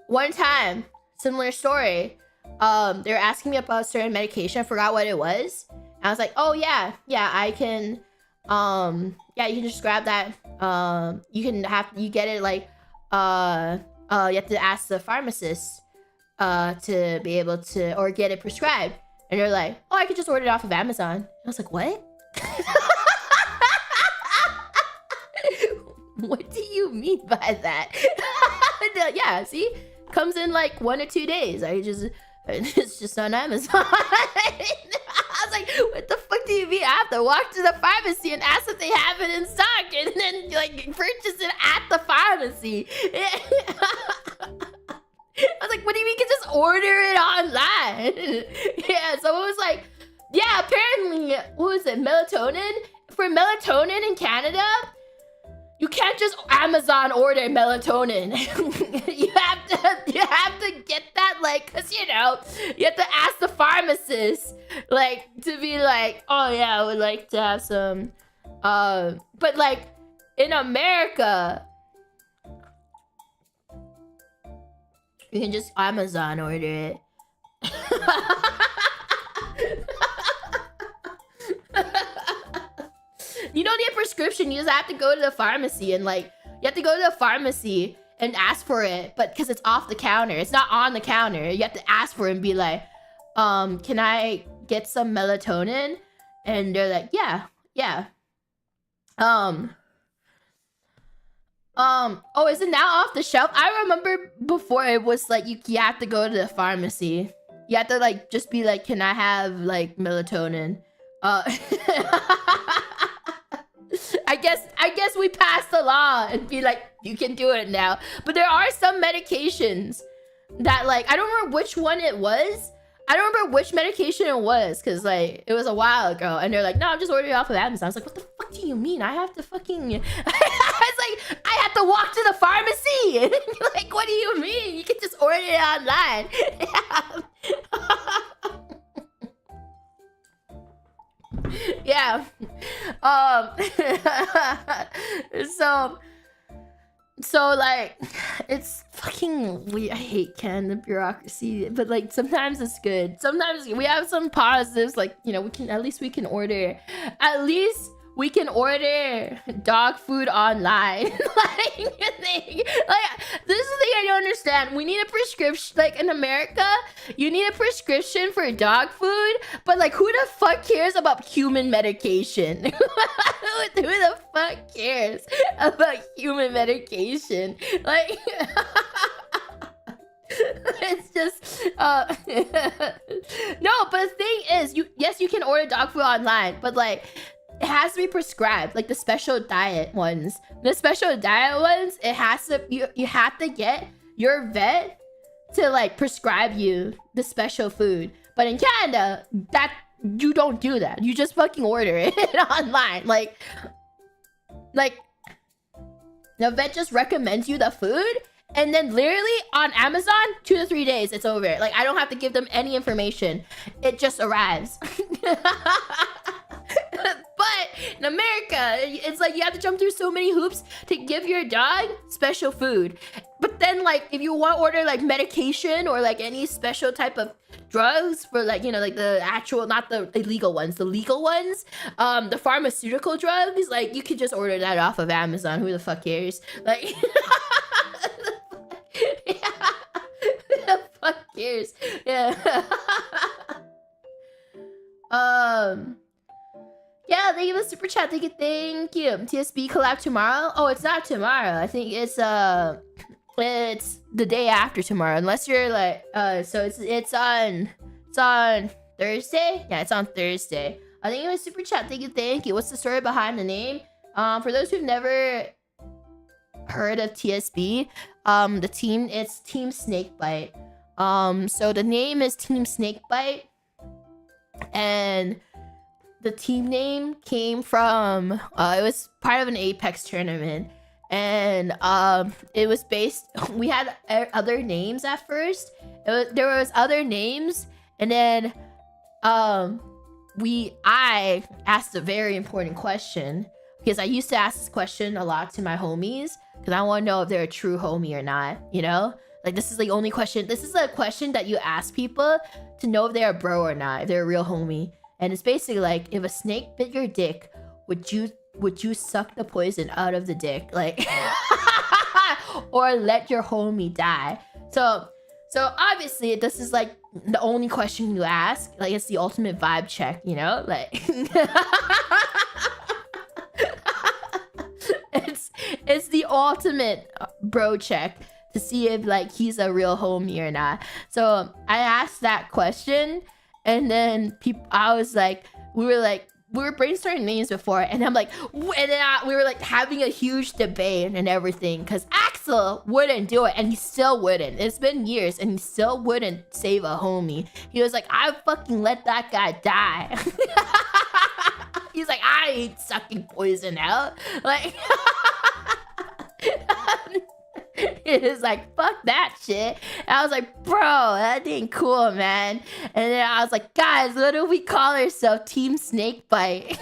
one time, similar story, they were asking me about certain medication. I forgot what it was. And I was like, oh yeah, I can, yeah, you can just grab that. You get it, like, you have to ask the pharmacist to be able to, or get it prescribed. And they're like, oh, I could just order it off of Amazon. And I was like, what? What do you mean by that? Yeah, see? Comes in, like, 1 or 2 days. It's just on Amazon. I was like, what the fuck do you mean? I have to walk to the pharmacy and ask if they have it in stock, and then, like, purchase it at the pharmacy. I was like, what do you mean you can just order it online? Yeah, someone was like, yeah, apparently, what was it, melatonin? For melatonin in Canada, you can't just Amazon order melatonin. you have to get that, like, cause you know, you have to ask the pharmacist, like, to be like, oh yeah, I would like to have some, but like, in America, you can just Amazon order it. You don't need a prescription. You just have to go to the pharmacy and like, you have to go to the pharmacy and ask for it. But because it's off the counter, it's not on the counter. You have to ask for it and be like, can I get some melatonin? And they're like, yeah. Oh, is it now off the shelf? I remember before it was like, you have to go to the pharmacy. You have to like, just be like, can I have like melatonin? I guess we passed the law and be like, you can do it now. But there are some medications that like, I don't remember which one it was. I don't remember which medication it was because like, it was a while ago. And they're like, no, I'm just ordering it off of Amazon. I was like, what the fuck do you mean? I have to fucking... I was like, I have to walk to the pharmacy. Like, what do you mean? You can just order it online. Yeah. So like, it's fucking weird. I hate Canada bureaucracy, but like sometimes it's good. Sometimes we have some positives, like, you know, we can order dog food online. Like this is the thing I don't understand. We need a prescription, like in America, you need a prescription for dog food, but like who the fuck cares about human medication? Who the fuck cares about human medication? Like it's just no, but the thing is, you can order dog food online, but like it has to be prescribed, like the special diet ones. The special diet ones, it has to, you have to get your vet to like prescribe you the special food. But in Canada, that you don't do that. You just fucking order it online. Like the vet just recommends you the food, and then literally on Amazon, 2 to 3 days, it's over. Like I don't have to give them any information. It just arrives. But in America, it's like you have to jump through so many hoops to give your dog special food. But then like if you want to order like medication or like any special type of drugs for like, you know, like the actual, not the illegal ones, the legal ones, the pharmaceutical drugs, like you could just order that off of Amazon. Who the fuck cares? Like yeah. Who the fuck cares? Yeah. Yeah, thank you for the super chat. Thank you. TSB collab tomorrow? Oh, it's not tomorrow. I think it's the day after tomorrow. Unless you're like so it's on Thursday? Yeah, it's on Thursday. Thank you for the super chat. Thank you. What's the story behind the name? For those who've never heard of TSB, the team, it's Team Snakebite. So the name is Team Snakebite, and the team name came from it was part of an Apex tournament, and it was based, we had other names at first. There was other names, and then I asked a very important question, because I used to ask this question a lot to my homies, because I want to know if they're a true homie or not, you know? Like, this is the only question. This is a question that you ask people to know if they're a bro or not, if they're a real homie. And it's basically like, if a snake bit your dick, would you suck the poison out of the dick? Like, or let your homie die? So obviously, this is like the only question you ask. Like, it's the ultimate vibe check, you know? Like, it's the ultimate bro check to see if like he's a real homie or not. So I asked that question, and then we were like, we were brainstorming names before, and I'm like, and then we were like having a huge debate and everything, because Axel wouldn't do it, and he still wouldn't. It's been years, and he still wouldn't save a homie. He was like, I fucking let that guy die. He's like, I ain't sucking poison out. Like, it is like, fuck that shit. And I was like, bro, that ain't cool, man. And then I was like, guys, what do we call ourselves? Team Snakebite.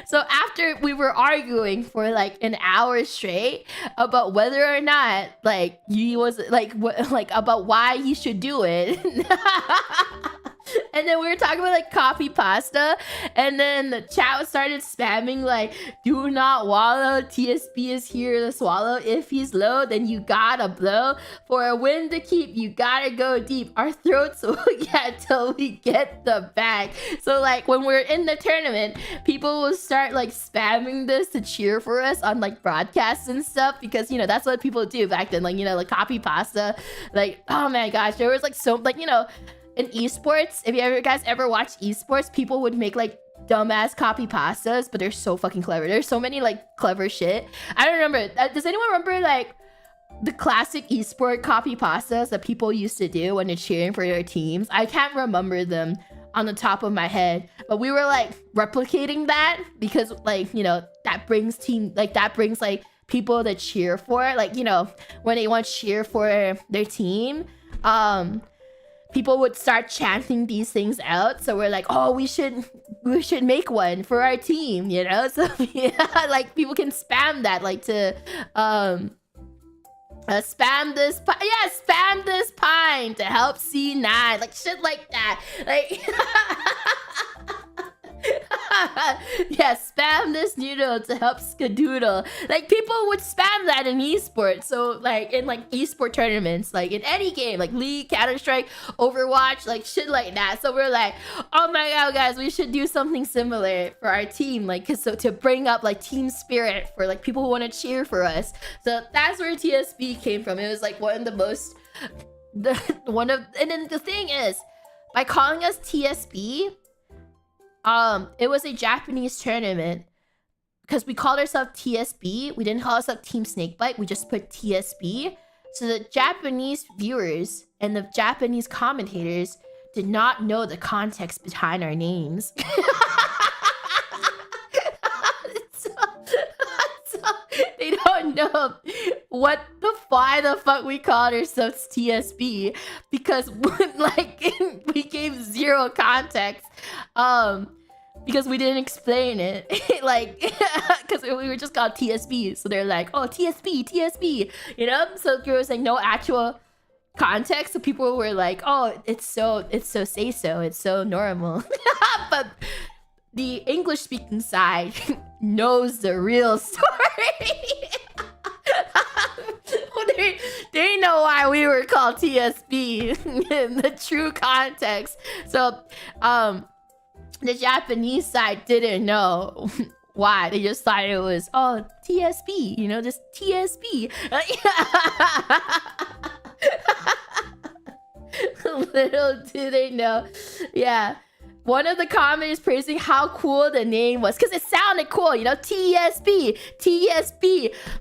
So after we were arguing for like an hour straight about whether or not like he was like about why he should do it. And then we were talking about like copy pasta, and then the chat started spamming like, do not wallow, TSB is here to swallow. If he's low, then you gotta blow. For a win to keep, you gotta go deep. Our throats will get till we get the bag. So like when we're in the tournament, people will start like spamming this to cheer for us on like broadcasts and stuff, because you know that's what people do back then, like, you know, like copy pasta. Like, oh my gosh, there was like so, like, you know, in esports, if you guys ever watch esports, people would make like dumbass copy pastas, but they're so fucking clever. There's so many like clever shit. I don't remember. Does anyone remember like the classic esport copy pastas that people used to do when they're cheering for their teams? I can't remember them on the top of my head, but we were like replicating that because, like, you know, that brings like people to cheer for, like, you know, when they want to cheer for their team, people would start chanting these things out. So we're like, oh, we should make one for our team, you know? So yeah, like people can spam that, like to spam this pine to help C9, like shit like that, like yeah, spam this noodle to help Skadoodle. Like people would spam that in esports. So like in like esport tournaments, like in any game, like League, Counter-Strike, Overwatch, like shit like that. So we're like, oh my god, guys, we should do something similar for our team, like, cause so to bring up like team spirit for like people who want to cheer for us. So that's where TSB came from. It was like one of the most and then the thing is, by calling us TSB, it was a Japanese tournament because we called ourselves TSB. We didn't call ourselves Team Snakebite. We just put TSB. So the Japanese viewers and the Japanese commentators did not know the context behind our names. so they don't know why the fuck we called ourselves TSB, because like we gave zero context, because we didn't explain it, like because we were just called TSB. So they're like, oh, TSB, you know. So there was like no actual context, so people were like, oh, it's so say so, it's so normal. But the English speaking side knows the real story. They know why we were called TSB in the true context. So the Japanese side didn't know why. They just thought it was, oh, TSB, you know, just TSB. Little do they know. Yeah. One of the commenters praising how cool the name was, because it sounded cool, you know, TSB.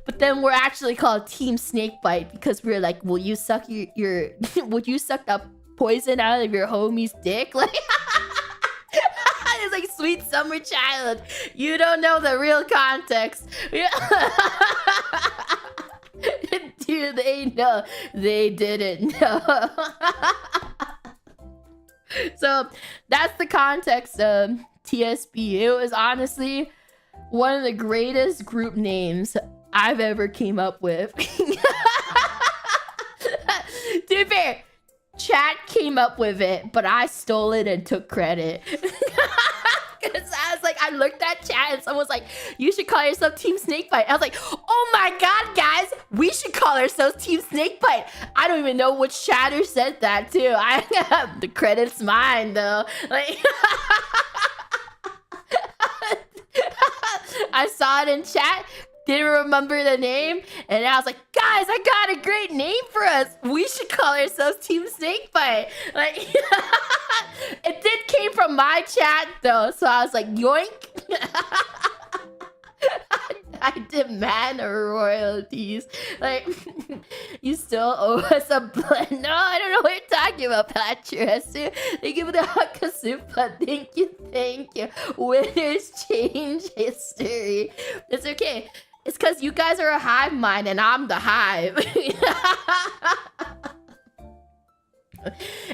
But then we're actually called Team Snakebite because we're like, will you suck your would you suck the poison out of your homie's dick? Like, it's like Sweet Summer Child. You don't know the real context. Do they know? They didn't know. So that's the context of TSB. It was honestly one of the greatest group names I've ever came up with. To be fair, chat came up with it, but I stole it and took credit. Because I was like, I looked at chat and someone was like, you should call yourself Team Snakebite. I was like, oh my god, guys, we should call ourselves Team Snakebite. I don't even know which chatter said that too. The credit's mine though. Like, I saw it in chat. didn't remember the name, and I was like, guys, I got a great name for us. We should call ourselves Team Snakebite. Like, it did came from my chat though, so I was like, yoink. I demand royalties. Like, you still owe us a blood. No, I don't know what you're talking about, Patricia. Thank you for the Hakasupa. Thank you, thank you. Winners change history. It's okay. It's because you guys are a hive mind and I'm the hive.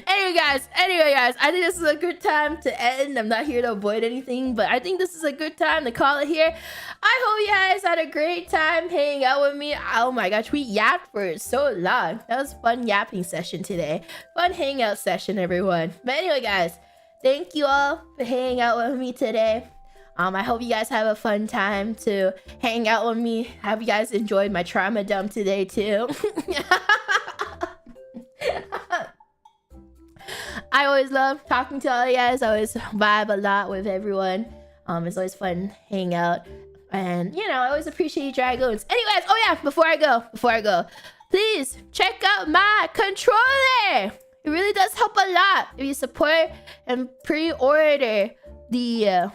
Anyway guys, I think this is a good time to end. I'm not here to avoid anything, but I think this is a good time to call it here. I hope you guys had a great time hanging out with me. Oh my gosh, we yapped for so long. That was a fun yapping session today. Fun hangout session, everyone. But anyway guys, thank you all for hanging out with me today. I hope you guys have a fun time to hang out with me. I hope you guys enjoyed my trauma dump today too. I always love talking to all you guys. I always vibe a lot with everyone. It's always fun hanging out. And, you know, I always appreciate you Dragons. Anyways, oh yeah, before I go, please check out my controller. It really does help a lot if you support and pre-order the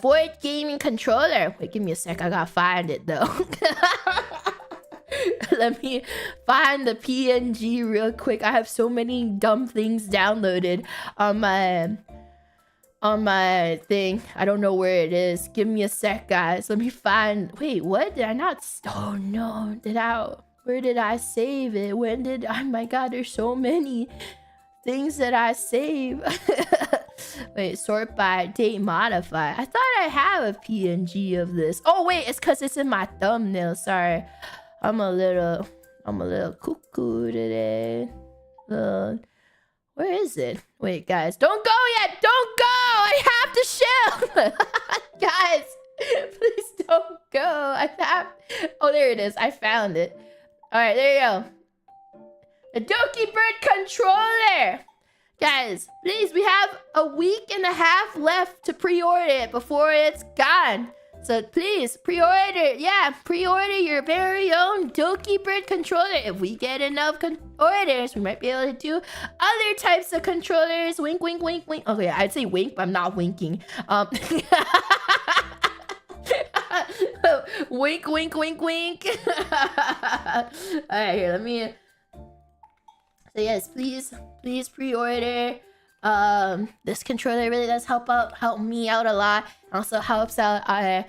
Void Gaming controller. Wait, give me a sec. I gotta find it though. Let me find the PNG real quick. I have so many dumb things downloaded on my thing. I don't know where it is. Give me a sec, guys. Let me find. Wait, what? Did I not? Oh no. Where did I save it? When did? Oh my god, there's so many things that I save. Wait, sort by date modify. I thought I have a PNG of this. Oh wait, it's because it's in my thumbnail. Sorry. I'm a little cuckoo today. Where is it? Wait, guys, don't go yet. Don't go. I have to ship. Guys, please don't go. Oh, there it is. I found it. All right, there you go. The Dokibird controller. Guys, please, we have a week and a half left to pre-order it before it's gone. So please, pre-order. Yeah, pre-order your very own Dokibird controller. If we get enough orders, we might be able to do other types of controllers. Wink, wink, wink, wink. Okay, I'd say wink, but I'm not winking. Wink, wink, wink, wink. Alright, here, let me... So yes, please pre-order. This controller really does help me out a lot. Also helps out our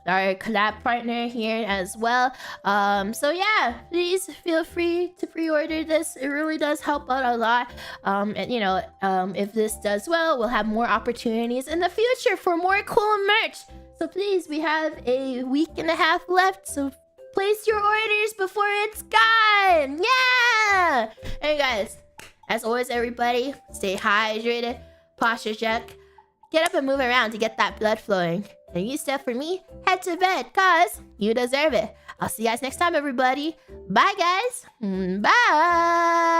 collab partner here as well. So yeah, please feel free to pre-order this. It really does help out a lot. And you know, if this does well, we'll have more opportunities in the future for more cool merch. So please, we have a week and a half left. So place your orders before it's gone. Yeah. Hey guys. As always, everybody, stay hydrated, posture check, get up and move around to get that blood flowing. And you step for me, head to bed, cause you deserve it. I'll see you guys next time, everybody. Bye, guys. Bye.